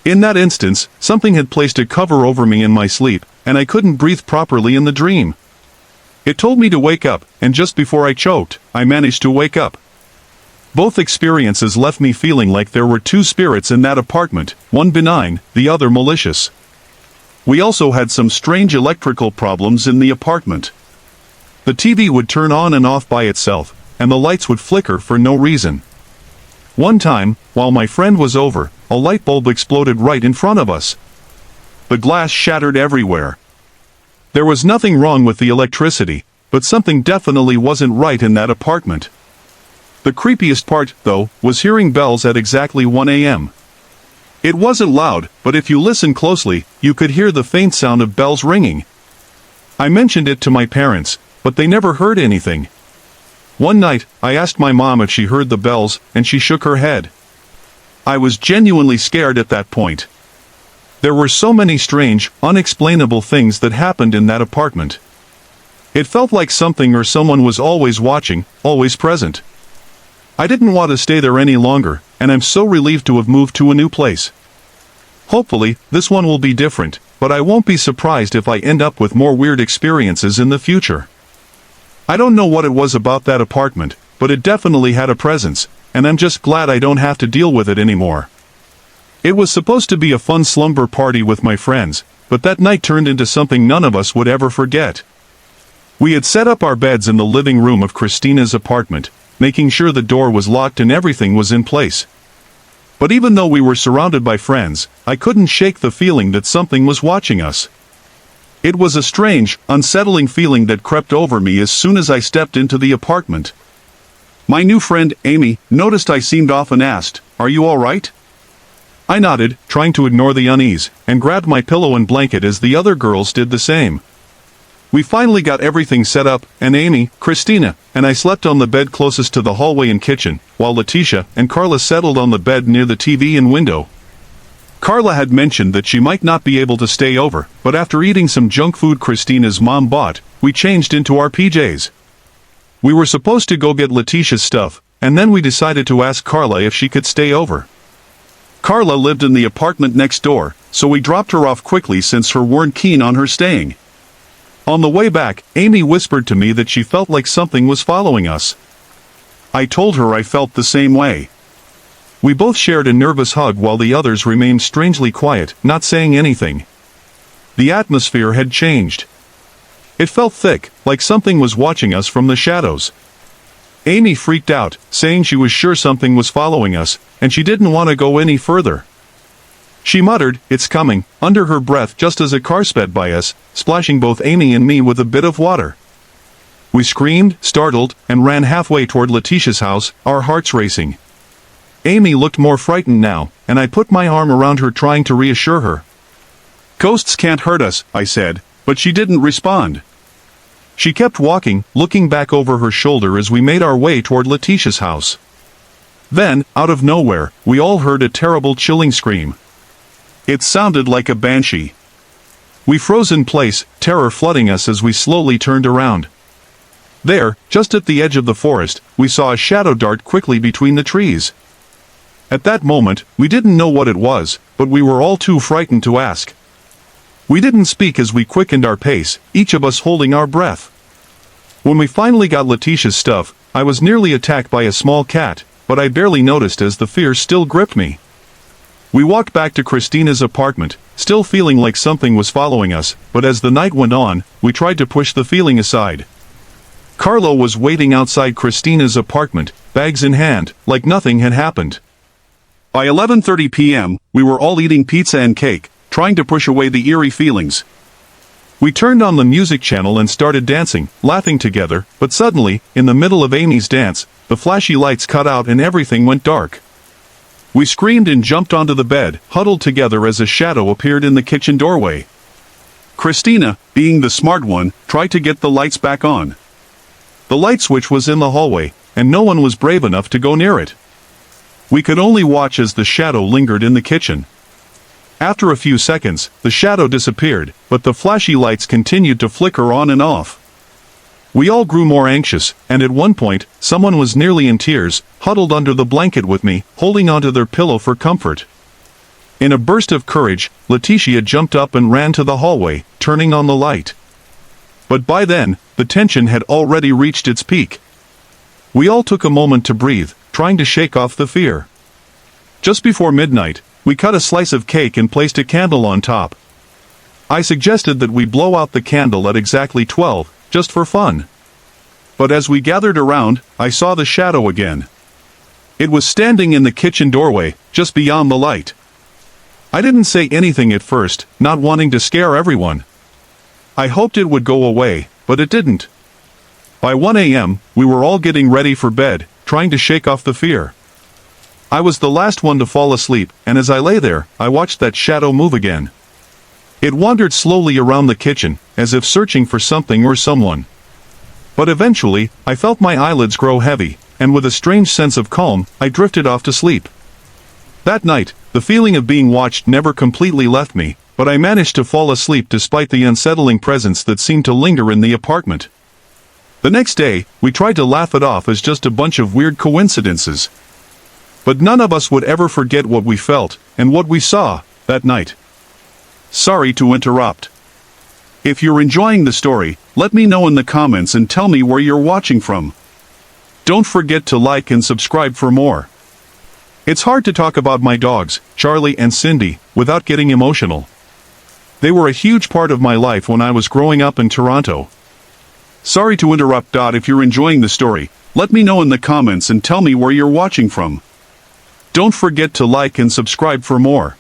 In that instance, something had placed a cover over me in my sleep, and I couldn't breathe properly in the dream. It told me to wake up, and just before I choked, I managed to wake up. Both experiences left me feeling like there were two spirits in that apartment, one benign, the other malicious. We also had some strange electrical problems in the apartment. The TV would turn on and off by itself, and the lights would flicker for no reason. One time, while my friend was over, a light bulb exploded right in front of us. The glass shattered everywhere. There was nothing wrong with the electricity, but something definitely wasn't right in that apartment. The creepiest part, though, was hearing bells at exactly 1 a.m. It wasn't loud, but if you listened closely, you could hear the faint sound of bells ringing. I mentioned it to my parents, but they never heard anything. One night, I asked my mom if she heard the bells, and she shook her head. I was genuinely scared at that point. There were so many strange, unexplainable things that happened in that apartment. It felt like something or someone was always watching, always present. I didn't want to stay there any longer, and I'm so relieved to have moved to a new place. Hopefully, this one will be different, but I won't be surprised if I end up with more weird experiences in the future. I don't know what it was about that apartment, but it definitely had a presence, and I'm just glad I don't have to deal with it anymore. It was supposed to be a fun slumber party with my friends, but that night turned into something none of us would ever forget. We had set up our beds in the living room of Christina's apartment, making sure the door was locked and everything was in place. But even though we were surrounded by friends, I couldn't shake the feeling that something was watching us. It was a strange, unsettling feeling that crept over me as soon as I stepped into the apartment. My new friend, Amy, noticed I seemed off and asked, "Are you all right?" I nodded, trying to ignore the unease, and grabbed my pillow and blanket as the other girls did the same. We finally got everything set up, and Amy, Christina, and I slept on the bed closest to the hallway and kitchen, while Letitia and Carla settled on the bed near the TV and window. Carla had mentioned that she might not be able to stay over, but after eating some junk food Christina's mom bought, we changed into our PJs. We were supposed to go get Letitia's stuff, and then we decided to ask Carla if she could stay over. Carla lived in the apartment next door, so we dropped her off quickly since we weren't keen on her staying. On the way back, Amy whispered to me that she felt like something was following us. I told her I felt the same way. We both shared a nervous hug while the others remained strangely quiet, not saying anything. The atmosphere had changed. It felt thick, like something was watching us from the shadows. Amy freaked out, saying she was sure something was following us, and she didn't want to go any further. She muttered, "It's coming," under her breath just as a car sped by us, splashing both Amy and me with a bit of water. We screamed, startled, and ran halfway toward Letitia's house, our hearts racing. Amy looked more frightened now, and I put my arm around her trying to reassure her. "Ghosts can't hurt us," I said, but she didn't respond. She kept walking, looking back over her shoulder as we made our way toward Letitia's house. Then, out of nowhere, we all heard a terrible chilling scream. It sounded like a banshee. We froze in place, terror flooding us as we slowly turned around. There, just at the edge of the forest, we saw a shadow dart quickly between the trees. At that moment, we didn't know what it was, but we were all too frightened to ask. We didn't speak as we quickened our pace, each of us holding our breath. When we finally got Letitia's stuff, I was nearly attacked by a small cat, but I barely noticed as the fear still gripped me. We walked back to Christina's apartment, still feeling like something was following us, but as the night went on, we tried to push the feeling aside. Carlo was waiting outside Christina's apartment, bags in hand, like nothing had happened. By 11:30 p.m., we were all eating pizza and cake, trying to push away the eerie feelings. We turned on the music channel and started dancing, laughing together, but suddenly, in the middle of Amy's dance, the flashy lights cut out and everything went dark. We screamed and jumped onto the bed, huddled together as a shadow appeared in the kitchen doorway. Christina, being the smart one, tried to get the lights back on. The light switch was in the hallway, and no one was brave enough to go near it. We could only watch as the shadow lingered in the kitchen. After a few seconds, the shadow disappeared, but the flashy lights continued to flicker on and off. We all grew more anxious, and at one point, someone was nearly in tears, huddled under the blanket with me, holding onto their pillow for comfort. In a burst of courage, Letitia jumped up and ran to the hallway, turning on the light. But by then, the tension had already reached its peak. We all took a moment to breathe, trying to shake off the fear. Just before midnight, we cut a slice of cake and placed a candle on top. I suggested that we blow out the candle at exactly 12, just for fun. But as we gathered around, I saw the shadow again. It was standing in the kitchen doorway, just beyond the light. I didn't say anything at first, not wanting to scare everyone. I hoped it would go away, but it didn't. By 1 a.m., we were all getting ready for bed, trying to shake off the fear. I was the last one to fall asleep, and as I lay there, I watched that shadow move again. It wandered slowly around the kitchen, as if searching for something or someone. But eventually, I felt my eyelids grow heavy, and with a strange sense of calm, I drifted off to sleep. That night, the feeling of being watched never completely left me, but I managed to fall asleep despite the unsettling presence that seemed to linger in the apartment. The next day, we tried to laugh it off as just a bunch of weird coincidences. But none of us would ever forget what we felt, and what we saw, that night. Sorry to interrupt. If you're enjoying the story, let me know in the comments and tell me where you're watching from. Don't forget to like and subscribe for more. It's hard to talk about my dogs, Charlie and Cindy, without getting emotional. They were a huge part of my life when I was growing up in Toronto. Sorry to interrupt. If you're enjoying the story, let me know in the comments and tell me where you're watching from. Don't forget to like and subscribe for more.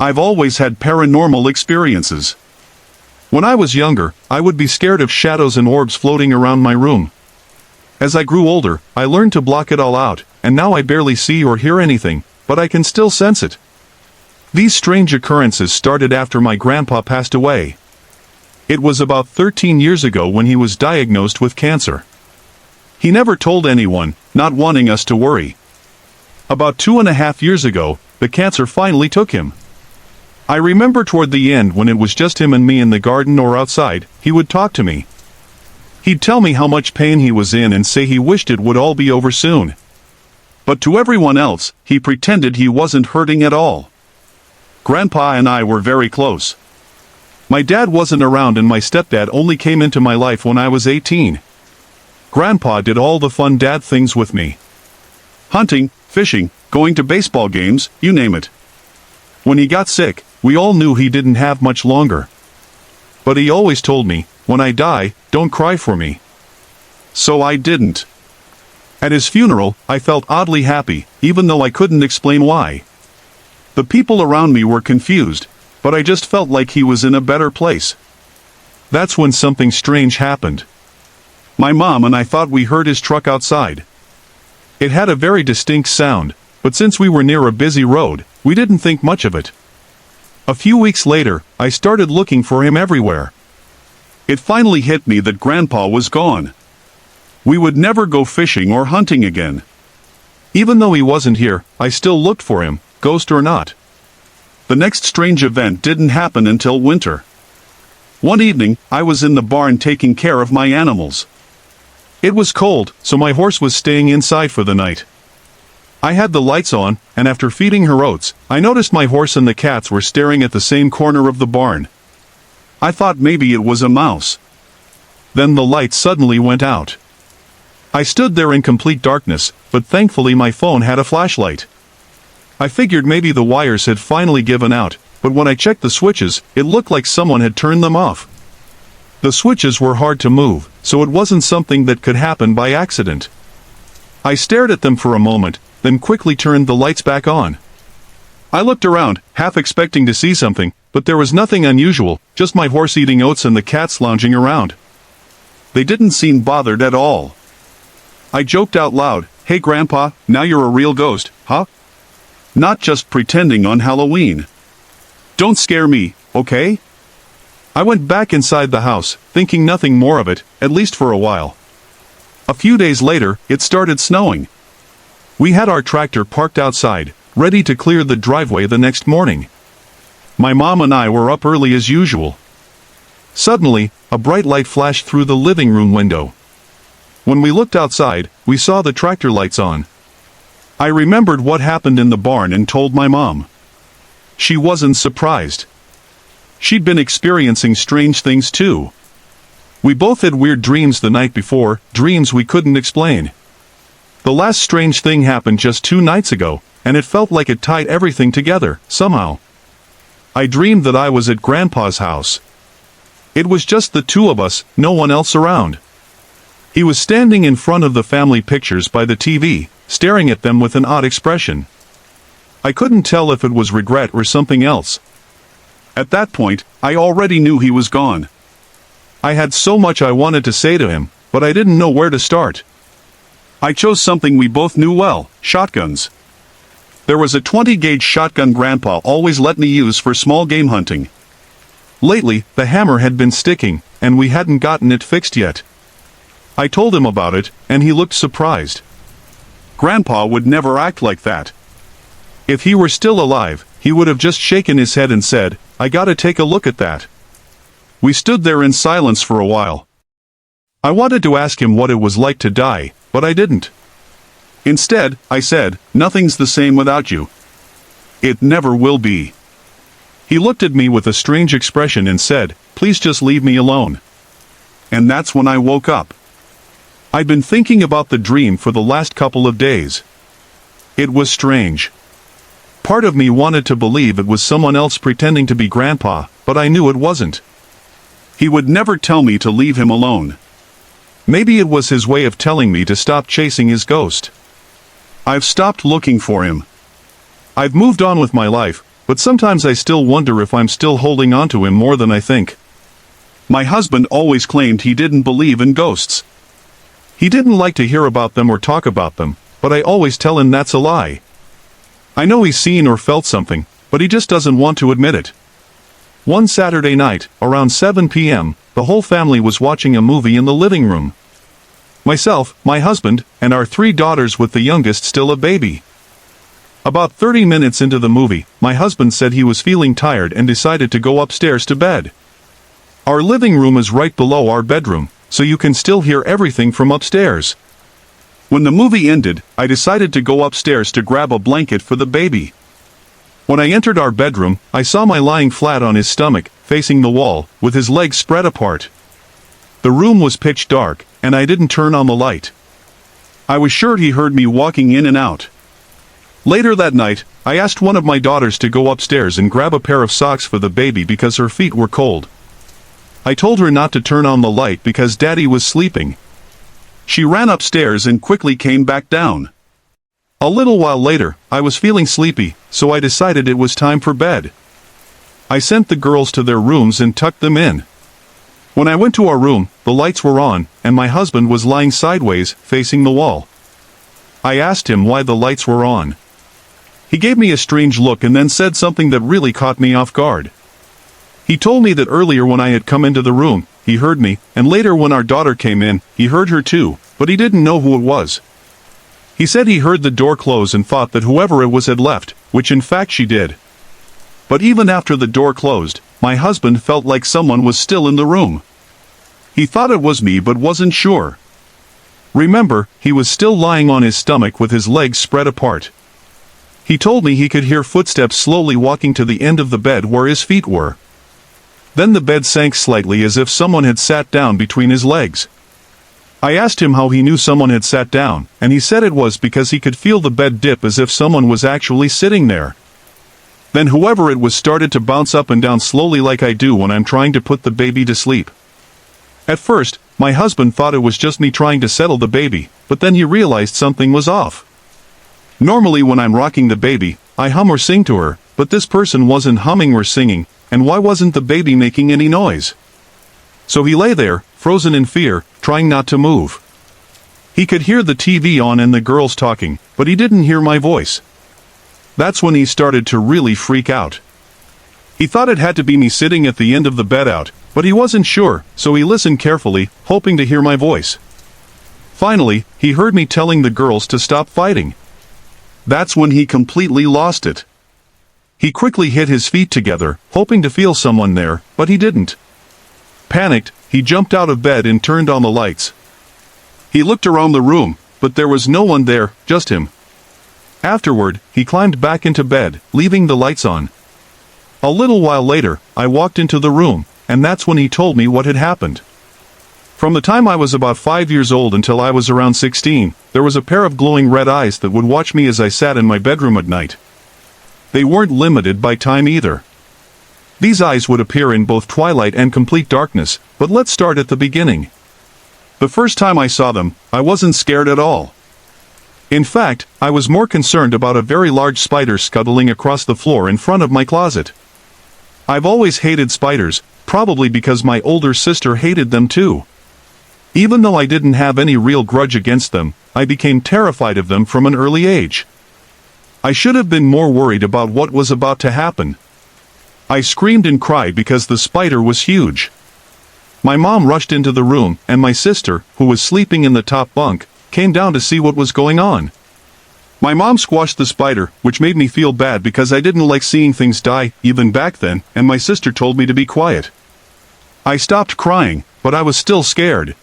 I've always had paranormal experiences. When I was younger, I would be scared of shadows and orbs floating around my room. As I grew older, I learned to block it all out, and now I barely see or hear anything, but I can still sense it. These strange occurrences started after my grandpa passed away. It was about 13 years ago when he was diagnosed with cancer. He never told anyone, not wanting us to worry. About 2.5 years ago, the cancer finally took him. I remember toward the end when it was just him and me in the garden or outside, he would talk to me. He'd tell me how much pain he was in and say he wished it would all be over soon. But to everyone else, he pretended he wasn't hurting at all. Grandpa and I were very close. My dad wasn't around and my stepdad only came into my life when I was 18. Grandpa did all the fun dad things with me. Hunting, fishing, going to baseball games, you name it. When he got sick, we all knew he didn't have much longer. But he always told me, when I die, don't cry for me. So I didn't. At his funeral, I felt oddly happy, even though I couldn't explain why. The people around me were confused, but I just felt like he was in a better place. That's when something strange happened. My mom and I thought we heard his truck outside. It had a very distinct sound, but since we were near a busy road, we didn't think much of it. A few weeks later, I started looking for him everywhere. It finally hit me that Grandpa was gone. We would never go fishing or hunting again. Even though he wasn't here, I still looked for him, ghost or not. The next strange event didn't happen until winter. One evening, I was in the barn taking care of my animals. It was cold, so my horse was staying inside for the night. I had the lights on, and after feeding her oats, I noticed my horse and the cats were staring at the same corner of the barn. I thought maybe it was a mouse. Then the light suddenly went out. I stood there in complete darkness, but thankfully my phone had a flashlight. I figured maybe the wires had finally given out, but when I checked the switches, it looked like someone had turned them off. The switches were hard to move, so it wasn't something that could happen by accident. I stared at them for a moment, then quickly turned the lights back on. I looked around, half expecting to see something, but there was nothing unusual, just my horse eating oats and the cats lounging around. They didn't seem bothered at all. I joked out loud, "Hey Grandpa, now you're a real ghost, huh? Not just pretending on Halloween. Don't scare me, okay?" I went back inside the house, thinking nothing more of it, at least for a while. A few days later, it started snowing. We had our tractor parked outside, ready to clear the driveway the next morning. My mom and I were up early as usual. Suddenly, a bright light flashed through the living room window. When we looked outside, we saw the tractor lights on. I remembered what happened in the barn and told my mom. She wasn't surprised. She'd been experiencing strange things too. We both had weird dreams the night before, dreams we couldn't explain. The last strange thing happened just 2 nights ago, and it felt like it tied everything together, somehow. I dreamed that I was at Grandpa's house. It was just the two of us, no one else around. He was standing in front of the family pictures by the TV, staring at them with an odd expression. I couldn't tell if it was regret or something else. At that point, I already knew he was gone. I had so much I wanted to say to him, but I didn't know where to start. I chose something we both knew well, shotguns. There was a 20-gauge shotgun Grandpa always let me use for small game hunting. Lately, the hammer had been sticking, and we hadn't gotten it fixed yet. I told him about it, and he looked surprised. Grandpa would never act like that. If he were still alive, he would have just shaken his head and said, "I gotta take a look at that." We stood there in silence for a while. I wanted to ask him what it was like to die, but I didn't. Instead, I said, "Nothing's the same without you. It never will be." He looked at me with a strange expression and said, "Please just leave me alone." And that's when I woke up. I'd been thinking about the dream for the last couple of days. It was strange. Part of me wanted to believe it was someone else pretending to be Grandpa, but I knew it wasn't. He would never tell me to leave him alone. Maybe it was his way of telling me to stop chasing his ghost. I've stopped looking for him. I've moved on with my life, but sometimes I still wonder if I'm still holding on to him more than I think. My husband always claimed he didn't believe in ghosts. He didn't like to hear about them or talk about them, but I always tell him that's a lie. I know he's seen or felt something, but he just doesn't want to admit it. One Saturday night, around 7 p.m., the whole family was watching a movie in the living room. Myself, my husband, and our 3 daughters with the youngest still a baby. About 30 minutes into the movie, my husband said he was feeling tired and decided to go upstairs to bed. Our living room is right below our bedroom, so you can still hear everything from upstairs. When the movie ended, I decided to go upstairs to grab a blanket for the baby. When I entered our bedroom, I saw my lying flat on his stomach, facing the wall, with his legs spread apart. The room was pitch dark, and I didn't turn on the light. I was sure he heard me walking in and out. Later that night, I asked one of my daughters to go upstairs and grab a pair of socks for the baby because her feet were cold. I told her not to turn on the light because Daddy was sleeping. She ran upstairs and quickly came back down. A little while later, I was feeling sleepy, so I decided it was time for bed. I sent the girls to their rooms and tucked them in. When I went to our room, the lights were on, and my husband was lying sideways, facing the wall. I asked him why the lights were on. He gave me a strange look and then said something that really caught me off guard. He told me that earlier when I had come into the room, he heard me, and later when our daughter came in, he heard her too, but he didn't know who it was. He said he heard the door close and thought that whoever it was had left, which in fact she did. But even after the door closed, my husband felt like someone was still in the room. He thought it was me but wasn't sure. Remember, he was still lying on his stomach with his legs spread apart. He told me he could hear footsteps slowly walking to the end of the bed where his feet were. Then the bed sank slightly as if someone had sat down between his legs. I asked him how he knew someone had sat down, and he said it was because he could feel the bed dip as if someone was actually sitting there. Then whoever it was started to bounce up and down slowly like I do when I'm trying to put the baby to sleep. At first, my husband thought it was just me trying to settle the baby, but then he realized something was off. Normally when I'm rocking the baby, I hum or sing to her, but this person wasn't humming or singing, and why wasn't the baby making any noise? So he lay there, frozen in fear, trying not to move. He could hear the TV on and the girls talking, but he didn't hear my voice. That's when he started to really freak out. He thought it had to be me sitting at the end of the bed out, but he wasn't sure, so he listened carefully, hoping to hear my voice. Finally, he heard me telling the girls to stop fighting. That's when he completely lost it. He quickly hit his feet together, hoping to feel someone there, but he didn't. Panicked, he jumped out of bed and turned on the lights. He looked around the room, but there was no one there, just him. Afterward, he climbed back into bed, leaving the lights on. A little while later, I walked into the room, and that's when he told me what had happened. From the time I was about 5 years old until I was around 16, there was a pair of glowing red eyes that would watch me as I sat in my bedroom at night. They weren't limited by time either. These eyes would appear in both twilight and complete darkness, but let's start at the beginning. The first time I saw them, I wasn't scared at all. In fact, I was more concerned about a very large spider scuttling across the floor in front of my closet. I've always hated spiders, probably because my older sister hated them too. Even though I didn't have any real grudge against them, I became terrified of them from an early age. I should have been more worried about what was about to happen. I screamed and cried because the spider was huge. My mom rushed into the room, and my sister, who was sleeping in the top bunk, came down to see what was going on. My mom squashed the spider, which made me feel bad because I didn't like seeing things die, even back then, and my sister told me to be quiet. I stopped crying, but I was still scared.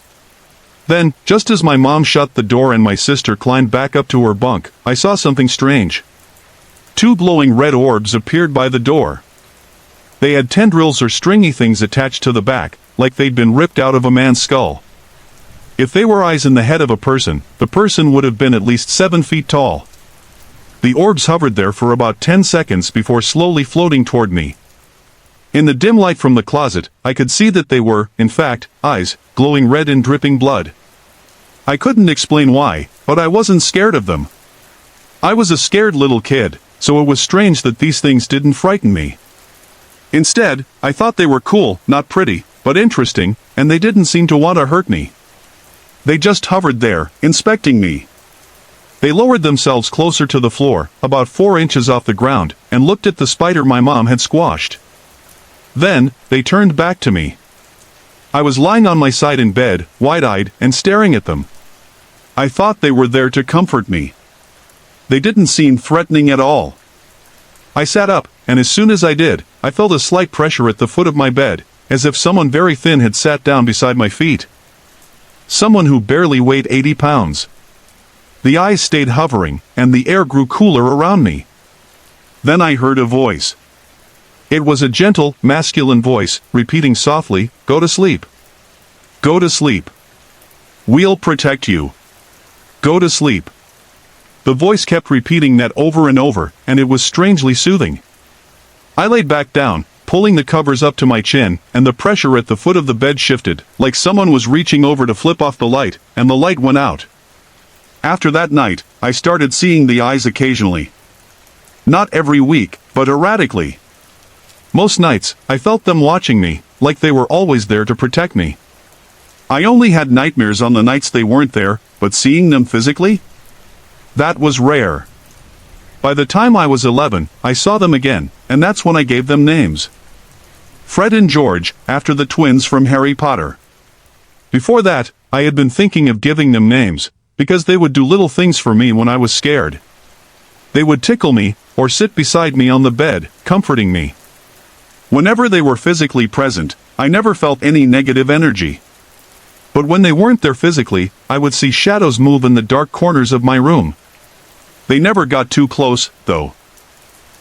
Then, just as my mom shut the door and my sister climbed back up to her bunk, I saw something strange. 2 glowing red orbs appeared by the door. They had tendrils or stringy things attached to the back, like they'd been ripped out of a man's skull. If they were eyes in the head of a person, the person would have been at least 7 feet tall. The orbs hovered there for about 10 seconds before slowly floating toward me. In the dim light from the closet, I could see that they were, in fact, eyes, glowing red and dripping blood. I couldn't explain why, but I wasn't scared of them. I was a scared little kid, so it was strange that these things didn't frighten me. Instead, I thought they were cool, not pretty, but interesting, and they didn't seem to want to hurt me. They just hovered there, inspecting me. They lowered themselves closer to the floor, about 4 inches off the ground, and looked at the spider my mom had squashed. Then, they turned back to me. I was lying on my side in bed, wide-eyed, and staring at them. I thought they were there to comfort me. They didn't seem threatening at all. I sat up, and as soon as I did, I felt a slight pressure at the foot of my bed, as if someone very thin had sat down beside my feet. Someone who barely weighed 80 pounds. The eyes stayed hovering, and the air grew cooler around me. Then I heard a voice. It was a gentle, masculine voice, repeating softly, "Go to sleep. Go to sleep. We'll protect you. Go to sleep." The voice kept repeating that over and over, and it was strangely soothing. I laid back down, pulling the covers up to my chin, and the pressure at the foot of the bed shifted, like someone was reaching over to flip off the light, and the light went out. After that night, I started seeing the eyes occasionally. Not every week, but erratically. Most nights, I felt them watching me, like they were always there to protect me. I only had nightmares on the nights they weren't there, but seeing them physically? That was rare. By the time I was 11, I saw them again, and that's when I gave them names. Fred and George, after the twins from Harry Potter. Before that, I had been thinking of giving them names, because they would do little things for me when I was scared. They would tickle me, or sit beside me on the bed, comforting me. Whenever they were physically present, I never felt any negative energy. But when they weren't there physically, I would see shadows move in the dark corners of my room. They never got too close, though.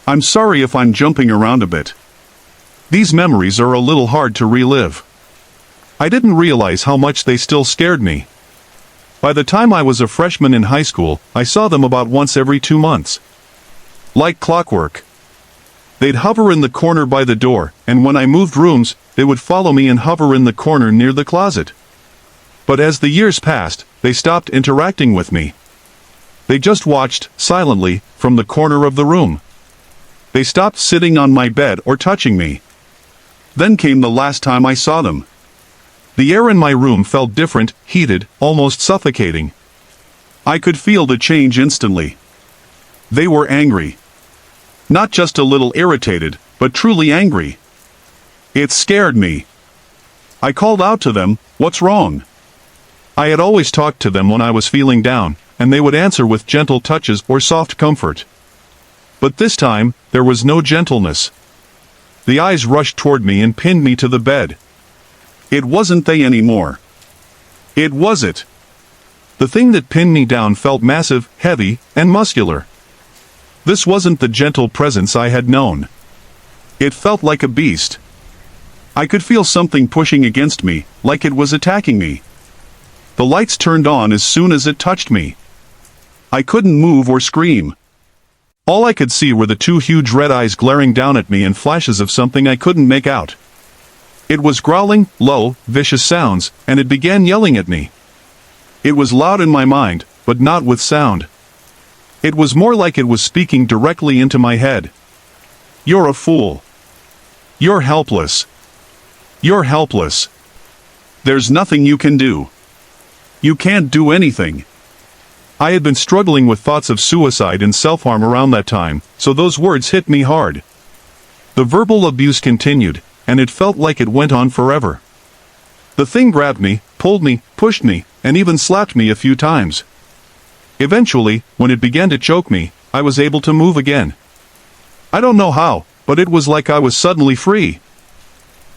I'm sorry if I'm jumping around a bit. These memories are a little hard to relive. I didn't realize how much they still scared me. By the time I was a freshman in high school, I saw them about once every 2 months. Like clockwork. They'd hover in the corner by the door, and when I moved rooms, they would follow me and hover in the corner near the closet. But as the years passed, they stopped interacting with me. They just watched, silently, from the corner of the room. They stopped sitting on my bed or touching me. Then came the last time I saw them. The air in my room felt different, heated, almost suffocating. I could feel the change instantly. They were angry. Not just a little irritated, but truly angry. It scared me. I called out to them, "What's wrong?" I had always talked to them when I was feeling down, and they would answer with gentle touches or soft comfort. But this time, there was no gentleness. The eyes rushed toward me and pinned me to the bed. It wasn't they anymore. It was it. The thing that pinned me down felt massive, heavy, and muscular. This wasn't the gentle presence I had known. It felt like a beast. I could feel something pushing against me, like it was attacking me. The lights turned on as soon as it touched me. I couldn't move or scream. All I could see were the 2 huge red eyes glaring down at me and flashes of something I couldn't make out. It was growling, low, vicious sounds, and it began yelling at me. It was loud in my mind, but not with sound. It was more like it was speaking directly into my head. "You're a fool. You're helpless. You're helpless. There's nothing you can do. You can't do anything." I had been struggling with thoughts of suicide and self-harm around that time, so those words hit me hard. The verbal abuse continued, and it felt like it went on forever. The thing grabbed me, pulled me, pushed me, and even slapped me a few times. Eventually, when it began to choke me, I was able to move again. I don't know how, but it was like I was suddenly free.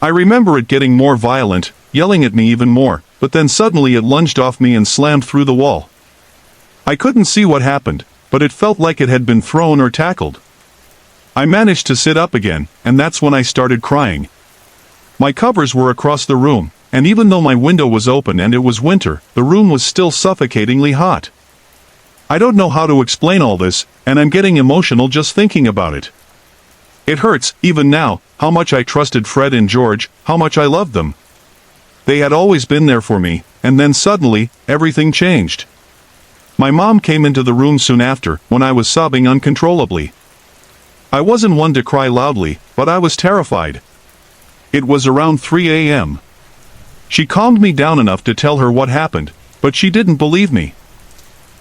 I remember it getting more violent, yelling at me even more, but then suddenly it lunged off me and slammed through the wall. I couldn't see what happened, but it felt like it had been thrown or tackled. I managed to sit up again, and that's when I started crying. My covers were across the room, and even though my window was open and it was winter, the room was still suffocatingly hot. I don't know how to explain all this, and I'm getting emotional just thinking about it. It hurts, even now, how much I trusted Fred and George, how much I loved them. They had always been there for me, and then suddenly, everything changed. My mom came into the room soon after, when I was sobbing uncontrollably. I wasn't one to cry loudly, but I was terrified. It was around 3 a.m. She calmed me down enough to tell her what happened, but she didn't believe me.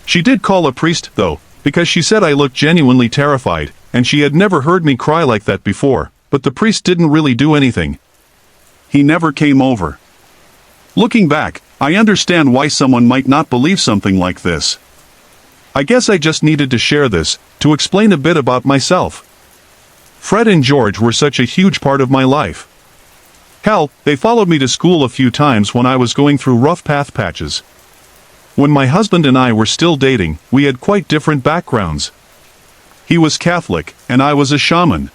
She did call a priest, though, because she said I looked genuinely terrified, and she had never heard me cry like that before, but the priest didn't really do anything. He never came over. Looking back, I understand why someone might not believe something like this. I guess I just needed to share this, to explain a bit about myself. Fred and George were such a huge part of my life. Hell, they followed me to school a few times when I was going through rough path patches. When my husband and I were still dating, we had quite different backgrounds. He was Catholic, and I was a shaman.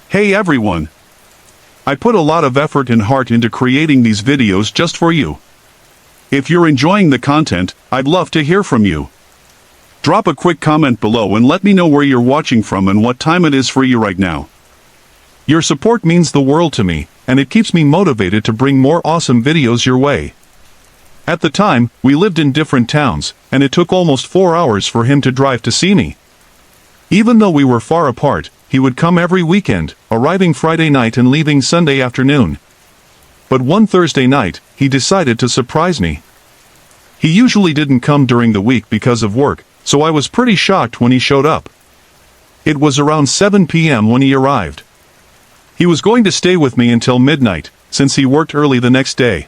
Hey everyone! I put a lot of effort and heart into creating these videos just for you. If you're enjoying the content, I'd love to hear from you. Drop a quick comment below and let me know where you're watching from and what time it is for you right now. Your support means the world to me, and it keeps me motivated to bring more awesome videos your way. At the time, we lived in different towns, and it took almost 4 hours for him to drive to see me. Even though we were far apart, he would come every weekend, arriving Friday night and leaving Sunday afternoon. But one Thursday night, he decided to surprise me. He usually didn't come during the week because of work, so I was pretty shocked when he showed up. It was around 7 p.m. when he arrived. He was going to stay with me until midnight, since he worked early the next day.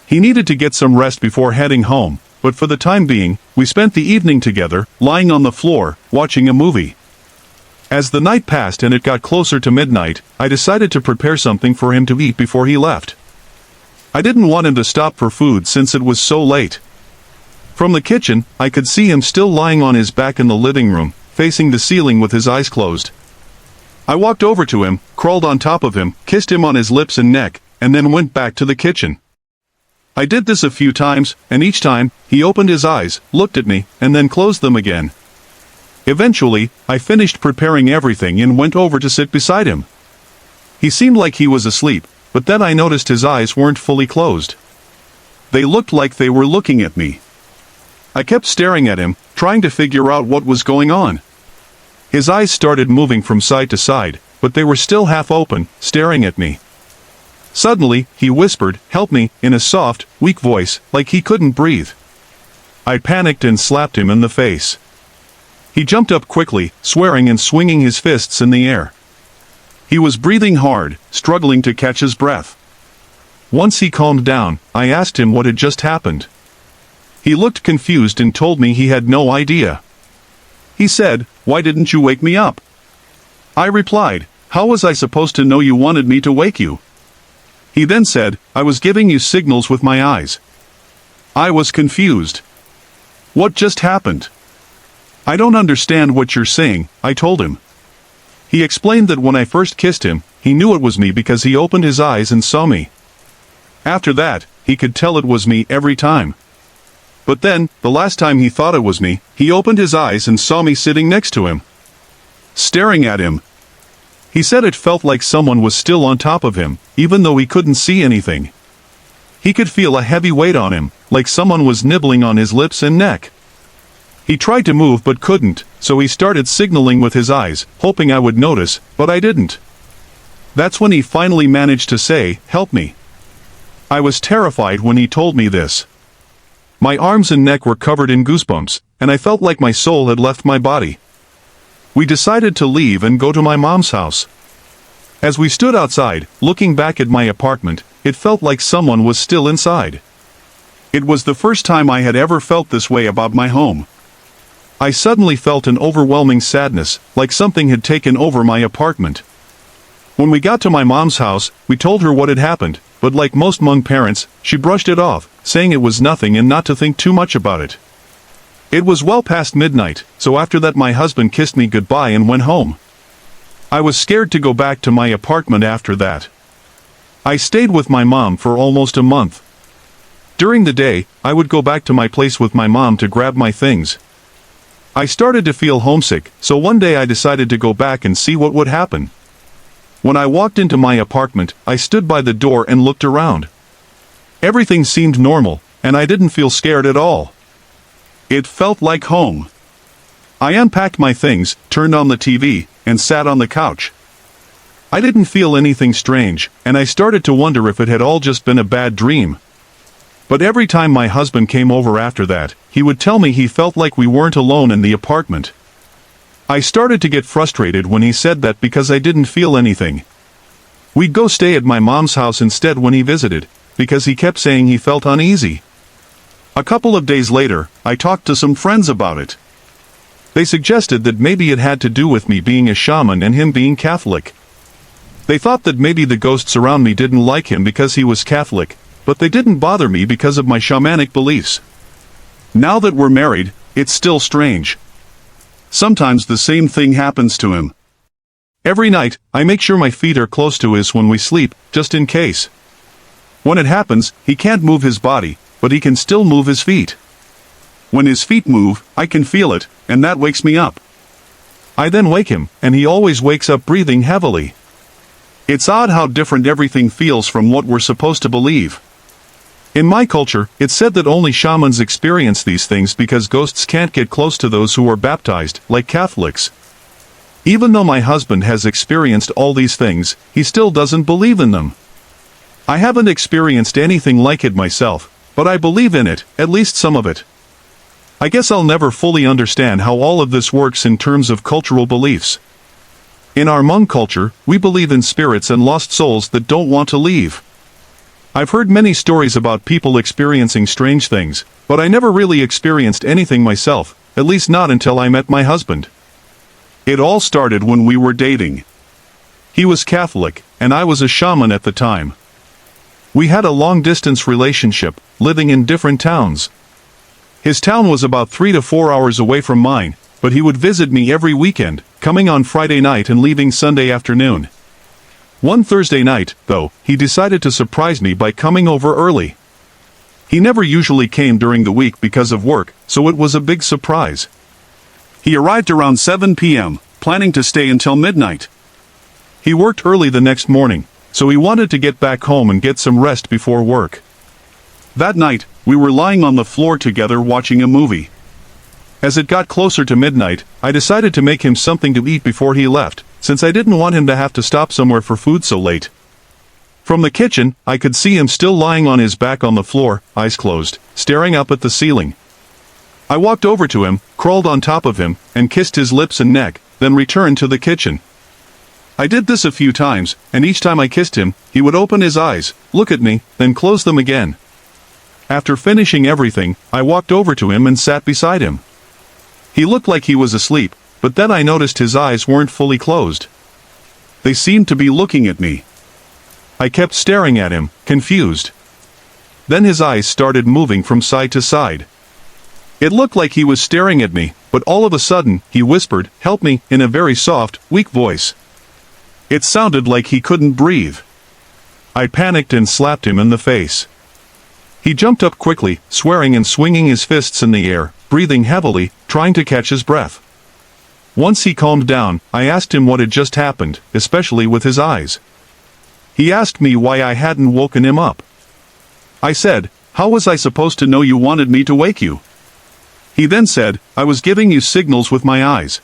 He needed to get some rest before heading home, but for the time being, we spent the evening together, lying on the floor, watching a movie. As the night passed and it got closer to midnight, I decided to prepare something for him to eat before he left. I didn't want him to stop for food since it was so late. From the kitchen, I could see him still lying on his back in the living room, facing the ceiling with his eyes closed. I walked over to him, crawled on top of him, kissed him on his lips and neck, and then went back to the kitchen. I did this a few times, and each time, he opened his eyes, looked at me, and then closed them again. Eventually, I finished preparing everything and went over to sit beside him. He seemed like he was asleep, but then I noticed his eyes weren't fully closed. They looked like they were looking at me. I kept staring at him, trying to figure out what was going on. His eyes started moving from side to side, but they were still half open, staring at me. Suddenly, he whispered, "Help me," in a soft, weak voice, like he couldn't breathe. I panicked and slapped him in the face. He jumped up quickly, swearing and swinging his fists in the air. He was breathing hard, struggling to catch his breath. Once he calmed down, I asked him what had just happened. He looked confused and told me he had no idea. He said, "Why didn't you wake me up?" I replied, "How was I supposed to know you wanted me to wake you?" He then said, "I was giving you signals with my eyes." I was confused. What just happened? I don't understand what you're saying, I told him. He explained that when I first kissed him, he knew it was me because he opened his eyes and saw me. After that, he could tell it was me every time. But then, the last time he thought it was me, he opened his eyes and saw me sitting next to him, staring at him. He said it felt like someone was still on top of him, even though he couldn't see anything. He could feel a heavy weight on him, like someone was nibbling on his lips and neck. He tried to move but couldn't, so he started signaling with his eyes, hoping I would notice, but I didn't. That's when he finally managed to say, "Help me." I was terrified when he told me this. My arms and neck were covered in goosebumps, and I felt like my soul had left my body. We decided to leave and go to my mom's house. As we stood outside, looking back at my apartment, it felt like someone was still inside. It was the first time I had ever felt this way about my home. I suddenly felt an overwhelming sadness, like something had taken over my apartment. When we got to my mom's house, we told her what had happened, but like most Hmong parents, she brushed it off, saying it was nothing and not to think too much about it. It was well past midnight, so after that my husband kissed me goodbye and went home. I was scared to go back to my apartment after that. I stayed with my mom for almost a month. During the day, I would go back to my place with my mom to grab my things. I started to feel homesick, so one day I decided to go back and see what would happen. When I walked into my apartment, I stood by the door and looked around. Everything seemed normal, and I didn't feel scared at all. It felt like home. I unpacked my things, turned on the TV, and sat on the couch. I didn't feel anything strange, and I started to wonder if it had all just been a bad dream. But every time my husband came over after that, he would tell me he felt like we weren't alone in the apartment. I started to get frustrated when he said that because I didn't feel anything. We'd go stay at my mom's house instead when he visited, because he kept saying he felt uneasy. A couple of days later, I talked to some friends about it. They suggested that maybe it had to do with me being a shaman and him being Catholic. They thought that maybe the ghosts around me didn't like him because he was Catholic, but they didn't bother me because of my shamanic beliefs. Now that we're married, it's still strange. Sometimes the same thing happens to him. Every night, I make sure my feet are close to his when we sleep, just in case. When it happens, he can't move his body, but he can still move his feet. When his feet move, I can feel it, and that wakes me up. I then wake him, and he always wakes up breathing heavily. It's odd how different everything feels from what we're supposed to believe. In my culture, it's said that only shamans experience these things because ghosts can't get close to those who are baptized, like Catholics. Even though my husband has experienced all these things, he still doesn't believe in them. I haven't experienced anything like it myself, but I believe in it, at least some of it. I guess I'll never fully understand how all of this works in terms of cultural beliefs. In our Hmong culture, we believe in spirits and lost souls that don't want to leave. I've heard many stories about people experiencing strange things, but I never really experienced anything myself, at least not until I met my husband. It all started when we were dating. He was Catholic, and I was a shaman at the time. We had a long-distance relationship, living in different towns. His town was about 3 to 4 hours away from mine, but he would visit me every weekend, coming on Friday night and leaving Sunday afternoon. One Thursday night, though, he decided to surprise me by coming over early. He never usually came during the week because of work, so it was a big surprise. He arrived around 7 p.m., planning to stay until midnight. He worked early the next morning, so he wanted to get back home and get some rest before work. That night, we were lying on the floor together watching a movie. As it got closer to midnight, I decided to make him something to eat before he left, since I didn't want him to have to stop somewhere for food so late. From the kitchen, I could see him still lying on his back on the floor, eyes closed, staring up at the ceiling. I walked over to him, crawled on top of him, and kissed his lips and neck, then returned to the kitchen. I did this a few times, and each time I kissed him, he would open his eyes, look at me, then close them again. After finishing everything, I walked over to him and sat beside him. He looked like he was asleep, but then I noticed his eyes weren't fully closed. They seemed to be looking at me. I kept staring at him, confused. Then his eyes started moving from side to side. It looked like he was staring at me, but all of a sudden, he whispered, "Help me," in a very soft, weak voice. It sounded like he couldn't breathe. I panicked and slapped him in the face. He jumped up quickly, swearing and swinging his fists in the air, breathing heavily, trying to catch his breath. Once he calmed down, I asked him what had just happened, especially with his eyes. He asked me why I hadn't woken him up. I said, "How was I supposed to know you wanted me to wake you?" He then said, "I was giving you signals with my eyes."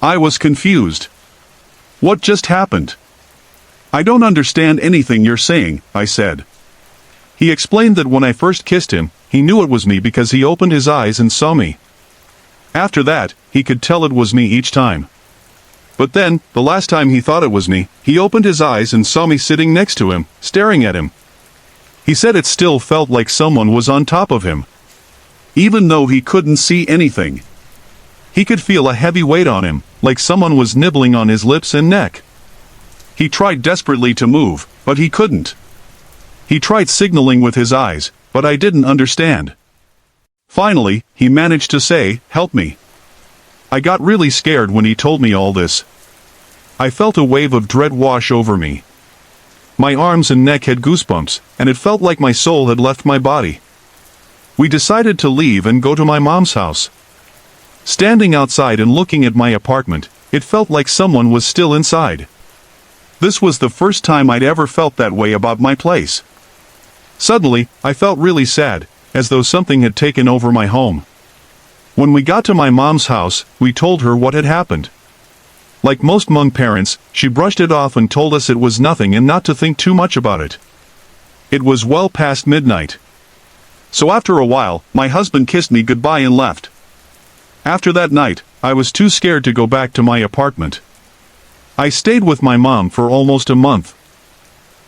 I was confused. What just happened? I don't understand anything you're saying, I said. He explained that when I first kissed him, he knew it was me because he opened his eyes and saw me. After that, he could tell it was me each time. But then, the last time he thought it was me, he opened his eyes and saw me sitting next to him, staring at him. He said it still felt like someone was on top of him. Even though he couldn't see anything. He could feel a heavy weight on him, like someone was nibbling on his lips and neck. He tried desperately to move, but he couldn't. He tried signaling with his eyes, but I didn't understand. Finally, he managed to say, "Help me." I got really scared when he told me all this. I felt a wave of dread wash over me. My arms and neck had goosebumps, and it felt like my soul had left my body. We decided to leave and go to my mom's house. Standing outside and looking at my apartment, it felt like someone was still inside. This was the first time I'd ever felt that way about my place. Suddenly, I felt really sad, as though something had taken over my home. When we got to my mom's house, we told her what had happened. Like most Hmong parents, she brushed it off and told us it was nothing and not to think too much about it. It was well past midnight. So after a while, my husband kissed me goodbye and left. After that night, I was too scared to go back to my apartment. I stayed with my mom for almost a month.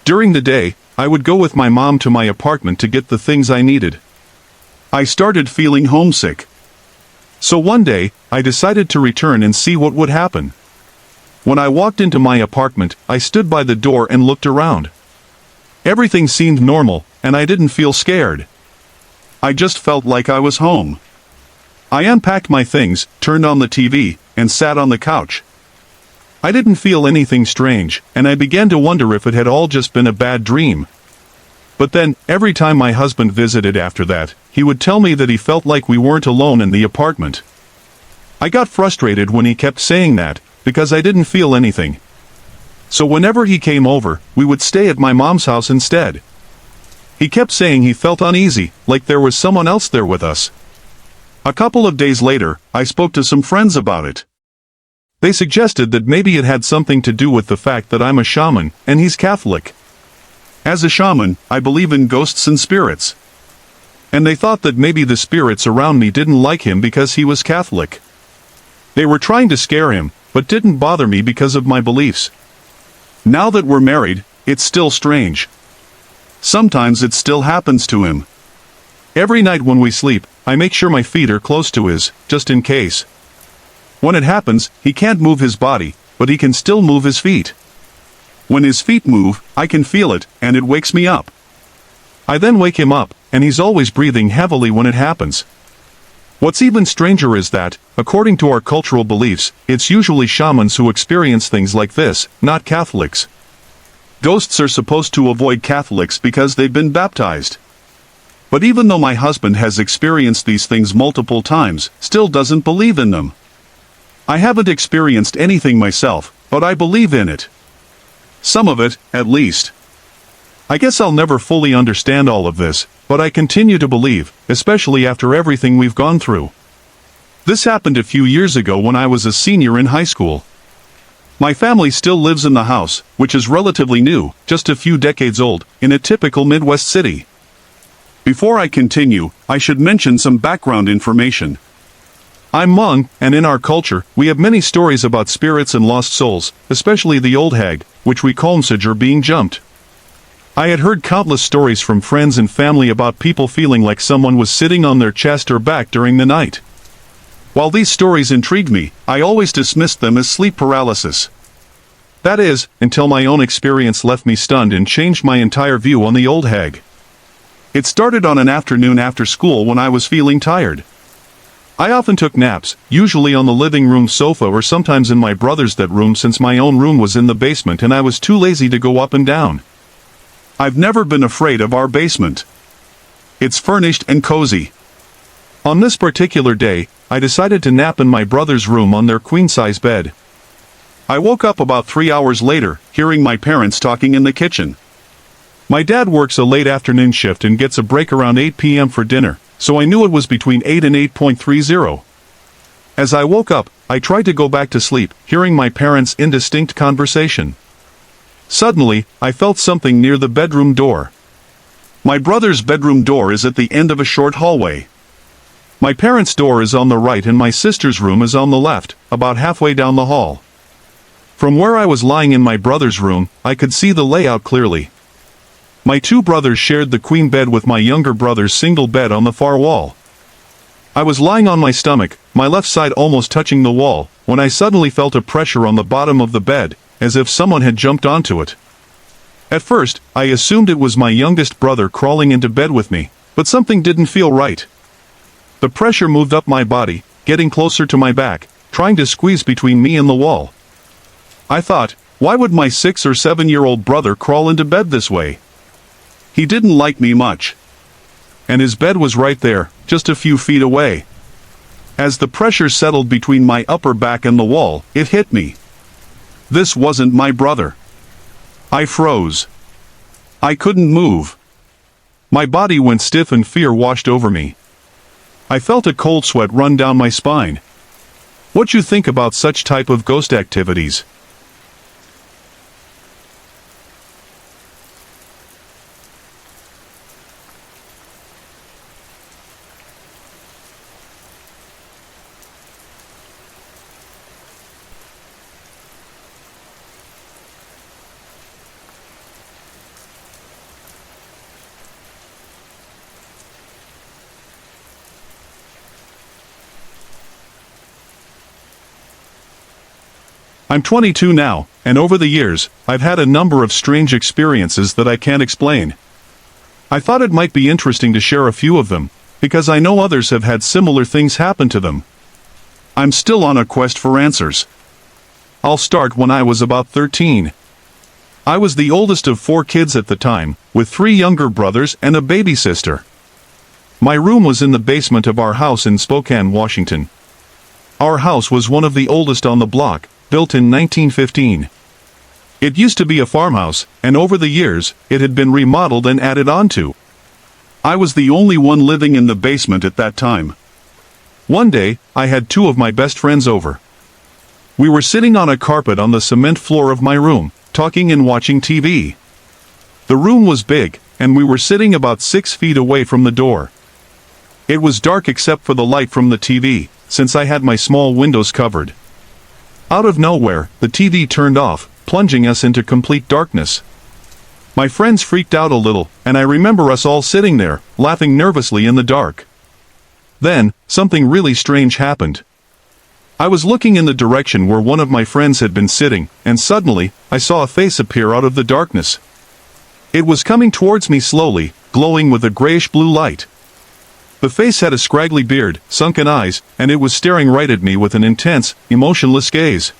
During the day, I would go with my mom to my apartment to get the things I needed. I started feeling homesick. So one day, I decided to return and see what would happen. When I walked into my apartment, I stood by the door and looked around. Everything seemed normal, and I didn't feel scared. I just felt like I was home. I unpacked my things, turned on the TV, and sat on the couch. I didn't feel anything strange, and I began to wonder if it had all just been a bad dream. But then, every time my husband visited after that, he would tell me that he felt like we weren't alone in the apartment. I got frustrated when he kept saying that, because I didn't feel anything. So whenever he came over, we would stay at my mom's house instead. He kept saying he felt uneasy, like there was someone else there with us. A couple of days later, I spoke to some friends about it. They suggested that maybe it had something to do with the fact that I'm a shaman, and he's Catholic. As a shaman, I believe in ghosts and spirits. And they thought that maybe the spirits around me didn't like him because he was Catholic. They were trying to scare him, but didn't bother me because of my beliefs. Now that we're married, it's still strange. Sometimes it still happens to him. Every night when we sleep, I make sure my feet are close to his, just in case. When it happens, he can't move his body, but he can still move his feet. When his feet move, I can feel it, and it wakes me up. I then wake him up, and he's always breathing heavily when it happens. What's even stranger is that, according to our cultural beliefs, it's usually shamans who experience things like this, not Catholics. Ghosts are supposed to avoid Catholics because they've been baptized. But even though my husband has experienced these things multiple times, still doesn't believe in them. I haven't experienced anything myself, but I believe in it. Some of it, at least. I guess I'll never fully understand all of this, but I continue to believe, especially after everything we've gone through. This happened a few years ago when I was a senior in high school. My family still lives in the house, which is relatively new, just a few decades old, in a typical Midwest city. Before I continue, I should mention some background information. I'm Hmong, and in our culture, we have many stories about spirits and lost souls, especially the old hag, which we call msaj or being jumped. I had heard countless stories from friends and family about people feeling like someone was sitting on their chest or back during the night. While these stories intrigued me, I always dismissed them as sleep paralysis. That is, until my own experience left me stunned and changed my entire view on the old hag. It started on an afternoon after school when I was feeling tired. I often took naps, usually on the living room sofa or sometimes in my brother's room since my own room was in the basement and I was too lazy to go up and down. I've never been afraid of our basement. It's furnished and cozy. On this particular day, I decided to nap in my brother's room on their queen-size bed. I woke up about 3 hours later, hearing my parents talking in the kitchen. My dad works a late afternoon shift and gets a break around 8 p.m. for dinner, so I knew it was between 8 and 8:30. As I woke up, I tried to go back to sleep, hearing my parents' indistinct conversation. Suddenly, I felt something near the bedroom door. My brother's bedroom door is at the end of a short hallway. My parents' door is on the right and my sister's room is on the left, about halfway down the hall. From where I was lying in my brother's room, I could see the layout clearly. My two brothers shared the queen bed with my younger brother's single bed on the far wall. I was lying on my stomach, my left side almost touching the wall, when I suddenly felt a pressure on the bottom of the bed, as if someone had jumped onto it. At first, I assumed it was my youngest brother crawling into bed with me, but something didn't feel right. The pressure moved up my body, getting closer to my back, trying to squeeze between me and the wall. I thought, why would my 6 or 7-year-old brother crawl into bed this way? He didn't like me much. And his bed was right there, just a few feet away. As the pressure settled between my upper back and the wall, it hit me. This wasn't my brother. I froze. I couldn't move. My body went stiff and fear washed over me. I felt a cold sweat run down my spine. What you think about such type of ghost activities? I'm 22 now, and over the years, I've had a number of strange experiences that I can't explain. I thought it might be interesting to share a few of them, because I know others have had similar things happen to them. I'm still on a quest for answers. I'll start when I was about 13. I was the oldest of 4 kids at the time, with 3 younger brothers and a baby sister. My room was in the basement of our house in Spokane, Washington. Our house was one of the oldest on the block, built in 1915. It used to be a farmhouse, and over the years, it had been remodeled and added onto. I was the only one living in the basement at that time. One day, I had 2 of my best friends over. We were sitting on a carpet on the cement floor of my room, talking and watching TV. The room was big, and we were sitting about 6 feet away from the door. It was dark except for the light from the TV, since I had my small windows covered. Out of nowhere, the TV turned off, plunging us into complete darkness. My friends freaked out a little, and I remember us all sitting there, laughing nervously in the dark. Then, something really strange happened. I was looking in the direction where one of my friends had been sitting, and suddenly, I saw a face appear out of the darkness. It was coming towards me slowly, glowing with a grayish-blue light. The face had a scraggly beard, sunken eyes, and it was staring right at me with an intense, emotionless gaze.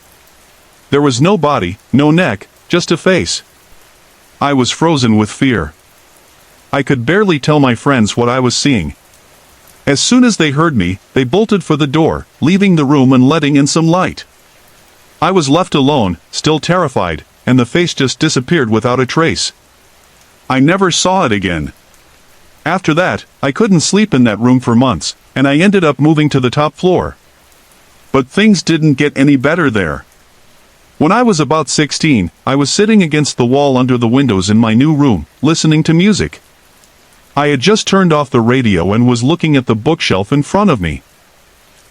There was no body, no neck, just a face. I was frozen with fear. I could barely tell my friends what I was seeing. As soon as they heard me, they bolted for the door, leaving the room and letting in some light. I was left alone, still terrified, and the face just disappeared without a trace. I never saw it again. After that, I couldn't sleep in that room for months, and I ended up moving to the top floor. But things didn't get any better there. When I was about 16, I was sitting against the wall under the windows in my new room, listening to music. I had just turned off the radio and was looking at the bookshelf in front of me.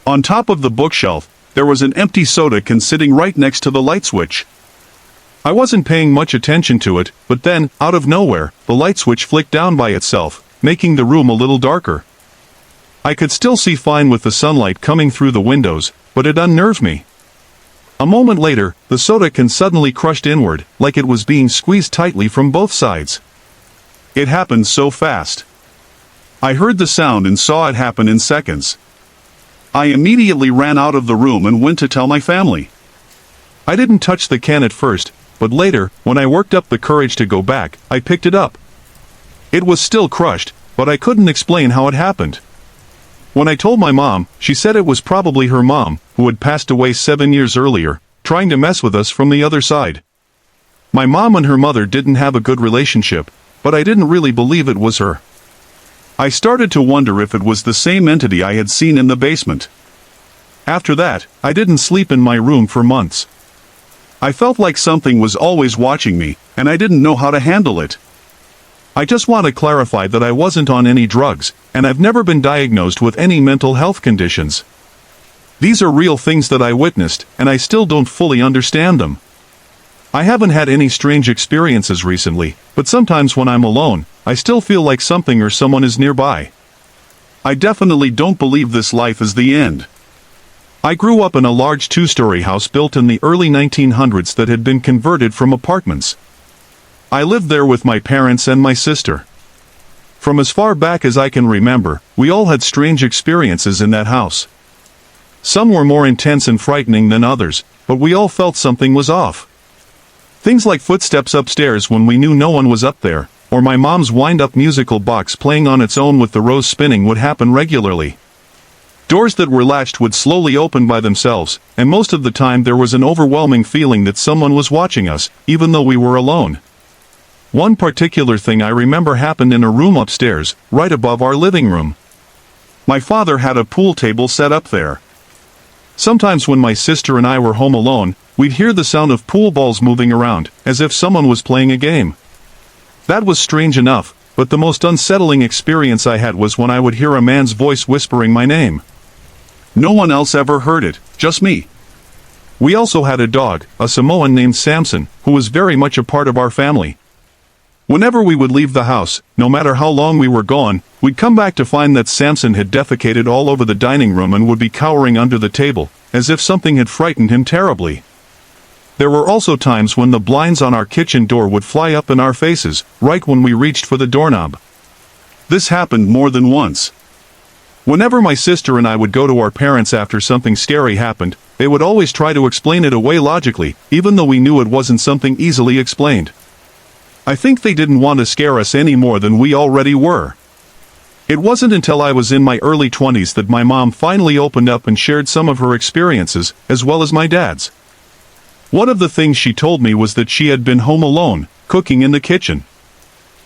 On top of the bookshelf, there was an empty soda can sitting right next to the light switch. I wasn't paying much attention to it, but then, out of nowhere, the light switch flicked down by itself, making the room a little darker. I could still see fine with the sunlight coming through the windows, but it unnerved me. A moment later, the soda can suddenly crushed inward, like it was being squeezed tightly from both sides. It happened so fast. I heard the sound and saw it happen in seconds. I immediately ran out of the room and went to tell my family. I didn't touch the can at first, but later, when I worked up the courage to go back, I picked it up. It was still crushed, but I couldn't explain how it happened. When I told my mom, she said it was probably her mom, who had passed away 7 years earlier, trying to mess with us from the other side. My mom and her mother didn't have a good relationship, but I didn't really believe it was her. I started to wonder if it was the same entity I had seen in the basement. After that, I didn't sleep in my room for months. I felt like something was always watching me, and I didn't know how to handle it. I just want to clarify that I wasn't on any drugs, and I've never been diagnosed with any mental health conditions. These are real things that I witnessed, and I still don't fully understand them. I haven't had any strange experiences recently, but sometimes when I'm alone, I still feel like something or someone is nearby. I definitely don't believe this life is the end. I grew up in a large 2-story house built in the early 1900s that had been converted from apartments. I lived there with my parents and my sister. From as far back as I can remember, we all had strange experiences in that house. Some were more intense and frightening than others, but we all felt something was off. Things like footsteps upstairs when we knew no one was up there, or my mom's wind-up musical box playing on its own with the rose spinning would happen regularly. Doors that were latched would slowly open by themselves, and most of the time there was an overwhelming feeling that someone was watching us, even though we were alone. One particular thing I remember happened in a room upstairs, right above our living room. My father had a pool table set up there. Sometimes when my sister and I were home alone, we'd hear the sound of pool balls moving around, as if someone was playing a game. That was strange enough, but the most unsettling experience I had was when I would hear a man's voice whispering my name. No one else ever heard it, just me. We also had a dog, a Samoan named Samson, who was very much a part of our family. Whenever we would leave the house, no matter how long we were gone, we'd come back to find that Samson had defecated all over the dining room and would be cowering under the table, as if something had frightened him terribly. There were also times when the blinds on our kitchen door would fly up in our faces, right when we reached for the doorknob. This happened more than once. Whenever my sister and I would go to our parents after something scary happened, they would always try to explain it away logically, even though we knew it wasn't something easily explained. I think they didn't want to scare us any more than we already were. It wasn't until I was in my early 20s that my mom finally opened up and shared some of her experiences, as well as my dad's. One of the things she told me was that she had been home alone, cooking in the kitchen.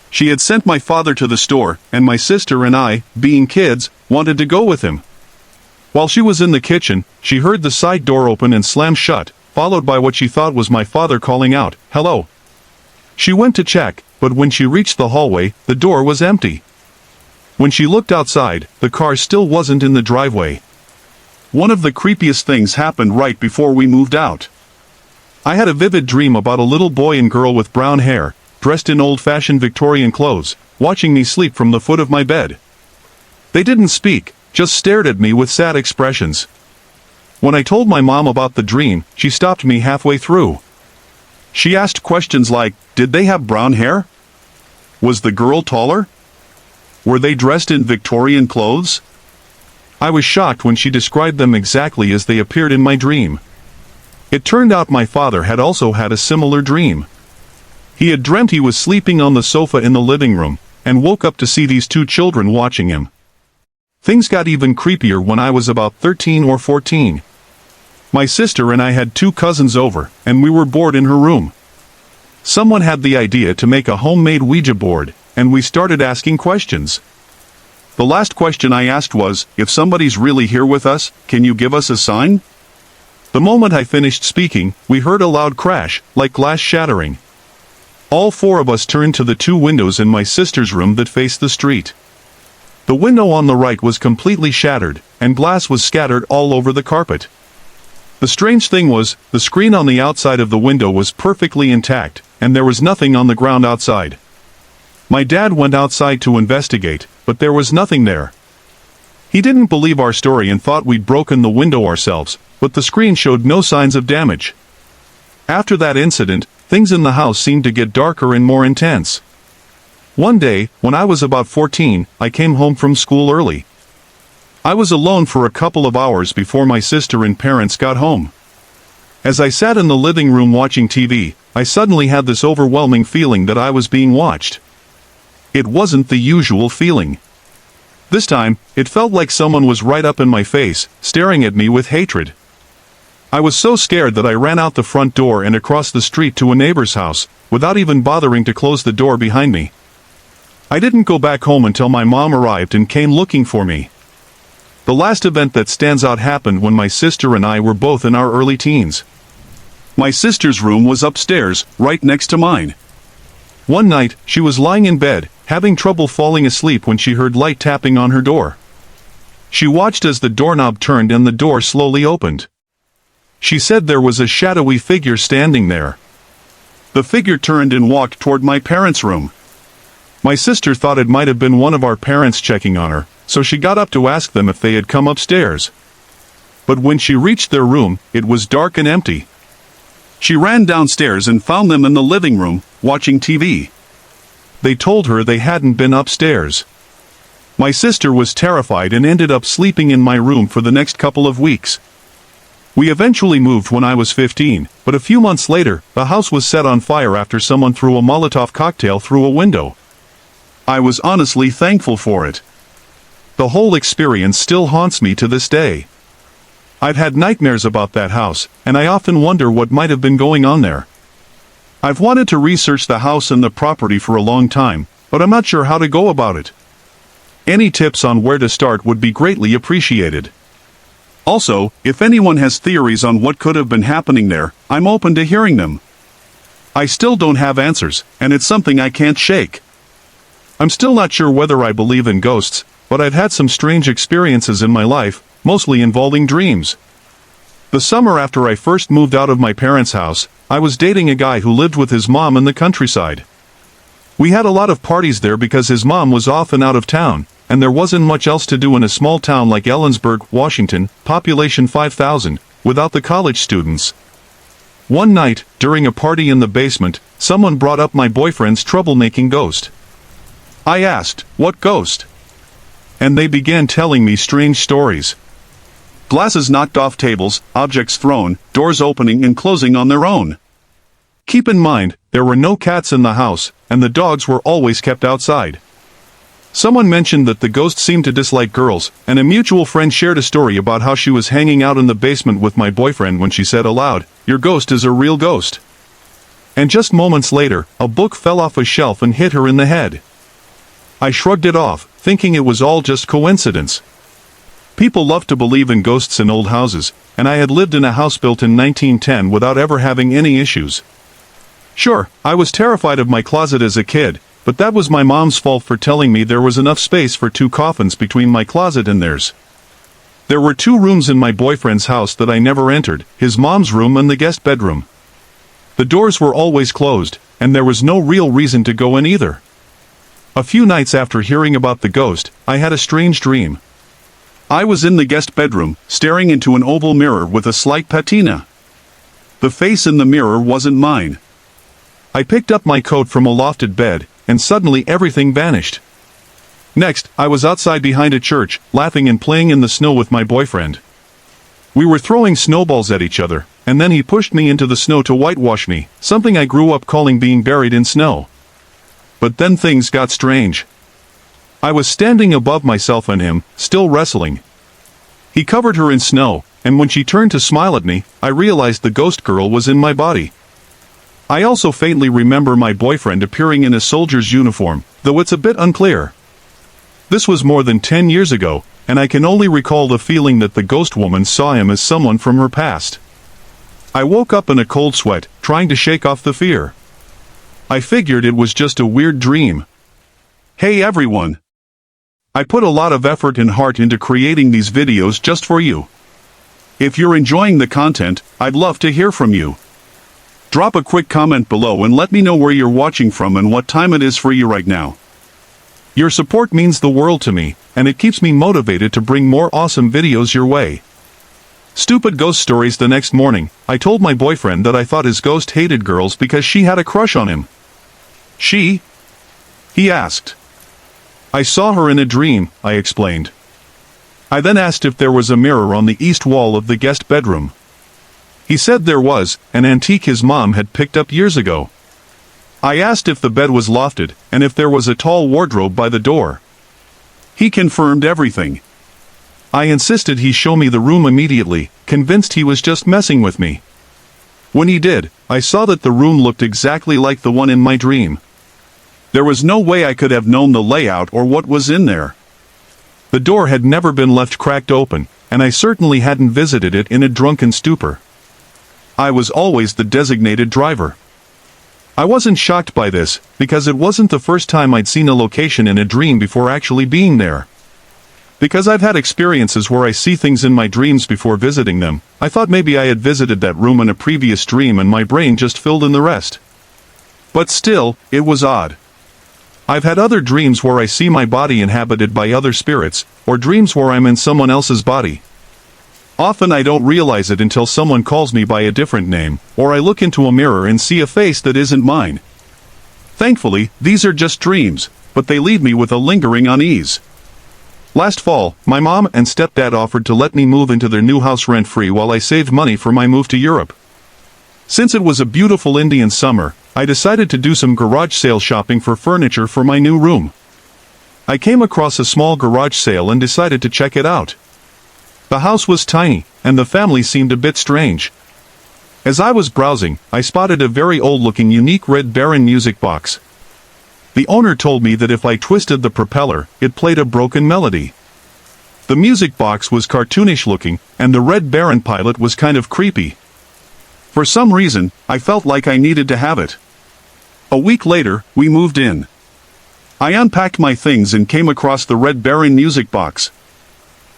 She had sent my father to the store, and my sister and I, being kids, wanted to go with him. While she was in the kitchen, she heard the side door open and slam shut, followed by what she thought was my father calling out, "Hello." She went to check, but when she reached the hallway, the door was empty. When she looked outside, the car still wasn't in the driveway. One of the creepiest things happened right before we moved out. I had a vivid dream about a little boy and girl with brown hair, dressed in old-fashioned Victorian clothes, watching me sleep from the foot of my bed. They didn't speak, just stared at me with sad expressions. When I told my mom about the dream, she stopped me halfway through. She asked questions like, did they have brown hair? Was the girl taller? Were they dressed in Victorian clothes? I was shocked when she described them exactly as they appeared in my dream. It turned out my father had also had a similar dream. He had dreamt he was sleeping on the sofa in the living room, and woke up to see these two children watching him. Things got even creepier when I was about 13 or 14. My sister and I had two cousins over, and we were bored in her room. Someone had the idea to make a homemade Ouija board, and we started asking questions. The last question I asked was, if somebody's really here with us, can you give us a sign? The moment I finished speaking, we heard a loud crash, like glass shattering. All four of us turned to the two windows in my sister's room that faced the street. The window on the right was completely shattered, and glass was scattered all over the carpet. The strange thing was, the screen on the outside of the window was perfectly intact, and there was nothing on the ground outside. My dad went outside to investigate, but there was nothing there. He didn't believe our story and thought we'd broken the window ourselves, but the screen showed no signs of damage. After that incident, things in the house seemed to get darker and more intense. One day, when I was about 14, I came home from school early. I was alone for a couple of hours before my sister and parents got home. As I sat in the living room watching TV, I suddenly had this overwhelming feeling that I was being watched. It wasn't the usual feeling. This time, it felt like someone was right up in my face, staring at me with hatred. I was so scared that I ran out the front door and across the street to a neighbor's house, without even bothering to close the door behind me. I didn't go back home until my mom arrived and came looking for me. The last event that stands out happened when my sister and I were both in our early teens. My sister's room was upstairs, right next to mine. One night, she was lying in bed, having trouble falling asleep when she heard light tapping on her door. She watched as the doorknob turned and the door slowly opened. She said there was a shadowy figure standing there. The figure turned and walked toward my parents' room. My sister thought it might have been one of our parents checking on her, so she got up to ask them if they had come upstairs. But when she reached their room, it was dark and empty. She ran downstairs and found them in the living room, watching TV. They told her they hadn't been upstairs. My sister was terrified and ended up sleeping in my room for the next couple of weeks. We eventually moved when I was 15, but a few months later, the house was set on fire after someone threw a Molotov cocktail through a window. I was honestly thankful for it. The whole experience still haunts me to this day. I've had nightmares about that house, and I often wonder what might have been going on there. I've wanted to research the house and the property for a long time, but I'm not sure how to go about it. Any tips on where to start would be greatly appreciated. Also, if anyone has theories on what could have been happening there, I'm open to hearing them. I still don't have answers, and it's something I can't shake. I'm still not sure whether I believe in ghosts, but I've had some strange experiences in my life, mostly involving dreams. The summer after I first moved out of my parents' house, I was dating a guy who lived with his mom in the countryside. We had a lot of parties there because his mom was often out of town, and there wasn't much else to do in a small town like Ellensburg, Washington, population 5,000, without the college students. One night, during a party in the basement, someone brought up my boyfriend's troublemaking ghost. I asked, "What ghost?" And they began telling me strange stories. Glasses knocked off tables, objects thrown, doors opening and closing on their own. Keep in mind, there were no cats in the house, and the dogs were always kept outside. Someone mentioned that the ghost seemed to dislike girls, and a mutual friend shared a story about how she was hanging out in the basement with my boyfriend when she said aloud, "Your ghost is a real ghost." And just moments later, a book fell off a shelf and hit her in the head. I shrugged it off, thinking it was all just coincidence. People love to believe in ghosts in old houses, and I had lived in a house built in 1910 without ever having any issues. Sure, I was terrified of my closet as a kid, but that was my mom's fault for telling me there was enough space for 2 coffins between my closet and theirs. There were 2 rooms in my boyfriend's house that I never entered, his mom's room and the guest bedroom. The doors were always closed, and there was no real reason to go in either. A few nights after hearing about the ghost, I had a strange dream. I was in the guest bedroom, staring into an oval mirror with a slight patina. The face in the mirror wasn't mine. I picked up my coat from a lofted bed, and suddenly everything vanished. Next, I was outside behind a church, laughing and playing in the snow with my boyfriend. We were throwing snowballs at each other, and then he pushed me into the snow to whitewash me, something I grew up calling being buried in snow. But then things got strange. I was standing above myself and him, still wrestling. He covered her in snow, and when she turned to smile at me, I realized the ghost girl was in my body. I also faintly remember my boyfriend appearing in a soldier's uniform, though it's a bit unclear. This was more than 10 years ago, and I can only recall the feeling that the ghost woman saw him as someone from her past. I woke up in a cold sweat, trying to shake off the fear. I figured it was just a weird dream. Hey everyone! I put a lot of effort and heart into creating these videos just for you. If you're enjoying the content, I'd love to hear from you. Drop a quick comment below and let me know where you're watching from and what time it is for you right now. Your support means the world to me, and it keeps me motivated to bring more awesome videos your way. Stupid ghost stories. The next morning, I told my boyfriend that I thought his ghost hated girls because she had a crush on him. She? He asked. I saw her in a dream, I explained. I then asked if there was a mirror on the east wall of the guest bedroom. He said there was, an antique his mom had picked up years ago. I asked if the bed was lofted, and if there was a tall wardrobe by the door. He confirmed everything. I insisted he show me the room immediately, convinced he was just messing with me. When he did, I saw that the room looked exactly like the one in my dream. There was no way I could have known the layout or what was in there. The door had never been left cracked open, and I certainly hadn't visited it in a drunken stupor. I was always the designated driver. I wasn't shocked by this, because it wasn't the first time I'd seen a location in a dream before actually being there. Because I've had experiences where I see things in my dreams before visiting them, I thought maybe I had visited that room in a previous dream and my brain just filled in the rest. But still, it was odd. I've had other dreams where I see my body inhabited by other spirits, or dreams where I'm in someone else's body. Often I don't realize it until someone calls me by a different name, or I look into a mirror and see a face that isn't mine. Thankfully, these are just dreams, but they leave me with a lingering unease. Last fall, my mom and stepdad offered to let me move into their new house rent-free while I saved money for my move to Europe. Since it was a beautiful Indian summer, I decided to do some garage sale shopping for furniture for my new room. I came across a small garage sale and decided to check it out. The house was tiny, and the family seemed a bit strange. As I was browsing, I spotted a very old-looking unique red Baron music box. The owner told me that if I twisted the propeller, it played a broken melody. The music box was cartoonish looking, and the Red Baron pilot was kind of creepy. For some reason, I felt like I needed to have it. A week later, we moved in. I unpacked my things and came across the Red Baron music box.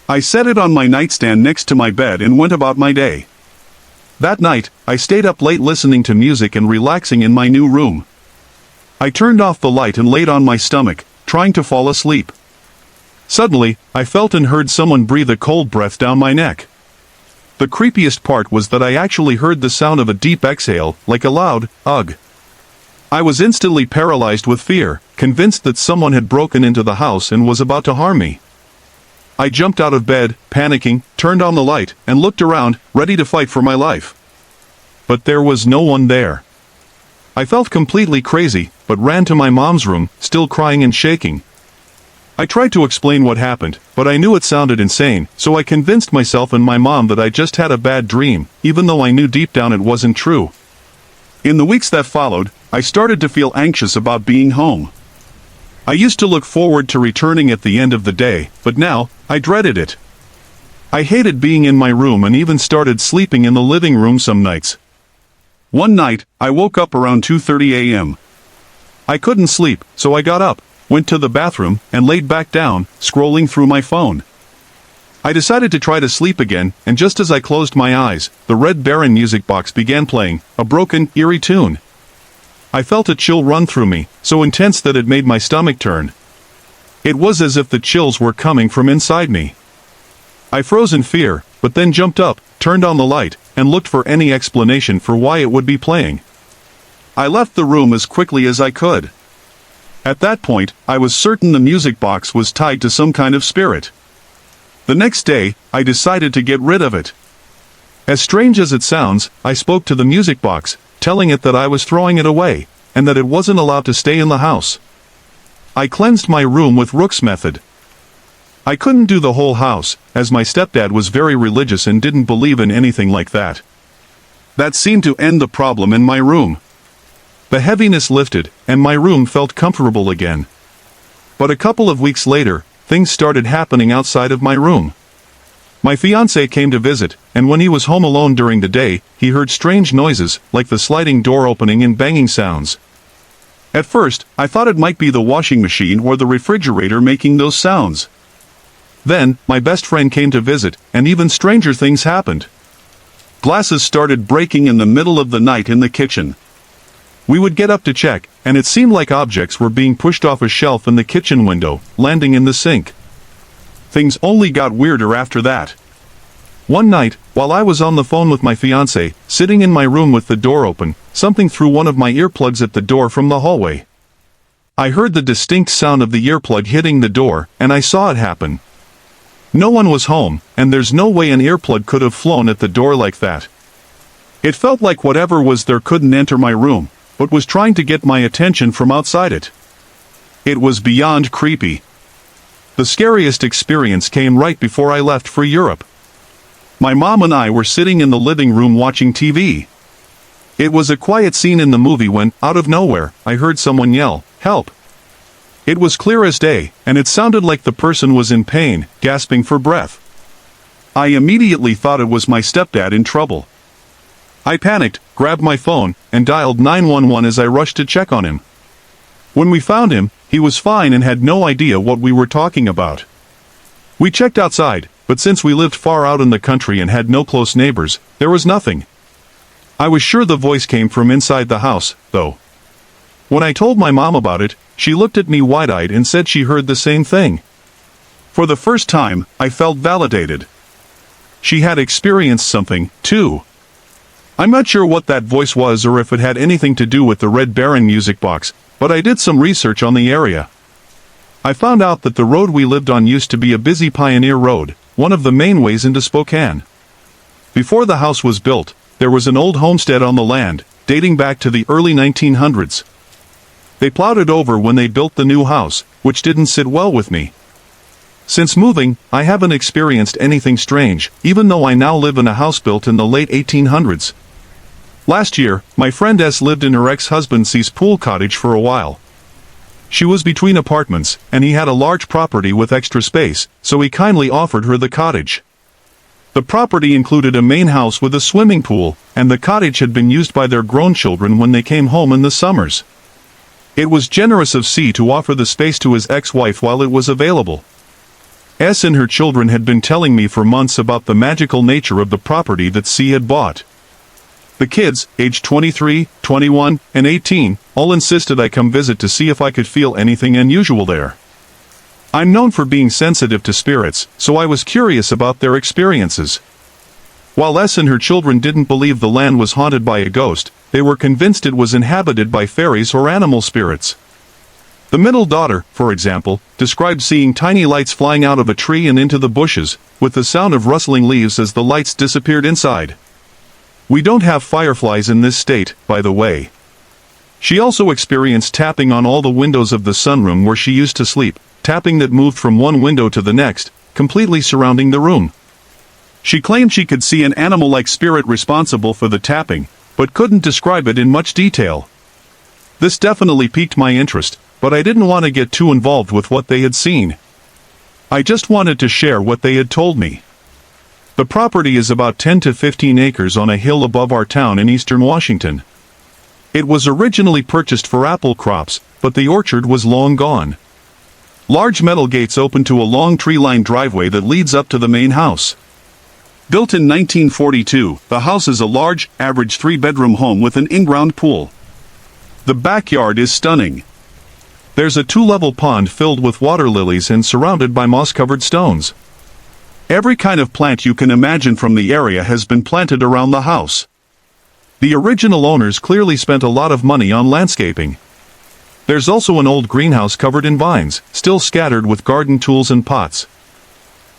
I set it on my nightstand next to my bed and went about my day. That night, I stayed up late listening to music and relaxing in my new room. I turned off the light and laid on my stomach, trying to fall asleep. Suddenly, I felt and heard someone breathe a cold breath down my neck. The creepiest part was that I actually heard the sound of a deep exhale, like a loud, ugh. I was instantly paralyzed with fear, convinced that someone had broken into the house and was about to harm me. I jumped out of bed, panicking, turned on the light, and looked around, ready to fight for my life. But there was no one there. I felt completely crazy, but ran to my mom's room, still crying and shaking. I tried to explain what happened, but I knew it sounded insane, so I convinced myself and my mom that I just had a bad dream, even though I knew deep down it wasn't true. In the weeks that followed, I started to feel anxious about being home. I used to look forward to returning at the end of the day, but now, I dreaded it. I hated being in my room and even started sleeping in the living room some nights. One night, I woke up around 2:30 a.m. I couldn't sleep, so I got up, went to the bathroom, and laid back down, scrolling through my phone. I decided to try to sleep again, and just as I closed my eyes, the Red Baron music box began playing, a broken, eerie tune. I felt a chill run through me, so intense that it made my stomach turn. It was as if the chills were coming from inside me. I froze in fear, but then jumped up, turned on the light, and looked for any explanation for why it would be playing. I left the room as quickly as I could. At that point, I was certain the music box was tied to some kind of spirit. The next day, I decided to get rid of it. As strange as it sounds, I spoke to the music box, telling it that I was throwing it away, and that it wasn't allowed to stay in the house. I cleansed my room with Rook's method. I couldn't do the whole house, as my stepdad was very religious and didn't believe in anything like that. That seemed to end the problem in my room. The heaviness lifted, and my room felt comfortable again. But a couple of weeks later, things started happening outside of my room. My fiancé came to visit, and when he was home alone during the day, he heard strange noises, like the sliding door opening and banging sounds. At first, I thought it might be the washing machine or the refrigerator making those sounds. Then, my best friend came to visit, and even stranger things happened. Glasses started breaking in the middle of the night in the kitchen. We would get up to check, and it seemed like objects were being pushed off a shelf in the kitchen window, landing in the sink. Things only got weirder after that. One night, while I was on the phone with my fiancé, sitting in my room with the door open, something threw one of my earplugs at the door from the hallway. I heard the distinct sound of the earplug hitting the door, and I saw it happen. No one was home, and there's no way an earplug could have flown at the door like that. It felt like whatever was there couldn't enter my room, but was trying to get my attention from outside it. It was beyond creepy. The scariest experience came right before I left for Europe. My mom and I were sitting in the living room watching TV. It was a quiet scene in the movie when, out of nowhere, I heard someone yell, "Help!" It was clear as day, and it sounded like the person was in pain, gasping for breath. I immediately thought it was my stepdad in trouble. I panicked, grabbed my phone, and dialed 911 as I rushed to check on him. When we found him, he was fine and had no idea what we were talking about. We checked outside, but since we lived far out in the country and had no close neighbors, there was nothing. I was sure the voice came from inside the house, though. When I told my mom about it, she looked at me wide-eyed and said she heard the same thing. For the first time, I felt validated. She had experienced something, too. I'm not sure what that voice was or if it had anything to do with the Red Baron music box, but I did some research on the area. I found out that the road we lived on used to be a busy pioneer road, one of the main ways into Spokane. Before the house was built, there was an old homestead on the land, dating back to the early 1900s. They plowed it over when they built the new house, which didn't sit well with me. Since moving, I haven't experienced anything strange, even though I now live in a house built in the late 1800s. Last year, my friend S lived in her ex-husband C's pool cottage for a while. She was between apartments, and he had a large property with extra space, so he kindly offered her the cottage. The property included a main house with a swimming pool, and the cottage had been used by their grown children when they came home in the summers. It was generous of C to offer the space to his ex-wife while it was available. S and her children had been telling me for months about the magical nature of the property that C had bought. The kids, aged 23, 21, and 18, all insisted I come visit to see if I could feel anything unusual there. I'm known for being sensitive to spirits, so I was curious about their experiences. While S and her children didn't believe the land was haunted by a ghost, they were convinced it was inhabited by fairies or animal spirits. The middle daughter, for example, described seeing tiny lights flying out of a tree and into the bushes, with the sound of rustling leaves as the lights disappeared inside. We don't have fireflies in this state, by the way. She also experienced tapping on all the windows of the sunroom where she used to sleep, tapping that moved from one window to the next, completely surrounding the room. She claimed she could see an animal-like spirit responsible for the tapping, but couldn't describe it in much detail. This definitely piqued my interest, but I didn't want to get too involved with what they had seen. I just wanted to share what they had told me. The property is about 10 to 15 acres on a hill above our town in eastern Washington. It was originally purchased for apple crops, but the orchard was long gone. Large metal gates open to a long tree-lined driveway that leads up to the main house. Built in 1942, the house is a large, average 3-bedroom home with an in-ground pool. The backyard is stunning. There's a 2-level pond filled with water lilies and surrounded by moss-covered stones. Every kind of plant you can imagine from the area has been planted around the house. The original owners clearly spent a lot of money on landscaping. There's also an old greenhouse covered in vines, still scattered with garden tools and pots.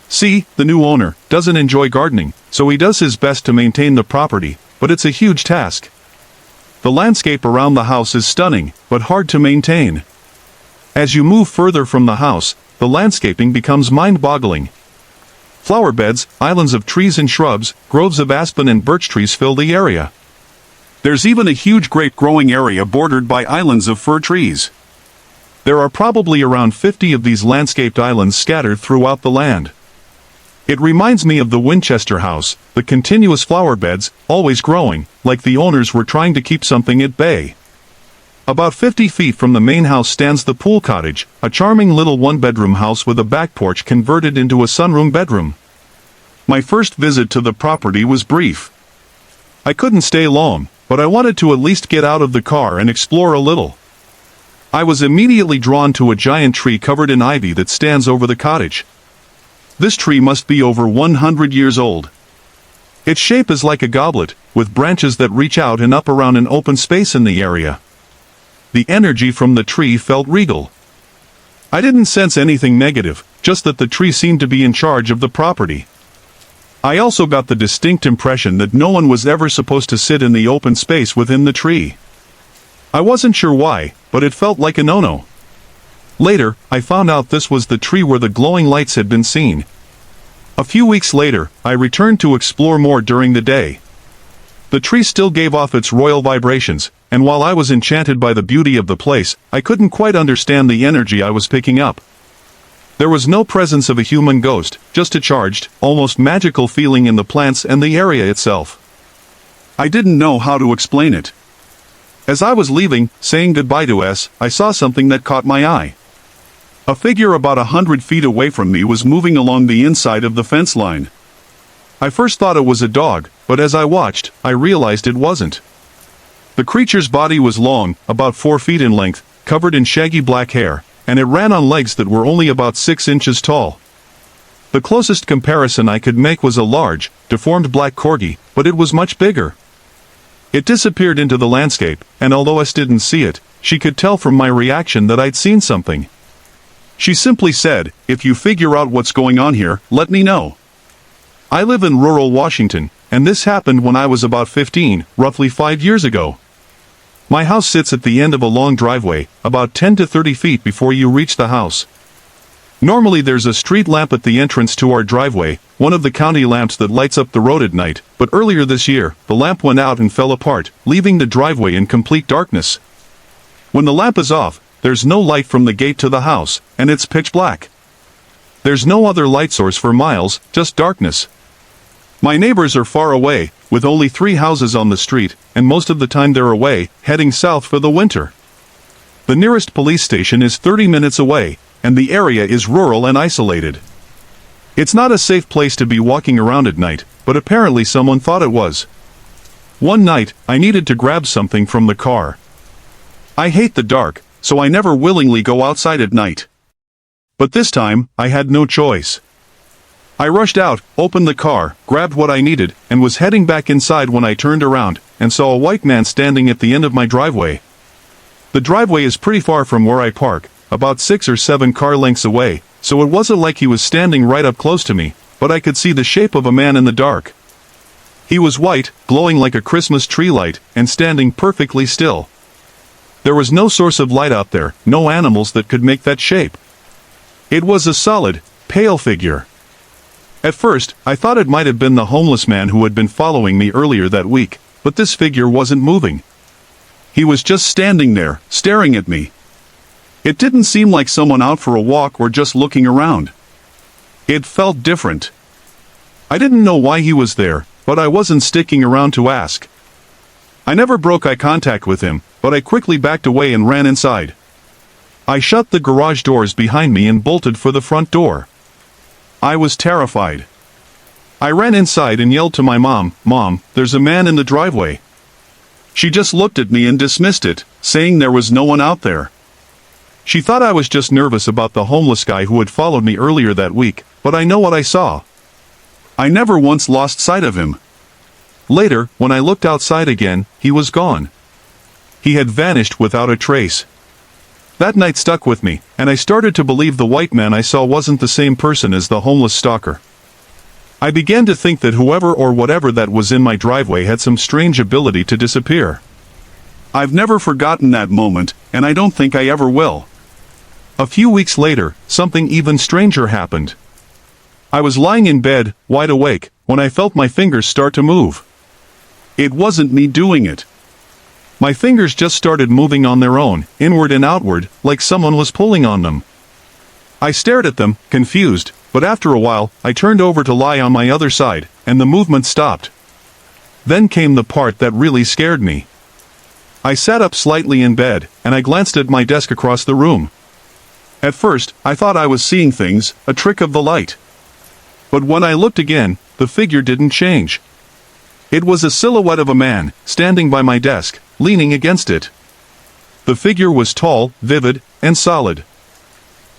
C, the new owner, doesn't enjoy gardening, so he does his best to maintain the property, but it's a huge task. The landscape around the house is stunning, but hard to maintain. As you move further from the house, the landscaping becomes mind-boggling. Flower beds, islands of trees and shrubs, groves of aspen and birch trees fill the area. There's even a huge grape-growing area bordered by islands of fir trees. There are probably around 50 of these landscaped islands scattered throughout the land. It reminds me of the Winchester house, the continuous flower beds, always growing, like the owners were trying to keep something at bay. About 50 feet from the main house stands the pool cottage, a charming little 1-bedroom house with a back porch converted into a sunroom bedroom. My first visit to the property was brief. I couldn't stay long, but I wanted to at least get out of the car and explore a little. I was immediately drawn to a giant tree covered in ivy that stands over the cottage. This tree must be over 100 years old. Its shape is like a goblet, with branches that reach out and up around an open space in the area. The energy from the tree felt regal. I didn't sense anything negative, just that the tree seemed to be in charge of the property. I also got the distinct impression that no one was ever supposed to sit in the open space within the tree. I wasn't sure why, but it felt like a no-no. Later, I found out this was the tree where the glowing lights had been seen. A few weeks later, I returned to explore more during the day. The tree still gave off its royal vibrations, and while I was enchanted by the beauty of the place, I couldn't quite understand the energy I was picking up. There was no presence of a human ghost, just a charged, almost magical feeling in the plants and the area itself. I didn't know how to explain it. As I was leaving, saying goodbye to S, I saw something that caught my eye. A figure about 100 feet away from me was moving along the inside of the fence line. I first thought it was a dog, but as I watched, I realized it wasn't. The creature's body was long, about 4 feet in length, covered in shaggy black hair, and it ran on legs that were only about 6 inches tall. The closest comparison I could make was a large, deformed black corgi, but it was much bigger. It disappeared into the landscape, and although S didn't see it, she could tell from my reaction that I'd seen something. She simply said, "If you figure out what's going on here, let me know." I live in rural Washington, and this happened when I was about 15, roughly 5 years ago. My house sits at the end of a long driveway, about 10 to 30 feet before you reach the house. Normally there's a street lamp at the entrance to our driveway, one of the county lamps that lights up the road at night, but earlier this year, the lamp went out and fell apart, leaving the driveway in complete darkness. When the lamp is off, there's no light from the gate to the house, and it's pitch black. There's no other light source for miles, just darkness. My neighbors are far away, with only 3 houses on the street, and most of the time they're away, heading south for the winter. The nearest police station is 30 minutes away, and the area is rural and isolated. It's not a safe place to be walking around at night, but apparently someone thought it was. One night, I needed to grab something from the car. I hate the dark, so I never willingly go outside at night. But this time, I had no choice. I rushed out, opened the car, grabbed what I needed, and was heading back inside when I turned around, and saw a white man standing at the end of my driveway. The driveway is pretty far from where I park, about 6 or 7 car lengths away, so it wasn't like he was standing right up close to me, but I could see the shape of a man in the dark. He was white, glowing like a Christmas tree light, and standing perfectly still. There was no source of light out there, no animals that could make that shape. It was a solid, pale figure. At first, I thought it might have been the homeless man who had been following me earlier that week, but this figure wasn't moving. He was just standing there, staring at me. It didn't seem like someone out for a walk or just looking around. It felt different. I didn't know why he was there, but I wasn't sticking around to ask. I never broke eye contact with him, but I quickly backed away and ran inside. I shut the garage doors behind me and bolted for the front door. I was terrified. I ran inside and yelled to my mom, "Mom, there's a man in the driveway." She just looked at me and dismissed it, saying there was no one out there. She thought I was just nervous about the homeless guy who had followed me earlier that week, but I know what I saw. I never once lost sight of him. Later, when I looked outside again, he was gone. He had vanished without a trace. That night stuck with me, and I started to believe the white man I saw wasn't the same person as the homeless stalker. I began to think that whoever or whatever that was in my driveway had some strange ability to disappear. I've never forgotten that moment, and I don't think I ever will. A few weeks later, something even stranger happened. I was lying in bed, wide awake, when I felt my fingers start to move. It wasn't me doing it. My fingers just started moving on their own, inward and outward, like someone was pulling on them. I stared at them, confused, but after a while, I turned over to lie on my other side, and the movement stopped. Then came the part that really scared me. I sat up slightly in bed, and I glanced at my desk across the room. At first, I thought I was seeing things, a trick of the light. But when I looked again, the figure didn't change. It was a silhouette of a man, standing by my desk, leaning against it. The figure was tall, vivid, and solid.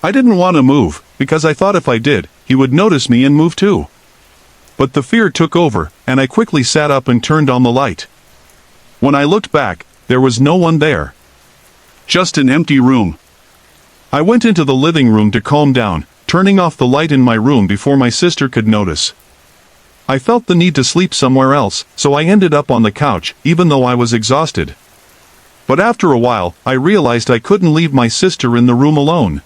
I didn't want to move, because I thought if I did, he would notice me and move too. But the fear took over, and I quickly sat up and turned on the light. When I looked back, there was no one there. Just an empty room. I went into the living room to calm down, turning off the light in my room before my sister could notice. I felt the need to sleep somewhere else, so I ended up on the couch, even though I was exhausted. But after a while, I realized I couldn't leave my sister in the room alone.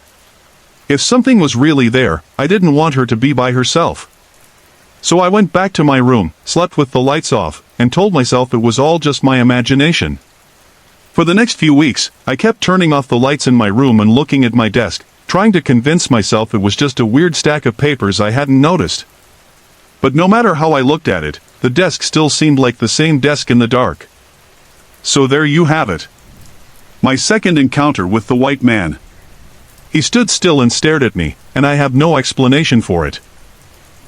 If something was really there, I didn't want her to be by herself. So I went back to my room, slept with the lights off, and told myself it was all just my imagination. For the next few weeks, I kept turning off the lights in my room and looking at my desk, trying to convince myself it was just a weird stack of papers I hadn't noticed. But no matter how I looked at it, the desk still seemed like the same desk in the dark. So there you have it. My second encounter with the white man. He stood still and stared at me, and I have no explanation for it.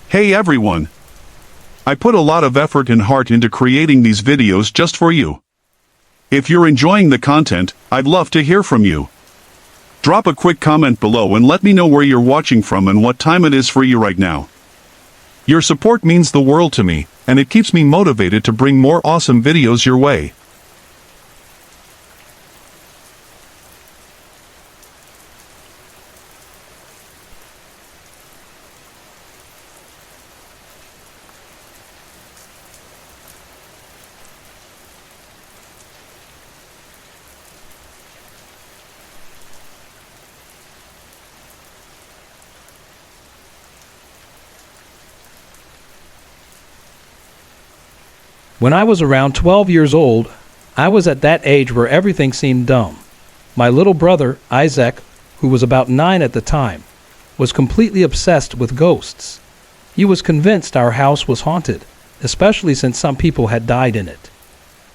Hey everyone! I put a lot of effort and heart into creating these videos just for you. If you're enjoying the content, I'd love to hear from you. Drop a quick comment below and let me know where you're watching from and what time it is for you right now. Your support means the world to me, and it keeps me motivated to bring more awesome videos your way. When I was around 12 years old, I was at that age where everything seemed dumb. My little brother, Isaac, who was about 9 at the time, was completely obsessed with ghosts. He was convinced our house was haunted, especially since some people had died in it.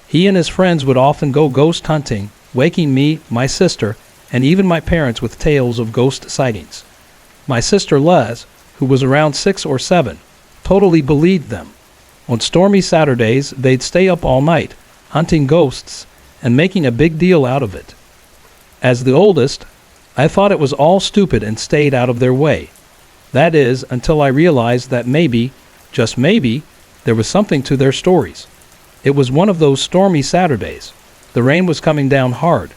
He and his friends would often go ghost hunting, waking me, my sister, and even my parents with tales of ghost sightings. My sister Les, who was around 6 or 7, totally believed them. On stormy Saturdays, they'd stay up all night, hunting ghosts and making a big deal out of it. As the oldest, I thought it was all stupid and stayed out of their way. That is, until I realized that maybe, just maybe, there was something to their stories. It was one of those stormy Saturdays. The rain was coming down hard,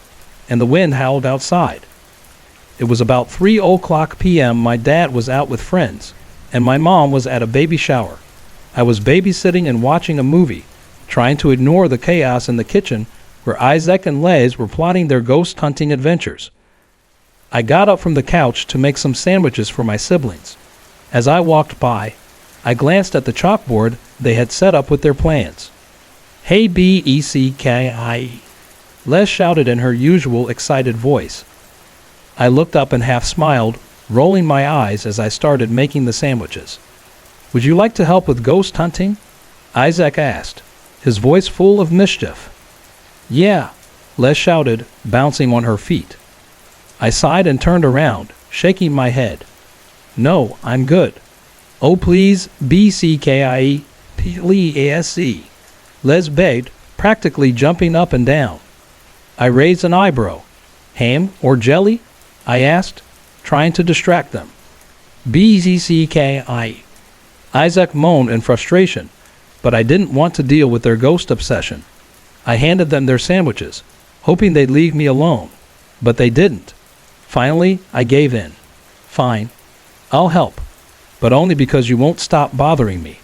and the wind howled outside. It was about 3:00 p.m. My dad was out with friends, and my mom was at a baby shower. I was babysitting and watching a movie, trying to ignore the chaos in the kitchen where Isaac and Les were plotting their ghost hunting adventures. I got up from the couch to make some sandwiches for my siblings. As I walked by, I glanced at the chalkboard they had set up with their plans. "Hey B-E-C-K-I-E," Les shouted in her usual excited voice. I looked up and half smiled, rolling my eyes as I started making the sandwiches. "Would you like to help with ghost hunting?" Isaac asked, his voice full of mischief. "Yeah," Les shouted, bouncing on her feet. I sighed and turned around, shaking my head. "No, I'm good." "Oh please, B-C-K-I-E, P-L-E-A-S-E," Les begged, practically jumping up and down. I raised an eyebrow. "Ham or jelly?" I asked, trying to distract them. "B-C-K-I-E." Isaac moaned in frustration, but I didn't want to deal with their ghost obsession. I handed them their sandwiches, hoping they'd leave me alone, but they didn't. Finally, I gave in. "Fine, I'll help, but only because you won't stop bothering me."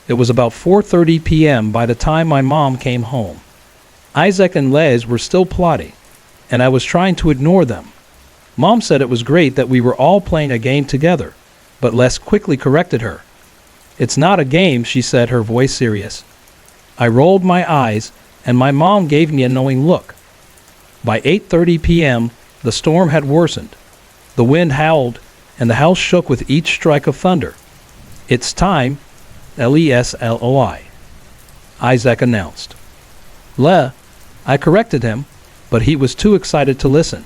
It was about 4:30 p.m. by the time my mom came home. Isaac and Les were still plotting, and I was trying to ignore them. Mom said it was great that we were all playing a game together, but Les quickly corrected her. "It's not a game," she said, her voice serious. I rolled my eyes, and my mom gave me a knowing look. By 8:30 p.m., the storm had worsened. The wind howled, and the house shook with each strike of thunder. "It's time, L-E-S-L-O-I," Isaac announced. I corrected him, but he was too excited to listen.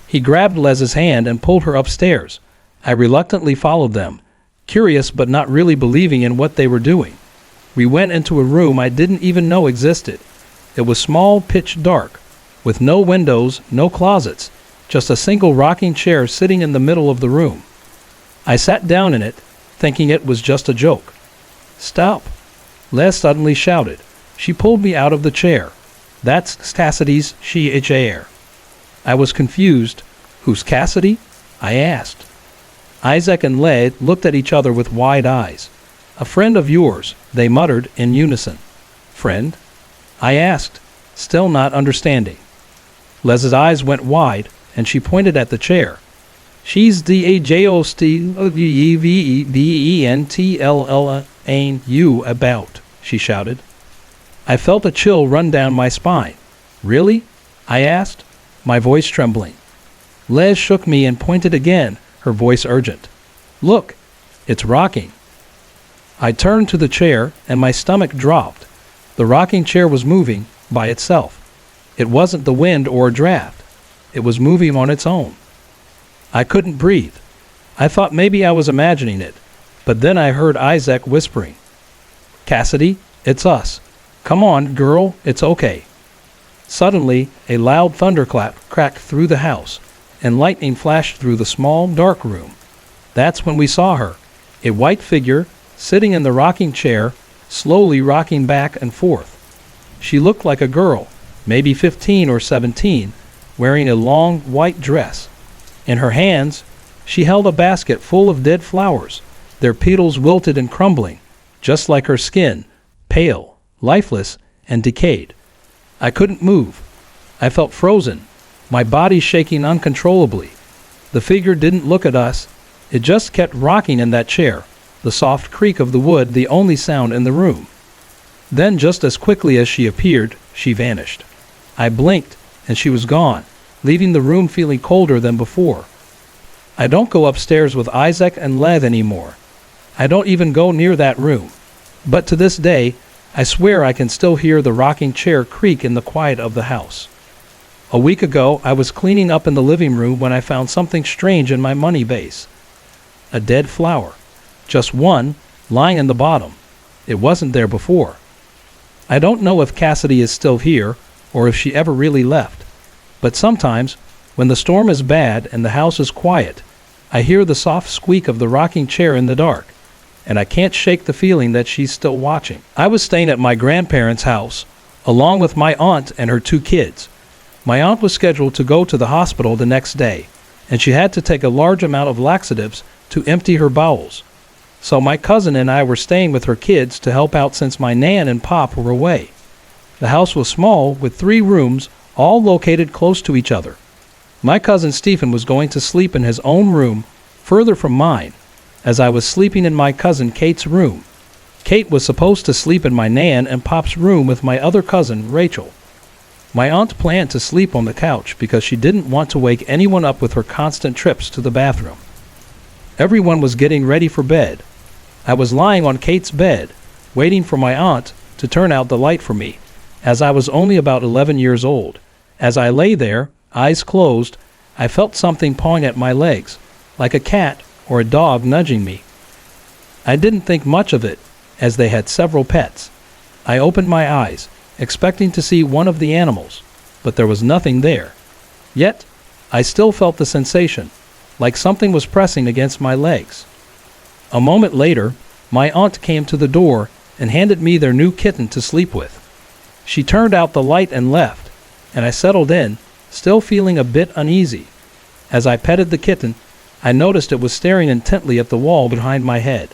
He grabbed Les's hand and pulled her upstairs. I reluctantly followed them, curious but not really believing in what they were doing. We went into a room I didn't even know existed. It was small, pitch dark, with no windows, no closets, just a single rocking chair sitting in the middle of the room. I sat down in it, thinking it was just a joke. "Stop!" Les suddenly shouted. She pulled me out of the chair. "That's Cassidy's chair." I was confused. "Who's Cassidy?" I asked. Isaac and Les looked at each other with wide eyes. "A friend of yours," they muttered in unison. "Friend?" I asked, still not understanding. Les's eyes went wide, and she pointed at the chair. "She's the you about," she shouted. I felt a chill run down my spine. "Really?" I asked, my voice trembling. Les shook me and pointed again, her voice urgent. "Look, it's rocking." I turned to the chair, and my stomach dropped. The rocking chair was moving by itself. It wasn't the wind or a draft. It was moving on its own. I couldn't breathe. I thought maybe I was imagining it, but then I heard Isaac whispering, "Cassidy, it's us. Come on, girl, it's okay." Suddenly, a loud thunderclap cracked through the house, and lightning flashed through the small, dark room. That's when we saw her, a white figure, sitting in the rocking chair, slowly rocking back and forth. She looked like a girl, maybe 15 or 17, wearing a long, white dress. In her hands, she held a basket full of dead flowers, their petals wilted and crumbling, just like her skin, pale, lifeless, and decayed. I couldn't move. I felt frozen, my body shaking uncontrollably. The figure didn't look at us. It just kept rocking in that chair, the soft creak of the wood the only sound in the room. Then, just as quickly as she appeared, she vanished. I blinked, and she was gone, leaving the room feeling colder than before. I don't go upstairs with Isaac and Lev anymore. I don't even go near that room. But to this day, I swear I can still hear the rocking chair creak in the quiet of the house. A week ago, I was cleaning up in the living room when I found something strange in my money vase. A dead flower. Just one, lying in the bottom. It wasn't there before. I don't know if Cassidy is still here, or if she ever really left. But sometimes, when the storm is bad and the house is quiet, I hear the soft squeak of the rocking chair in the dark, and I can't shake the feeling that she's still watching. I was staying at my grandparents' house, along with my aunt and her 2 kids. My aunt was scheduled to go to the hospital the next day, and she had to take a large amount of laxatives to empty her bowels. So my cousin and I were staying with her kids to help out since my nan and pop were away. The house was small, with 3 rooms, all located close to each other. My cousin Stephen was going to sleep in his own room, further from mine, as I was sleeping in my cousin Kate's room. Kate was supposed to sleep in my nan and pop's room with my other cousin, Rachel. My aunt planned to sleep on the couch because she didn't want to wake anyone up with her constant trips to the bathroom. Everyone was getting ready for bed. I was lying on Kate's bed, waiting for my aunt to turn out the light for me, as I was only about 11 years old. As I lay there, eyes closed, I felt something pawing at my legs, like a cat or a dog nudging me. I didn't think much of it, as they had several pets. I opened my eyes, expecting to see one of the animals, but there was nothing there. Yet, I still felt the sensation, like something was pressing against my legs. A moment later, my aunt came to the door and handed me their new kitten to sleep with. She turned out the light and left, and I settled in, still feeling a bit uneasy. As I petted the kitten, I noticed it was staring intently at the wall behind my head.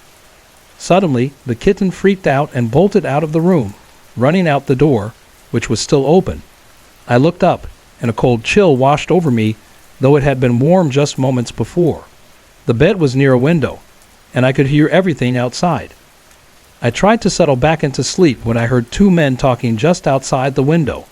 Suddenly, the kitten freaked out and bolted out of the room, running out the door, which was still open. I looked up, and a cold chill washed over me, though it had been warm just moments before. The bed was near a window, and I could hear everything outside. I tried to settle back into sleep when I heard 2 men talking just outside the window.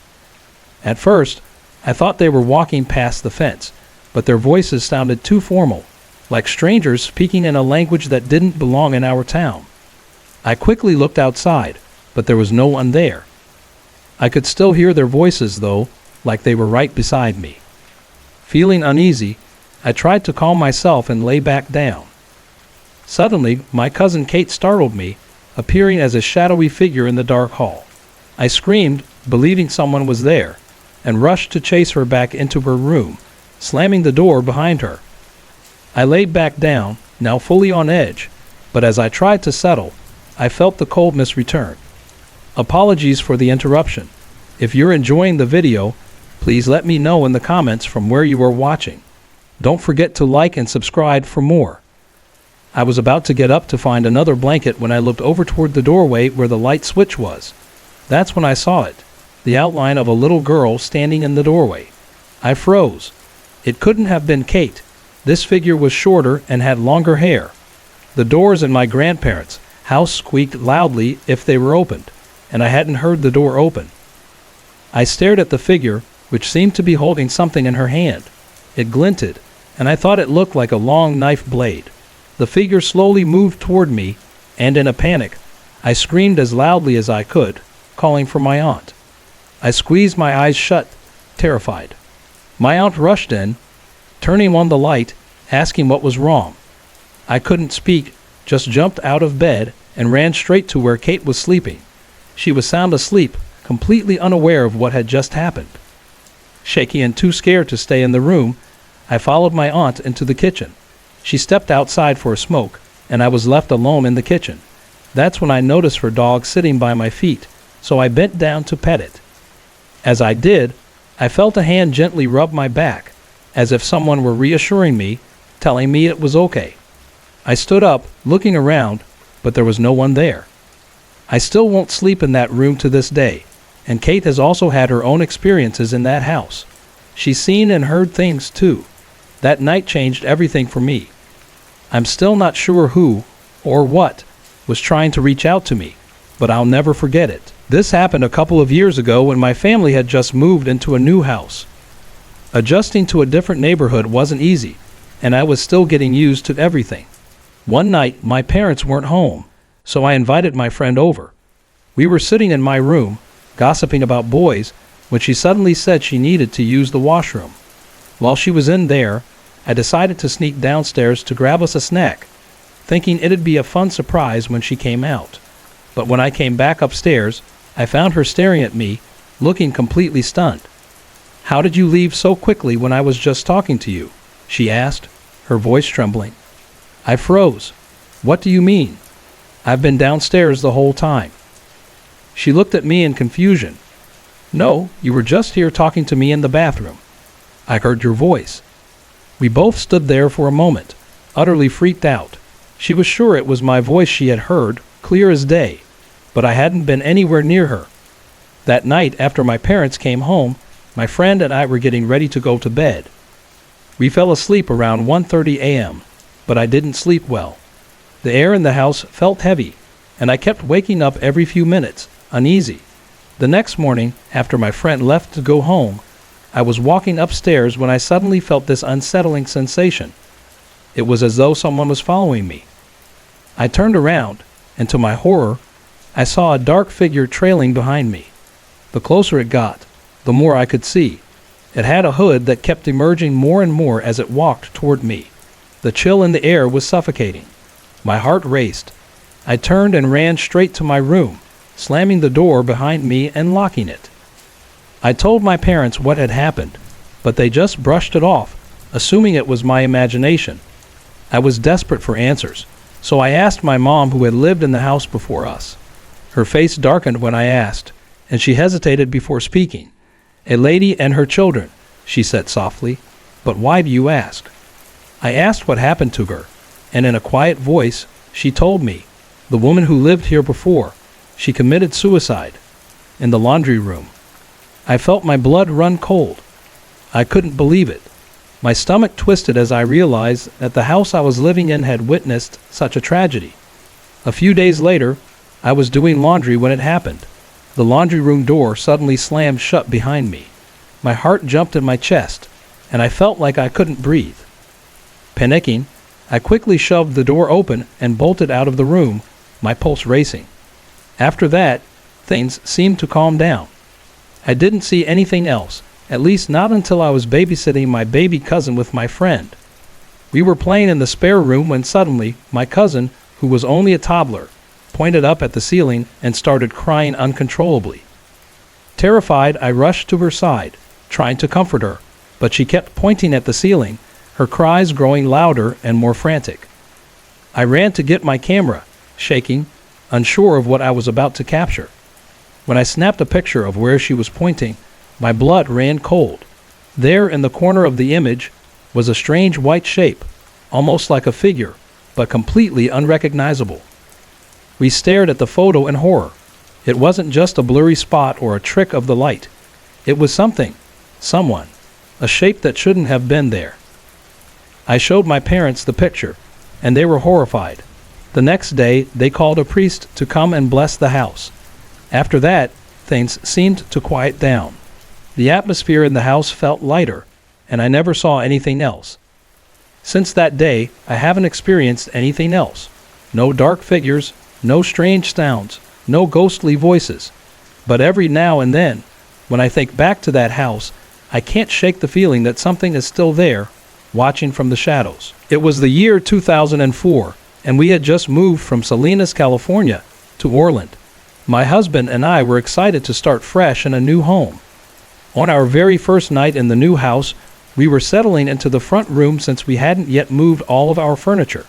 At first, I thought they were walking past the fence, but their voices sounded too formal, like strangers speaking in a language that didn't belong in our town. I quickly looked outside, but there was no one there. I could still hear their voices, though, like they were right beside me. Feeling uneasy, I tried to calm myself and lay back down. Suddenly, my cousin Kate startled me, appearing as a shadowy figure in the dark hall. I screamed, believing someone was there, and rushed to chase her back into her room, slamming the door behind her. I laid back down, now fully on edge, but as I tried to settle, I felt the coldness return. Apologies for the interruption. If you're enjoying the video, please let me know in the comments from where you are watching. Don't forget to like and subscribe for more. I was about to get up to find another blanket when I looked over toward the doorway where the light switch was. That's when I saw it, the outline of a little girl standing in the doorway. I froze. It couldn't have been Kate. This figure was shorter and had longer hair. The doors in my grandparents' house squeaked loudly if they were opened, and I hadn't heard the door open. I stared at the figure, which seemed to be holding something in her hand. It glinted, and I thought it looked like a long knife blade. The figure slowly moved toward me, and in a panic, I screamed as loudly as I could, calling for my aunt. I squeezed my eyes shut, terrified. My aunt rushed in, turning on the light, asking what was wrong. I couldn't speak, just jumped out of bed and ran straight to where Kate was sleeping. She was sound asleep, completely unaware of what had just happened. Shaky and too scared to stay in the room, I followed my aunt into the kitchen. She stepped outside for a smoke, and I was left alone in the kitchen. That's when I noticed her dog sitting by my feet, so I bent down to pet it. As I did, I felt a hand gently rub my back, as if someone were reassuring me, telling me it was okay. I stood up, looking around, but there was no one there. I still won't sleep in that room to this day, and Kate has also had her own experiences in that house. She's seen and heard things too. That night changed everything for me. I'm still not sure who, or what, was trying to reach out to me, but I'll never forget it. This happened a couple of years ago when my family had just moved into a new house. Adjusting to a different neighborhood wasn't easy, and I was still getting used to everything. One night, my parents weren't home, so I invited my friend over. We were sitting in my room, gossiping about boys, when she suddenly said she needed to use the washroom. While she was in there, I decided to sneak downstairs to grab us a snack, thinking it'd be a fun surprise when she came out. But when I came back upstairs, I found her staring at me, looking completely stunned. "How did you leave so quickly when I was just talking to you?" she asked, her voice trembling. I froze. "What do you mean? I've been downstairs the whole time." She looked at me in confusion. "No, you were just here talking to me in the bathroom. I heard your voice." We both stood there for a moment, utterly freaked out. She was sure it was my voice she had heard, clear as day, but I hadn't been anywhere near her. That night, after my parents came home, my friend and I were getting ready to go to bed. We fell asleep around 1:30 a.m., but I didn't sleep well. The air in the house felt heavy, and I kept waking up every few minutes, uneasy. The next morning, after my friend left to go home, I was walking upstairs when I suddenly felt this unsettling sensation. It was as though someone was following me. I turned around, and to my horror, I saw a dark figure trailing behind me. The closer it got, the more I could see. It had a hood that kept emerging more and more as it walked toward me. The chill in the air was suffocating. My heart raced. I turned and ran straight to my room, slamming the door behind me and locking it. I told my parents what had happened, but they just brushed it off, assuming it was my imagination. I was desperate for answers, so I asked my mom, who had lived in the house before us. Her face darkened when I asked, and she hesitated before speaking. "A lady and her children," she said softly. "But why do you ask?" I asked what happened to her, and in a quiet voice, she told me, "The woman who lived here before, she committed suicide in the laundry room." I felt my blood run cold. I couldn't believe it. My stomach twisted as I realized that the house I was living in had witnessed such a tragedy. A few days later, I was doing laundry when it happened. The laundry room door suddenly slammed shut behind me. My heart jumped in my chest, and I felt like I couldn't breathe. Panicking, I quickly shoved the door open and bolted out of the room, my pulse racing. After that, things seemed to calm down. I didn't see anything else, at least not until I was babysitting my baby cousin with my friend. We were playing in the spare room when suddenly my cousin, who was only a toddler, pointed up at the ceiling and started crying uncontrollably. Terrified, I rushed to her side, trying to comfort her, but she kept pointing at the ceiling, her cries growing louder and more frantic. I ran to get my camera, shaking, unsure of what I was about to capture. When I snapped a picture of where she was pointing, my blood ran cold. There in the corner of the image was a strange white shape, almost like a figure, but completely unrecognizable. We stared at the photo in horror. It wasn't just a blurry spot or a trick of the light. It was something, someone, a shape that shouldn't have been there. I showed my parents the picture, and they were horrified. The next day, they called a priest to come and bless the house. After that, things seemed to quiet down. The atmosphere in the house felt lighter, and I never saw anything else. Since that day, I haven't experienced anything else. No dark figures, no strange sounds, no ghostly voices. But every now and then, when I think back to that house, I can't shake the feeling that something is still there, watching from the shadows. It was the year 2004, and we had just moved from Salinas, California, to Orland. My husband and I were excited to start fresh in a new home. On our very first night in the new house, we were settling into the front room since we hadn't yet moved all of our furniture.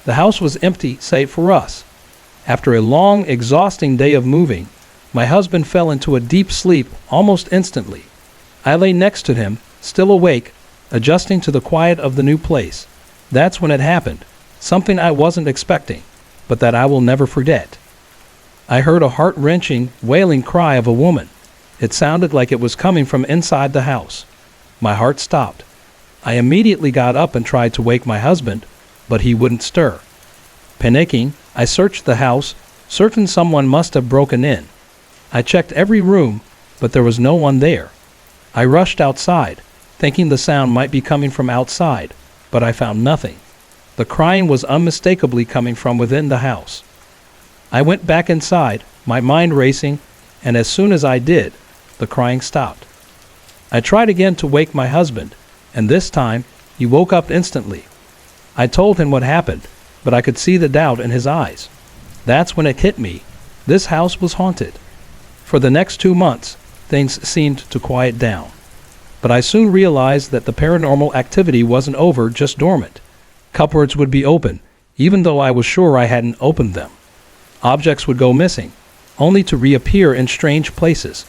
The house was empty save for us. After a long, exhausting day of moving, my husband fell into a deep sleep almost instantly. I lay next to him, still awake, adjusting to the quiet of the new place. That's when it happened, something I wasn't expecting, but that I will never forget. I heard a heart-wrenching, wailing cry of a woman. It sounded like it was coming from inside the house. My heart stopped. I immediately got up and tried to wake my husband, but he wouldn't stir. Panicking, I searched the house, certain someone must have broken in. I checked every room, but there was no one there. I rushed outside, thinking the sound might be coming from outside, but I found nothing. The crying was unmistakably coming from within the house. I went back inside, my mind racing, and as soon as I did, the crying stopped. I tried again to wake my husband, and this time he woke up instantly. I told him what happened, but I could see the doubt in his eyes. That's when it hit me. This house was haunted. For the next 2 months, things seemed to quiet down. But I soon realized that the paranormal activity wasn't over, just dormant. Cupboards would be open, even though I was sure I hadn't opened them. Objects would go missing, only to reappear in strange places.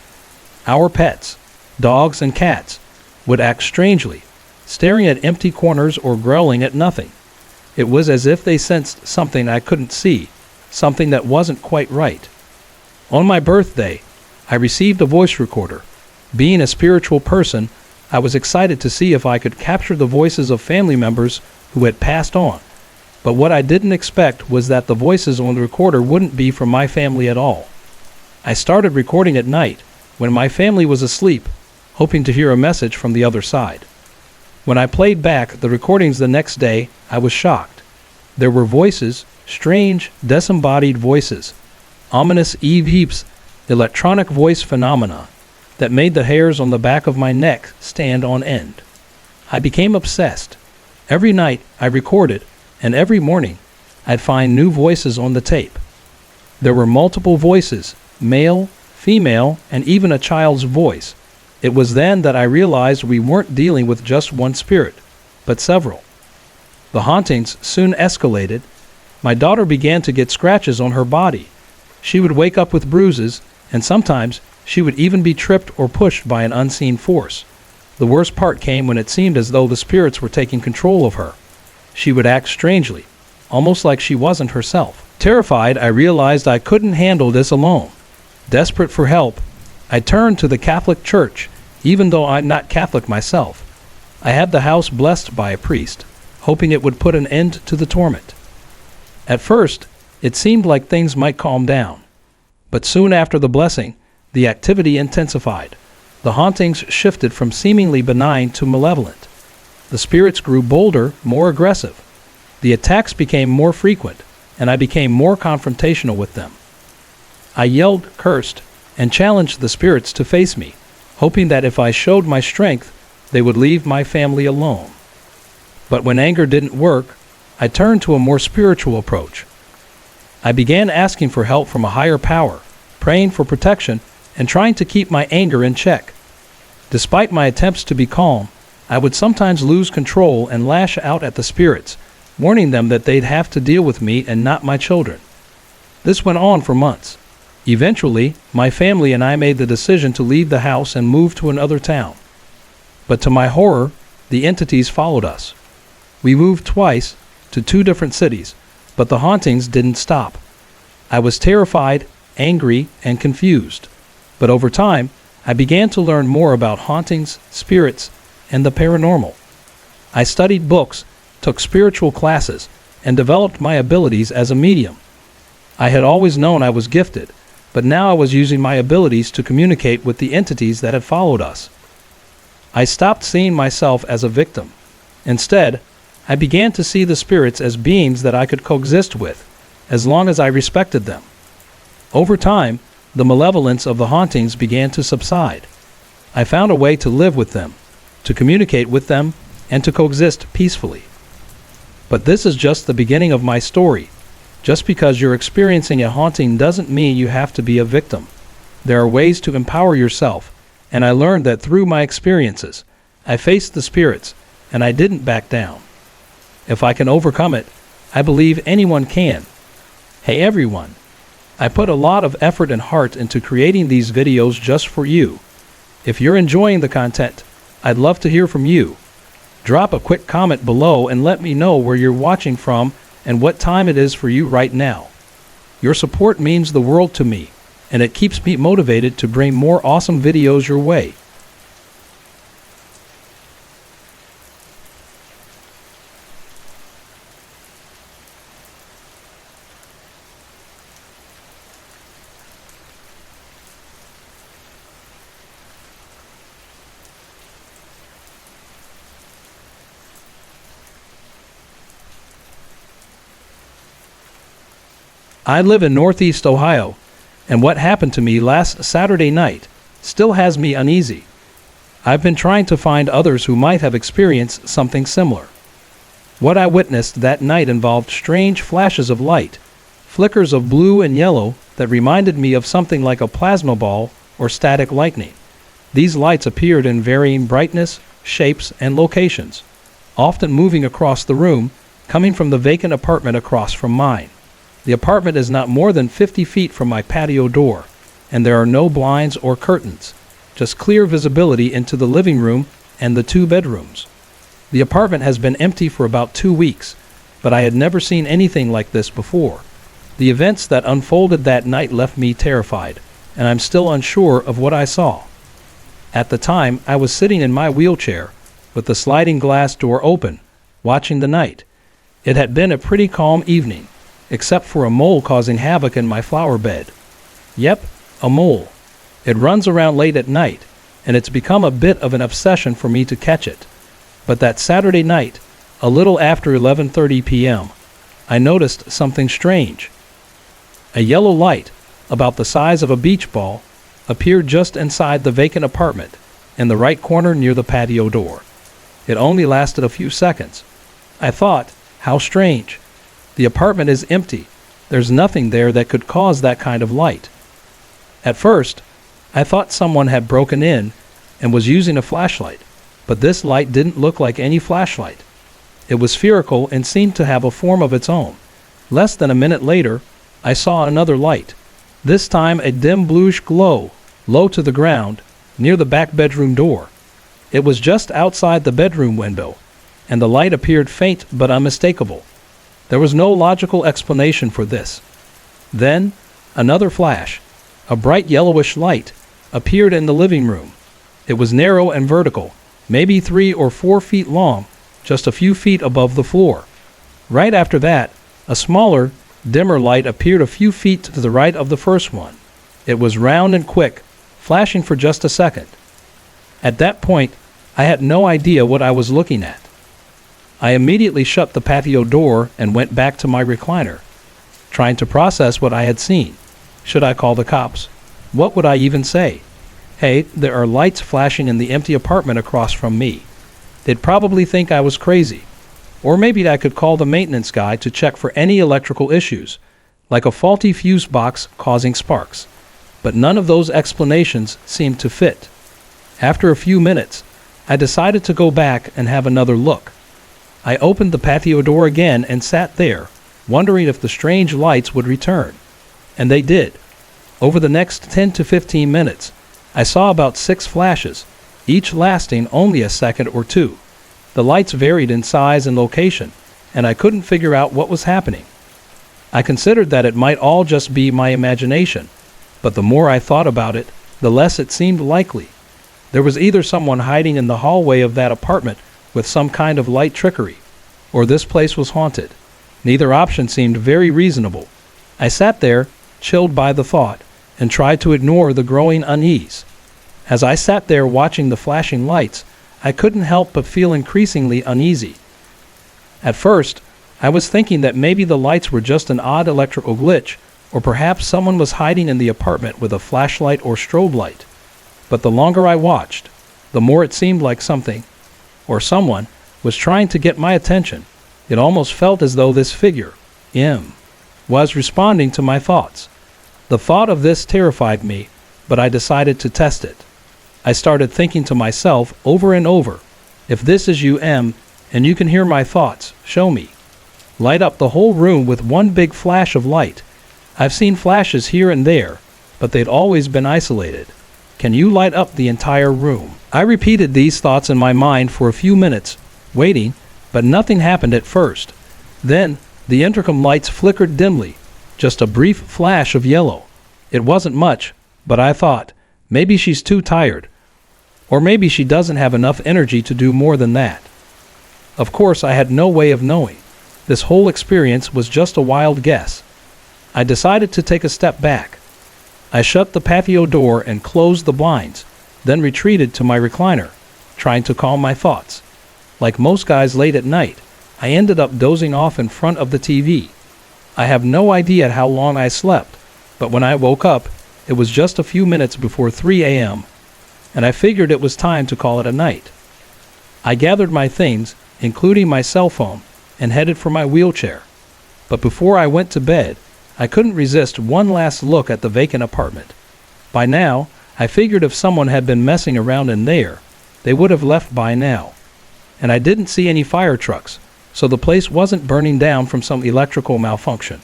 Our pets, dogs and cats, would act strangely, staring at empty corners or growling at nothing. It was as if they sensed something I couldn't see, something that wasn't quite right. On my birthday, I received a voice recorder. Being a spiritual person, I was excited to see if I could capture the voices of family members who had passed on. But what I didn't expect was that the voices on the recorder wouldn't be from my family at all. I started recording at night, when my family was asleep, hoping to hear a message from the other side. When I played back the recordings the next day, I was shocked. There were voices, strange, disembodied voices, ominous eep-heeps, electronic voice phenomena that made the hairs on the back of my neck stand on end. I became obsessed. Every night I recorded, and every morning I'd find new voices on the tape. There were multiple voices, male, female, and even a child's voice. It was then that I realized we weren't dealing with just one spirit, but several. The hauntings soon escalated. My daughter began to get scratches on her body. She would wake up with bruises, and sometimes she would even be tripped or pushed by an unseen force. The worst part came when it seemed as though the spirits were taking control of her. She would act strangely, almost like she wasn't herself. Terrified, I realized I couldn't handle this alone. Desperate for help, I turned to the Catholic Church, even though I'm not Catholic myself. I had the house blessed by a priest, hoping it would put an end to the torment. At first, it seemed like things might calm down. But soon after the blessing, the activity intensified. The hauntings shifted from seemingly benign to malevolent. The spirits grew bolder, more aggressive. The attacks became more frequent, and I became more confrontational with them. I yelled, cursed, and challenged the spirits to face me, hoping that if I showed my strength, they would leave my family alone. But when anger didn't work, I turned to a more spiritual approach. I began asking for help from a higher power, praying for protection, and trying to keep my anger in check. Despite my attempts to be calm, I would sometimes lose control and lash out at the spirits, warning them that they'd have to deal with me and not my children. This went on for months. Eventually, my family and I made the decision to leave the house and move to another town. But to my horror, the entities followed us. We moved twice to 2 different cities, but the hauntings didn't stop. I was terrified, angry, and confused. But over time, I began to learn more about hauntings, spirits, and the paranormal. I studied books, took spiritual classes, and developed my abilities as a medium. I had always known I was gifted, but now I was using my abilities to communicate with the entities that had followed us. I stopped seeing myself as a victim. Instead, I began to see the spirits as beings that I could coexist with, as long as I respected them. Over time, the malevolence of the hauntings began to subside. I found a way to live with them, to communicate with them, and to coexist peacefully. But this is just the beginning of my story. Just because you're experiencing a haunting doesn't mean you have to be a victim. There are ways to empower yourself, and I learned that through my experiences. I faced the spirits, and I didn't back down. If I can overcome it, I believe anyone can. Hey everyone, I put a lot of effort and heart into creating these videos just for you. If you're enjoying the content, I'd love to hear from you. Drop a quick comment below and let me know where you're watching from and what time it is for you right now. Your support means the world to me, and it keeps me motivated to bring more awesome videos your way. I live in Northeast Ohio, and what happened to me last Saturday night still has me uneasy. I've been trying to find others who might have experienced something similar. What I witnessed that night involved strange flashes of light, flickers of blue and yellow that reminded me of something like a plasma ball or static lightning. These lights appeared in varying brightness, shapes, and locations, often moving across the room, coming from the vacant apartment across from mine. The apartment is not more than 50 feet from my patio door, and there are no blinds or curtains, just clear visibility into the living room and the 2 bedrooms. The apartment has been empty for about 2 weeks, but I had never seen anything like this before. The events that unfolded that night left me terrified, and I'm still unsure of what I saw. At the time, I was sitting in my wheelchair, with the sliding glass door open, watching the night. It had been a pretty calm evening, except for a mole causing havoc in my flower bed. Yep, a mole. It runs around late at night, and it's become a bit of an obsession for me to catch it. But that Saturday night, a little after 11:30 p.m., I noticed something strange. A yellow light, about the size of a beach ball, appeared just inside the vacant apartment, in the right corner near the patio door. It only lasted a few seconds. I thought, how strange. The apartment is empty. There's nothing there that could cause that kind of light. At first, I thought someone had broken in and was using a flashlight, but this light didn't look like any flashlight. It was spherical and seemed to have a form of its own. Less than a minute later, I saw another light, this time a dim bluish glow, low to the ground, near the back bedroom door. It was just outside the bedroom window, and the light appeared faint but unmistakable. There was no logical explanation for this. Then, another flash, a bright yellowish light, appeared in the living room. It was narrow and vertical, maybe 3 or 4 feet long, just a few feet above the floor. Right after that, a smaller, dimmer light appeared a few feet to the right of the first one. It was round and quick, flashing for just a second. At that point, I had no idea what I was looking at. I immediately shut the patio door and went back to my recliner, trying to process what I had seen. Should I call the cops? What would I even say? Hey, there are lights flashing in the empty apartment across from me. They'd probably think I was crazy. Or maybe I could call the maintenance guy to check for any electrical issues, like a faulty fuse box causing sparks. But none of those explanations seemed to fit. After a few minutes, I decided to go back and have another look. I opened the patio door again and sat there, wondering if the strange lights would return. And they did. Over the next 10 to 15 minutes, I saw about 6 flashes, each lasting only a second or two. The lights varied in size and location, and I couldn't figure out what was happening. I considered that it might all just be my imagination, but the more I thought about it, the less it seemed likely. There was either someone hiding in the hallway of that apartment with some kind of light trickery, or this place was haunted. Neither option seemed very reasonable. I sat there, chilled by the thought, and tried to ignore the growing unease. As I sat there watching the flashing lights, I couldn't help but feel increasingly uneasy. At first, I was thinking that maybe the lights were just an odd electrical glitch, or perhaps someone was hiding in the apartment with a flashlight or strobe light. But the longer I watched, the more it seemed like something, or someone, was trying to get my attention. It almost felt as though this figure, M, was responding to my thoughts. The thought of this terrified me, but I decided to test it. I started thinking to myself over and over, if this is you, M, and you can hear my thoughts, show me. Light up the whole room with one big flash of light. I've seen flashes here and there, but they'd always been isolated. Can you light up the entire room? I repeated these thoughts in my mind for a few minutes, waiting, but nothing happened at first. Then, the intercom lights flickered dimly, just a brief flash of yellow. It wasn't much, but I thought, maybe she's too tired, or maybe she doesn't have enough energy to do more than that. Of course, I had no way of knowing. This whole experience was just a wild guess. I decided to take a step back. I shut the patio door and closed the blinds, then retreated to my recliner, trying to calm my thoughts. Like most guys late at night, I ended up dozing off in front of the TV. I have no idea how long I slept, but when I woke up, it was just a few minutes before 3 a.m., and I figured it was time to call it a night. I gathered my things, including my cell phone, and headed for my wheelchair. But before I went to bed, I couldn't resist one last look at the vacant apartment. By now, I figured if someone had been messing around in there, they would have left by now. And I didn't see any fire trucks, so the place wasn't burning down from some electrical malfunction.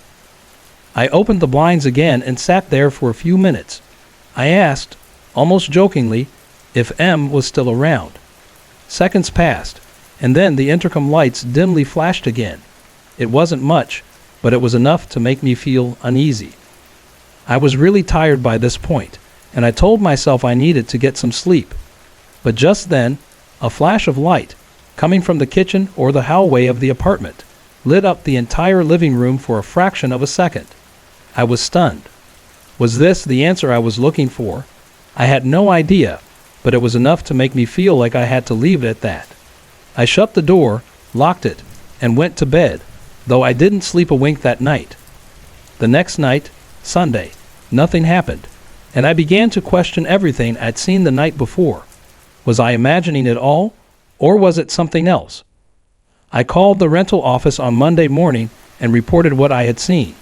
I opened the blinds again and sat there for a few minutes. I asked, almost jokingly, if M was still around. Seconds passed, and then the intercom lights dimly flashed again. It wasn't much, but it was enough to make me feel uneasy. I was really tired by this point, and I told myself I needed to get some sleep. But just then, a flash of light, coming from the kitchen or the hallway of the apartment, lit up the entire living room for a fraction of a second. I was stunned. Was this the answer I was looking for? I had no idea, but it was enough to make me feel like I had to leave it at that. I shut the door, locked it, and went to bed, though I didn't sleep a wink that night. The next night, Sunday, nothing happened, and I began to question everything I'd seen the night before. Was I imagining it all, or was it something else? I called the rental office on Monday morning and reported what I had seen.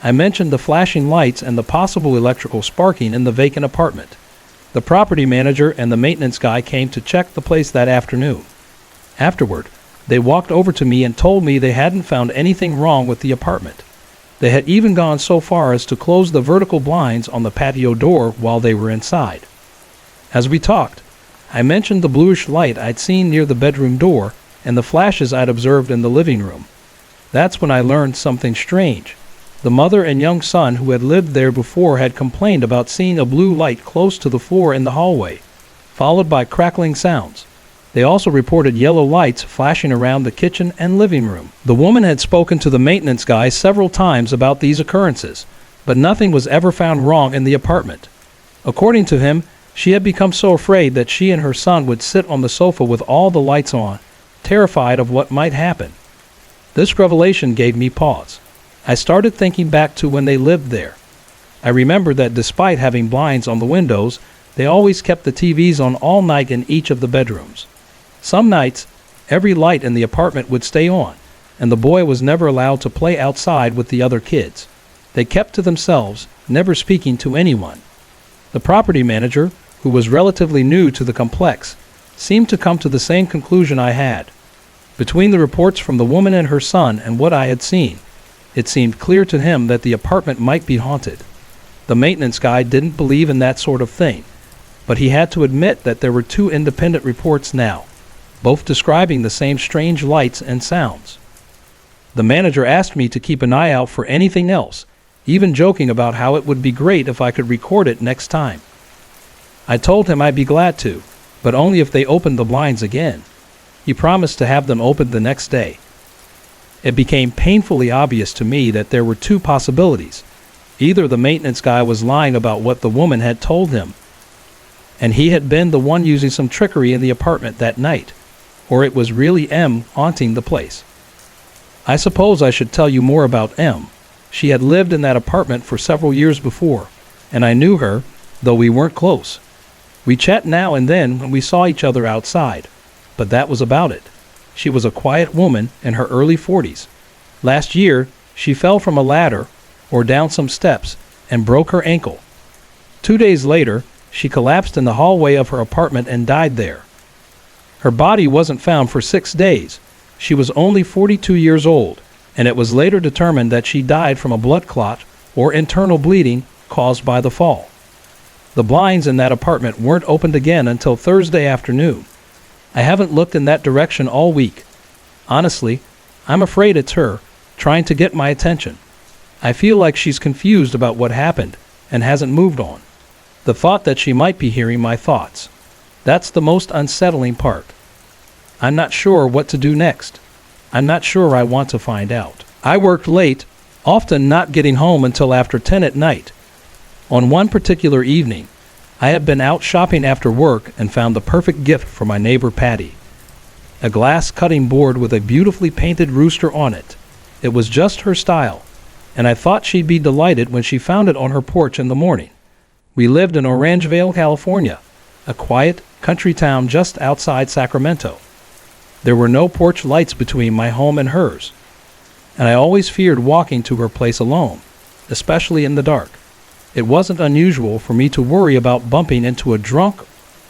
I mentioned the flashing lights and the possible electrical sparking in the vacant apartment. The property manager and the maintenance guy came to check the place that afternoon. Afterward, they walked over to me and told me they hadn't found anything wrong with the apartment. They had even gone so far as to close the vertical blinds on the patio door while they were inside. As we talked, I mentioned the bluish light I'd seen near the bedroom door and the flashes I'd observed in the living room. That's when I learned something strange. The mother and young son who had lived there before had complained about seeing a blue light close to the floor in the hallway, followed by crackling sounds. They also reported yellow lights flashing around the kitchen and living room. The woman had spoken to the maintenance guy several times about these occurrences, but nothing was ever found wrong in the apartment. According to him, she had become so afraid that she and her son would sit on the sofa with all the lights on, terrified of what might happen. This revelation gave me pause. I started thinking back to when they lived there. I remembered that despite having blinds on the windows, they always kept the TVs on all night in each of the bedrooms. Some nights, every light in the apartment would stay on, and the boy was never allowed to play outside with the other kids. They kept to themselves, never speaking to anyone. The property manager, who was relatively new to the complex, seemed to come to the same conclusion I had. Between the reports from the woman and her son and what I had seen, it seemed clear to him that the apartment might be haunted. The maintenance guy didn't believe in that sort of thing, but he had to admit that there were two independent reports now, both describing the same strange lights and sounds. The manager asked me to keep an eye out for anything else, even joking about how it would be great if I could record it next time. I told him I'd be glad to, but only if they opened the blinds again. He promised to have them opened the next day. It became painfully obvious to me that there were two possibilities. Either the maintenance guy was lying about what the woman had told him, and he had been the one using some trickery in the apartment that night, or it was really M haunting the place. I suppose I should tell you more about M. She had lived in that apartment for several years before, and I knew her, though we weren't close. We chat now and then when we saw each other outside, but that was about it. She was a quiet woman in her early 40s. Last year, she fell from a ladder or down some steps and broke her ankle. 2 days later, she collapsed in the hallway of her apartment and died there. Her body wasn't found for 6 days. She was only 42 years old, and it was later determined that she died from a blood clot or internal bleeding caused by the fall. The blinds in that apartment weren't opened again until Thursday afternoon. I haven't looked in that direction all week. Honestly, I'm afraid it's her, trying to get my attention. I feel like she's confused about what happened and hasn't moved on. The thought that she might be hearing my thoughts. That's the most unsettling part. I'm not sure what to do next. I'm not sure I want to find out. I worked late, often not getting home until after 10 at night. On one particular evening, I had been out shopping after work and found the perfect gift for my neighbor Patty. A glass cutting board with a beautifully painted rooster on it. It was just her style. and I thought she'd be delighted when she found it on her porch in the morning. We lived in Orangevale, California, a quiet country town just outside Sacramento. There were no porch lights between my home and hers, and I always feared walking to her place alone, especially in the dark. It wasn't unusual for me to worry about bumping into a drunk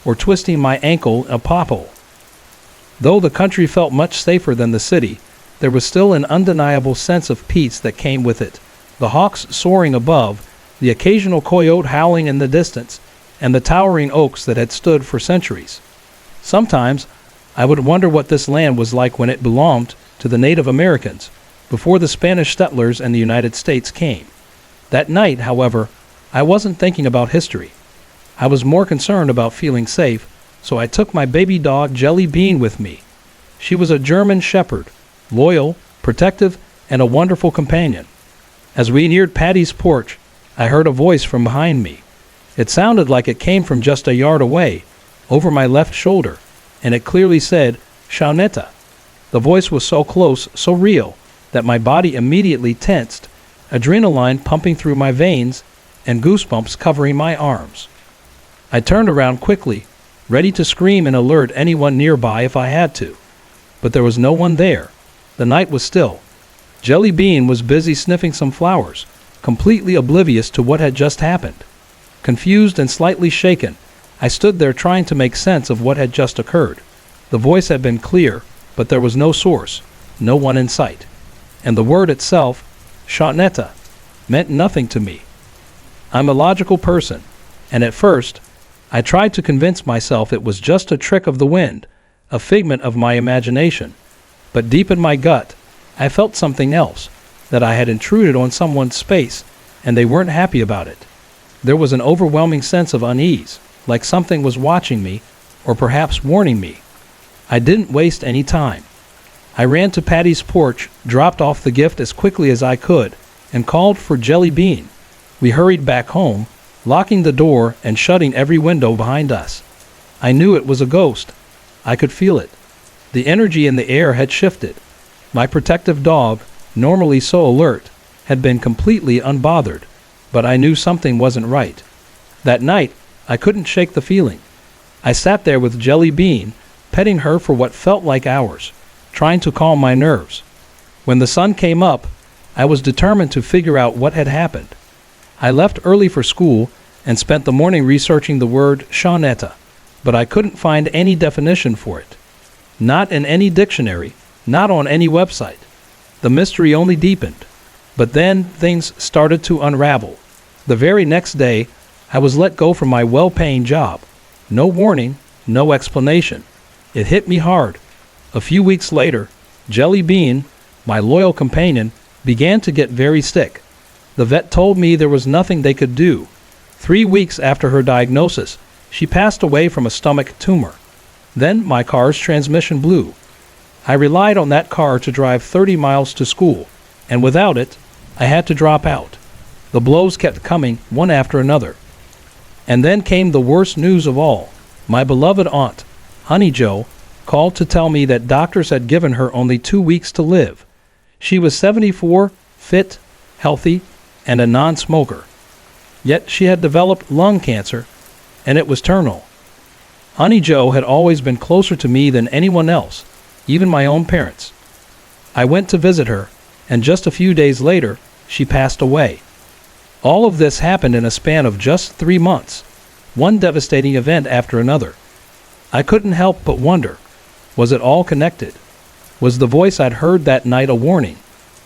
or twisting my ankle in a pothole. Though the country felt much safer than the city, there was still an undeniable sense of peace that came with it. The hawks soaring above, the occasional coyote howling in the distance, and the towering oaks that had stood for centuries. Sometimes I would wonder what this land was like when it belonged to the Native Americans, before the Spanish settlers and the United States came. That night, however, I wasn't thinking about history. I was more concerned about feeling safe, so I took my baby dog Jelly Bean with me. She was a German shepherd, loyal, protective, and a wonderful companion. As we neared Patty's porch, I heard a voice from behind me. It sounded like it came from just a yard away, over my left shoulder, and it clearly said, "Shaunetta." The voice was so close, so real, that my body immediately tensed, adrenaline pumping through my veins, and goosebumps covering my arms. I turned around quickly, ready to scream and alert anyone nearby if I had to. But there was no one there. The night was still. Jelly Bean was busy sniffing some flowers, completely oblivious to what had just happened. Confused and slightly shaken, I stood there trying to make sense of what had just occurred. The voice had been clear, but there was no source, no one in sight. And the word itself, Shaunetta, meant nothing to me. I'm a logical person, and at first, I tried to convince myself it was just a trick of the wind, a figment of my imagination. But deep in my gut, I felt something else, that I had intruded on someone's space, and they weren't happy about it. There was an overwhelming sense of unease, like something was watching me, or perhaps warning me. I didn't waste any time. I ran to Patty's porch, dropped off the gift as quickly as I could, and called for Jelly Bean. We hurried back home, locking the door and shutting every window behind us. I knew it was a ghost. I could feel it. The energy in the air had shifted. My protective dog, normally so alert, had been completely unbothered, but I knew something wasn't right. That night, I couldn't shake the feeling. I sat there with Jelly Bean, petting her for what felt like hours, trying to calm my nerves. When the sun came up, I was determined to figure out what had happened. I left early for school and spent the morning researching the word Shaunetta, but I couldn't find any definition for it. Not in any dictionary, not on any website. The mystery only deepened. But then things started to unravel. The very next day, I was let go from my well-paying job. No warning, no explanation. It hit me hard. A few weeks later, Jelly Bean, my loyal companion, began to get very sick. The vet told me there was nothing they could do. 3 weeks after her diagnosis, she passed away from a stomach tumor. Then my car's transmission blew. I relied on that car to drive 30 miles to school, and without it, I had to drop out. The blows kept coming, one after another. And then came the worst news of all. My beloved aunt, Honey Joe, called to tell me that doctors had given her only 2 weeks to live. She was 74, fit, healthy, and a non-smoker. Yet she had developed lung cancer, and it was terminal. Honey Joe had always been closer to me than anyone else, even my own parents. I went to visit her, and just a few days later, she passed away. All of this happened in a span of just 3 months, one devastating event after another. I couldn't help but wonder, was it all connected? Was the voice I'd heard that night a warning?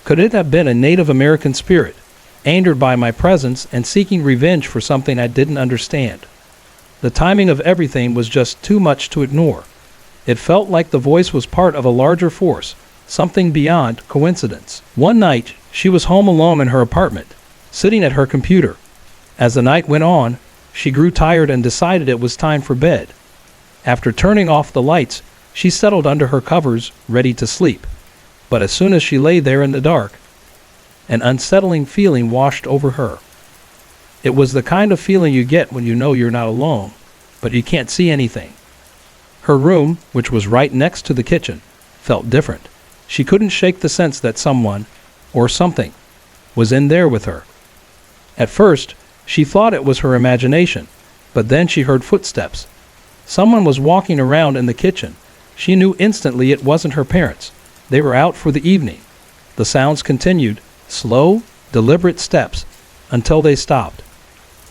Could it have been a Native American spirit, angered by my presence and seeking revenge for something I didn't understand? The timing of everything was just too much to ignore. It felt like the voice was part of a larger force, something beyond coincidence. One night, she was home alone in her apartment, sitting at her computer. As the night went on, she grew tired and decided it was time for bed. After turning off the lights, she settled under her covers, ready to sleep. But as soon as she lay there in the dark, an unsettling feeling washed over her. It was the kind of feeling you get when you know you're not alone, but you can't see anything. Her room, which was right next to the kitchen, felt different. She couldn't shake the sense that someone, or something, was in there with her. At first, she thought it was her imagination, but then she heard footsteps. Someone was walking around in the kitchen. She knew instantly it wasn't her parents. They were out for the evening. The sounds continued, slow, deliberate steps, until they stopped.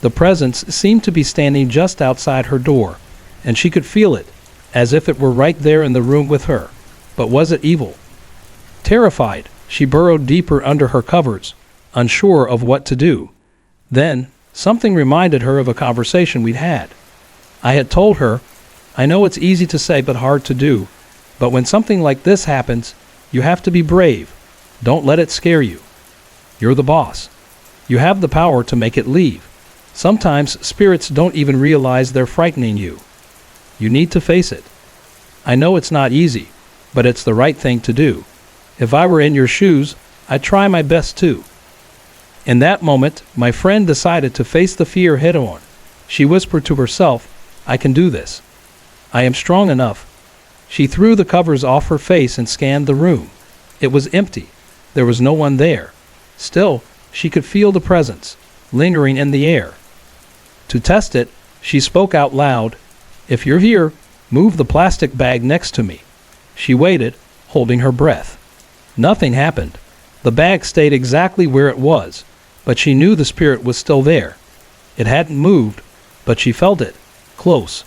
The presence seemed to be standing just outside her door, and she could feel it, as if it were right there in the room with her. But was it evil? Terrified, she burrowed deeper under her covers, unsure of what to do. Then, something reminded her of a conversation we'd had. I had told her, "I know it's easy to say but hard to do, but when something like this happens, you have to be brave. Don't let it scare you. You're the boss. You have the power to make it leave. Sometimes spirits don't even realize they're frightening you. You need to face it. I know it's not easy, but it's the right thing to do. If I were in your shoes, I'd try my best too." In that moment, my friend decided to face the fear head on. She whispered to herself, "I can do this. I am strong enough." She threw the covers off her face and scanned the room. It was empty. There was no one there. Still, she could feel the presence, lingering in the air. To test it, she spoke out loud, "If you're here, move the plastic bag next to me." She waited, holding her breath. Nothing happened. The bag stayed exactly where it was, but she knew the spirit was still there. It hadn't moved, but she felt it, close.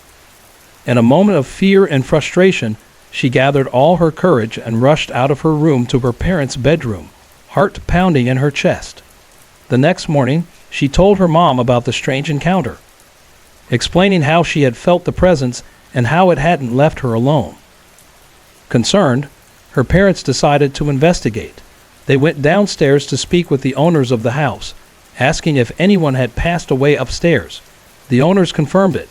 In a moment of fear and frustration, she gathered all her courage and rushed out of her room to her parents' bedroom, heart pounding in her chest. The next morning, she told her mom about the strange encounter, explaining how she had felt the presence and how it hadn't left her alone. Concerned, her parents decided to investigate. They went downstairs to speak with the owners of the house, asking if anyone had passed away upstairs. The owners confirmed it.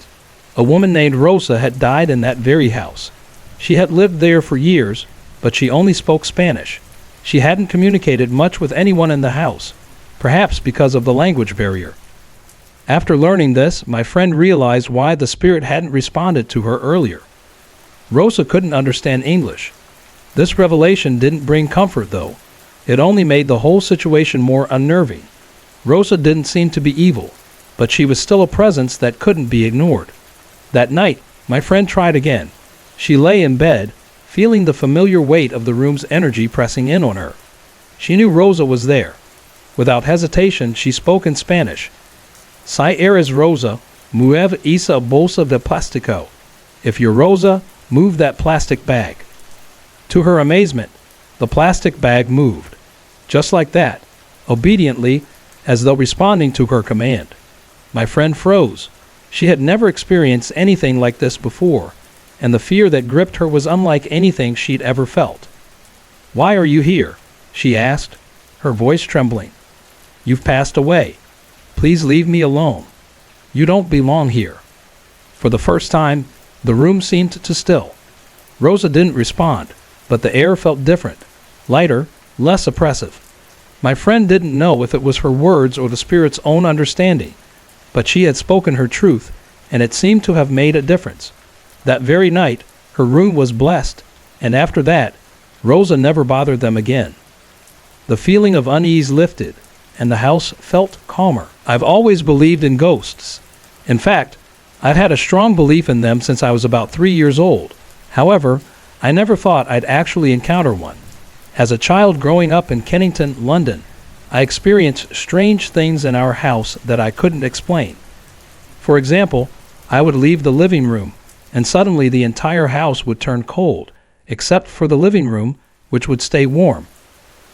A woman named Rosa had died in that very house. She had lived there for years, but she only spoke Spanish. She hadn't communicated much with anyone in the house, perhaps because of the language barrier. After learning this, my friend realized why the spirit hadn't responded to her earlier. Rosa couldn't understand English. This revelation didn't bring comfort, though. It only made the whole situation more unnerving. Rosa didn't seem to be evil, but she was still a presence that couldn't be ignored. That night, my friend tried again. She lay in bed, feeling the familiar weight of the room's energy pressing in on her. She knew Rosa was there. Without hesitation, she spoke in Spanish. "Si eres Rosa, mueve esa bolsa de plástico." If you're Rosa, move that plastic bag. To her amazement, the plastic bag moved. Just like that, obediently, as though responding to her command. My friend froze. She had never experienced anything like this before, and the fear that gripped her was unlike anything she'd ever felt. "Why are you here?" she asked, her voice trembling. "You've passed away. Please leave me alone. You don't belong here." For the first time, the room seemed to still. Rosa didn't respond, but the air felt different, lighter, less oppressive. My friend didn't know if it was her words or the spirit's own understanding, but she had spoken her truth, and it seemed to have made a difference. That very night, her room was blessed, and after that, Rosa never bothered them again. The feeling of unease lifted, and the house felt calmer. I've always believed in ghosts. In fact, I've had a strong belief in them since I was about 3 years old. However, I never thought I'd actually encounter one. As a child growing up in Kennington, London, I experienced strange things in our house that I couldn't explain. For example, I would leave the living room, and suddenly the entire house would turn cold, except for the living room, which would stay warm.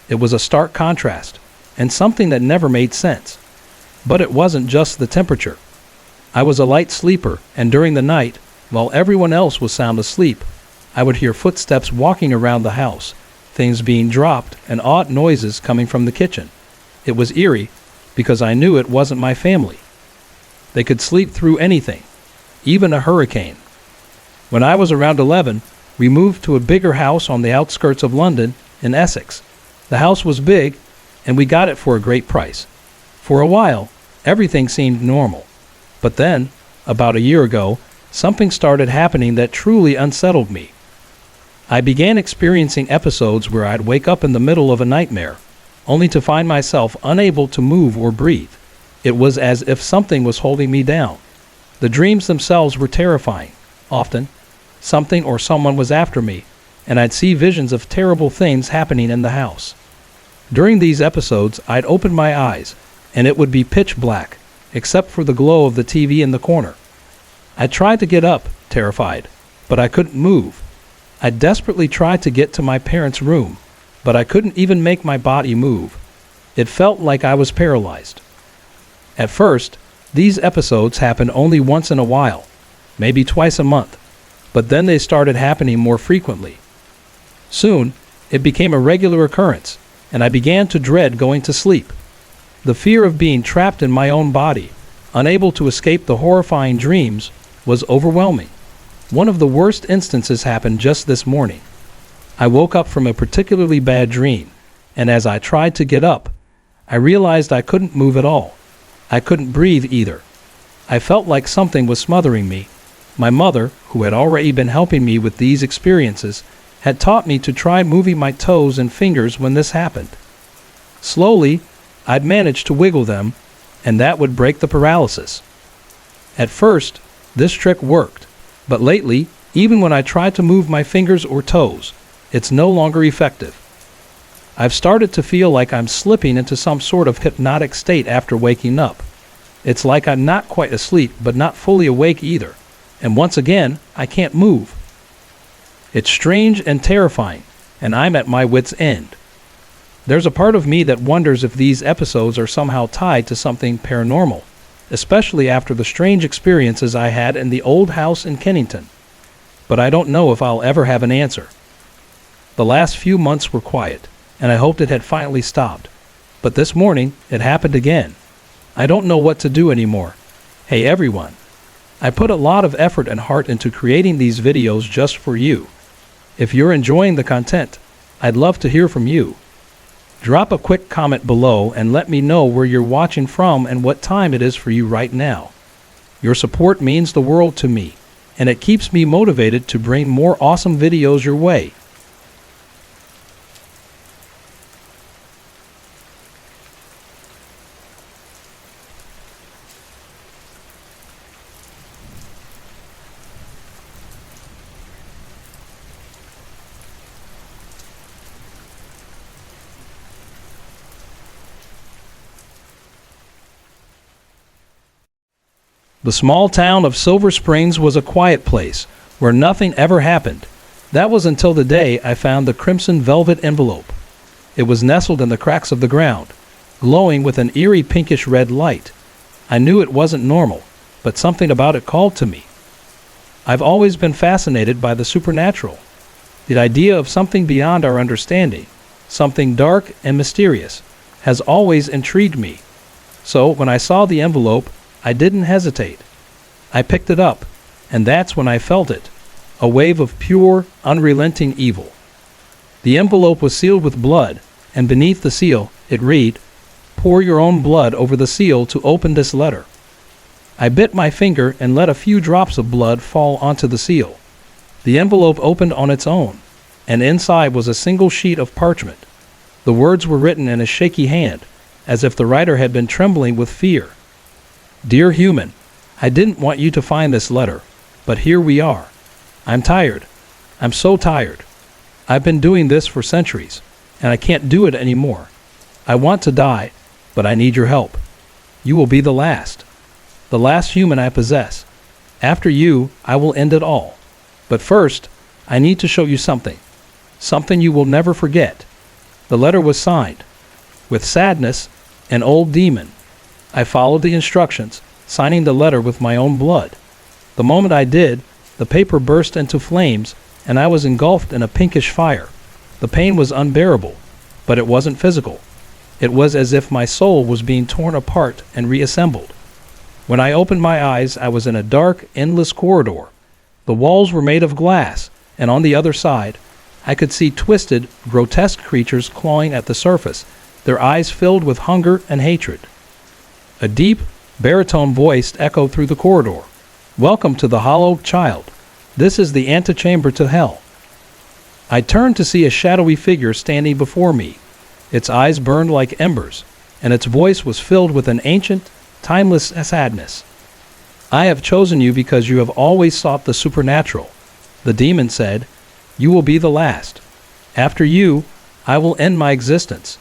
It was a stark contrast, and something that never made sense. But it wasn't just the temperature. I was a light sleeper, and during the night, while everyone else was sound asleep, I would hear footsteps walking around the house, things being dropped, and odd noises coming from the kitchen. It was eerie, because I knew it wasn't my family. They could sleep through anything, even a hurricane. When I was around 11, we moved to a bigger house on the outskirts of London, in Essex. The house was big, and we got it for a great price. For a while, everything seemed normal. But then, about a year ago, something started happening that truly unsettled me. I began experiencing episodes where I'd wake up in the middle of a nightmare. only to find myself unable to move or breathe. It was as if something was holding me down. The dreams themselves were terrifying. Often, something or someone was after me, and I'd see visions of terrible things happening in the house. During these episodes, I'd open my eyes, and it would be pitch black, except for the glow of the TV in the corner. I tried to get up, terrified, but I couldn't move. I desperately tried to get to my parents' room, but I couldn't even make my body move. It felt like I was paralyzed. At first, these episodes happened only once in a while, maybe twice a month, but then they started happening more frequently. Soon, it became a regular occurrence, and I began to dread going to sleep. The fear of being trapped in my own body, unable to escape the horrifying dreams, was overwhelming. One of the worst instances happened just this morning. I woke up from a particularly bad dream, and as I tried to get up, I realized I couldn't move at all. I couldn't breathe either. I felt like something was smothering me. My mother, who had already been helping me with these experiences, had taught me to try moving my toes and fingers when this happened. Slowly, I'd managed to wiggle them, and that would break the paralysis. At first, this trick worked, but lately, even when I try to move my fingers or toes, it's no longer effective. I've started to feel like I'm slipping into some sort of hypnotic state after waking up. It's like I'm not quite asleep, but not fully awake either, and once again, I can't move. It's strange and terrifying, and I'm at my wit's end. There's a part of me that wonders if these episodes are somehow tied to something paranormal, especially after the strange experiences I had in the old house in Kennington. But I don't know if I'll ever have an answer. The last few months were quiet, and I hoped it had finally stopped. But this morning, it happened again. I don't know what to do anymore. Hey everyone, I put a lot of effort and heart into creating these videos just for you. If you're enjoying the content, I'd love to hear from you. Drop a quick comment below and let me know where you're watching from and what time it is for you right now. Your support means the world to me, and it keeps me motivated to bring more awesome videos your way. The small town of Silver Springs was a quiet place where nothing ever happened. That was until the day I found the crimson velvet envelope. It was nestled in the cracks of the ground, glowing with an eerie pinkish red light. I knew it wasn't normal, but something about it called to me. I've always been fascinated by the supernatural, the idea of something beyond our understanding, something dark and mysterious, has always intrigued me. So when I saw the envelope, I didn't hesitate. I picked it up, and that's when I felt it, a wave of pure, unrelenting evil. The envelope was sealed with blood, and beneath the seal, it read, "Pour your own blood over the seal to open this letter." I bit my finger and let a few drops of blood fall onto the seal. The envelope opened on its own, and inside was a single sheet of parchment. The words were written in a shaky hand, as if the writer had been trembling with fear. "Dear human, I didn't want you to find this letter, but here we are. I'm tired. I'm so tired. I've been doing this for centuries, and I can't do it anymore. I want to die, but I need your help. You will be the last human I possess. After you, I will end it all. But first, I need to show you something you will never forget." The letter was signed, "With sadness, an old demon." I followed the instructions, signing the letter with my own blood. The moment I did, the paper burst into flames, and I was engulfed in a pinkish fire. The pain was unbearable, but it wasn't physical. It was as if my soul was being torn apart and reassembled. When I opened my eyes, I was in a dark, endless corridor. The walls were made of glass, and on the other side, I could see twisted, grotesque creatures clawing at the surface, their eyes filled with hunger and hatred. A deep, baritone voice echoed through the corridor. "Welcome to the Hollow Child. This is the antechamber to hell." I turned to see a shadowy figure standing before me. Its eyes burned like embers, and its voice was filled with an ancient, timeless sadness. "I have chosen you because you have always sought the supernatural," the demon said. "You will be the last. After you, I will end my existence.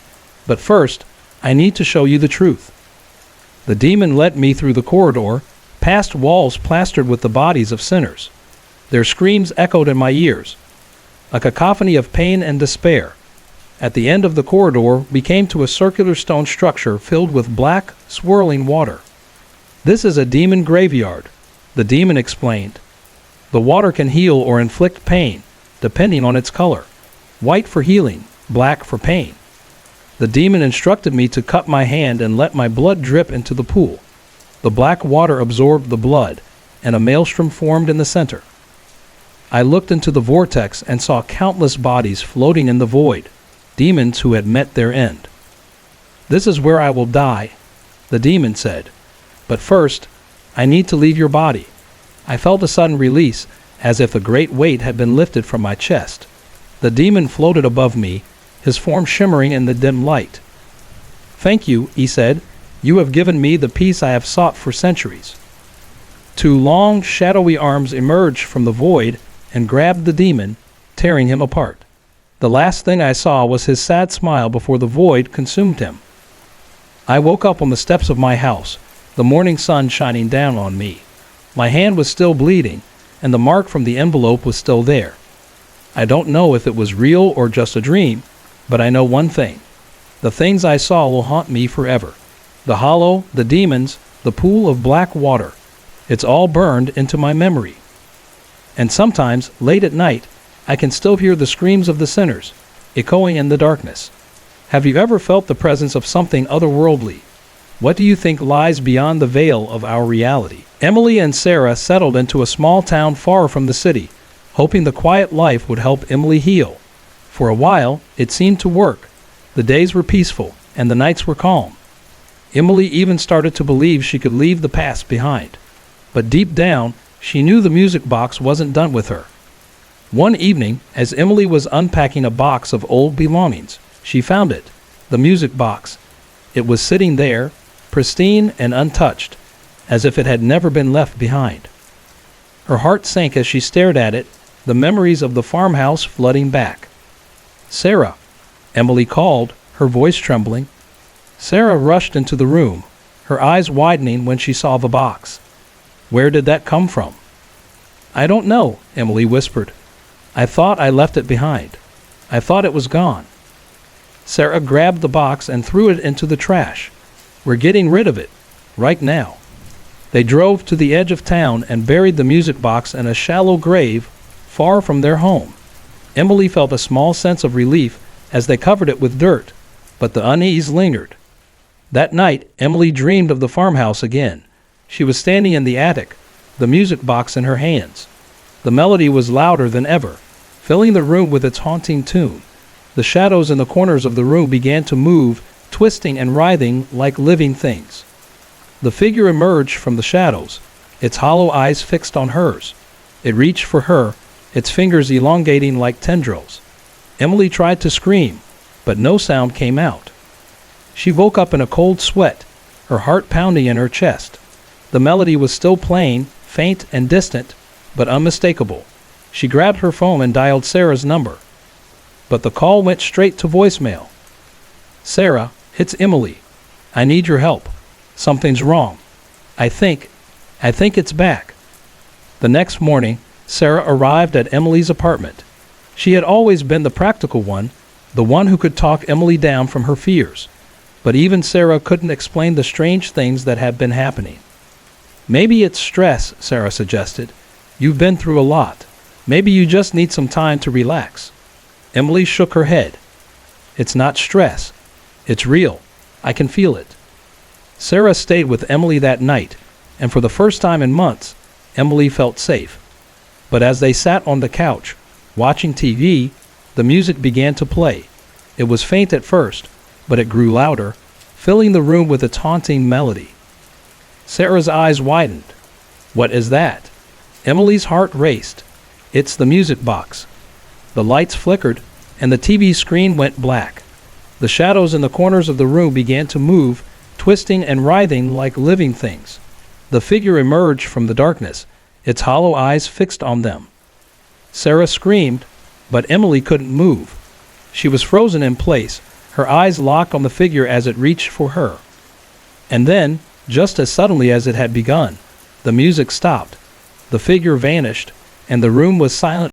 But first, I need to show you the truth." The demon led me through the corridor, past walls plastered with the bodies of sinners. Their screams echoed in my ears, a cacophony of pain and despair. At the end of the corridor, we came to a circular stone structure filled with black, swirling water. "This is a demon graveyard," the demon explained. "The water can heal or inflict pain, depending on its color. White for healing, black for pain." The demon instructed me to cut my hand and let my blood drip into the pool. The black water absorbed the blood, and a maelstrom formed in the center. I looked into the vortex and saw countless bodies floating in the void, demons who had met their end. "This is where I will die," the demon said. "But first, I need to leave your body." I felt a sudden release, as if a great weight had been lifted from my chest. The demon floated above me, his form shimmering in the dim light. "Thank you," he said. "You have given me the peace I have sought for centuries." Two long, shadowy arms emerged from the void and grabbed the demon, tearing him apart. The last thing I saw was his sad smile before the void consumed him. I woke up on the steps of my house, the morning sun shining down on me. My hand was still bleeding, and the mark from the envelope was still there. I don't know if it was real or just a dream, but I know one thing. The things I saw will haunt me forever. The hollow, the demons, the pool of black water. It's all burned into my memory. And sometimes, late at night, I can still hear the screams of the sinners, echoing in the darkness. Have you ever felt the presence of something otherworldly? What do you think lies beyond the veil of our reality? Emily and Sarah settled into a small town far from the city, hoping the quiet life would help Emily heal. For a while, it seemed to work. The days were peaceful, and the nights were calm. Emily even started to believe she could leave the past behind. But deep down, she knew the music box wasn't done with her. One evening, as Emily was unpacking a box of old belongings, she found it, the music box. It was sitting there, pristine and untouched, as if it had never been left behind. Her heart sank as she stared at it, the memories of the farmhouse flooding back. "Sarah," Emily called, her voice trembling. Sarah rushed into the room, her eyes widening when she saw the box. "Where did that come from?" "I don't know," Emily whispered. "I thought I left it behind. I thought it was gone." Sarah grabbed the box and threw it into the trash. "We're getting rid of it, right now." They drove to the edge of town and buried the music box in a shallow grave far from their home. Emily felt a small sense of relief as they covered it with dirt, but the unease lingered. That night, Emily dreamed of the farmhouse again. She was standing in the attic, the music box in her hands. The melody was louder than ever, filling the room with its haunting tune. The shadows in the corners of the room began to move, twisting and writhing like living things. The figure emerged from the shadows, its hollow eyes fixed on hers. It reached for her, its fingers elongating like tendrils. Emily tried to scream, but no sound came out. She woke up in a cold sweat, her heart pounding in her chest. The melody was still playing, faint and distant, but unmistakable. She grabbed her phone and dialed Sarah's number. But the call went straight to voicemail. "Sarah, it's Emily. I need your help. Something's wrong. I think it's back." The next morning, Sarah arrived at Emily's apartment. She had always been the practical one, the one who could talk Emily down from her fears. But even Sarah couldn't explain the strange things that had been happening. "Maybe it's stress," Sarah suggested. "You've been through a lot. Maybe you just need some time to relax." Emily shook her head. "It's not stress. It's real. I can feel it." Sarah stayed with Emily that night, and for the first time in months, Emily felt safe. But as they sat on the couch, watching TV, the music began to play. It was faint at first, but it grew louder, filling the room with its haunting melody. Sarah's eyes widened. "What is that?" Emily's heart raced. "It's the music box." The lights flickered, and the TV screen went black. The shadows in the corners of the room began to move, twisting and writhing like living things. The figure emerged from the darkness, its hollow eyes fixed on them. Sarah screamed, but Emily couldn't move. She was frozen in place, her eyes locked on the figure as it reached for her. And then, just as suddenly as it had begun, the music stopped, the figure vanished, and the room was silent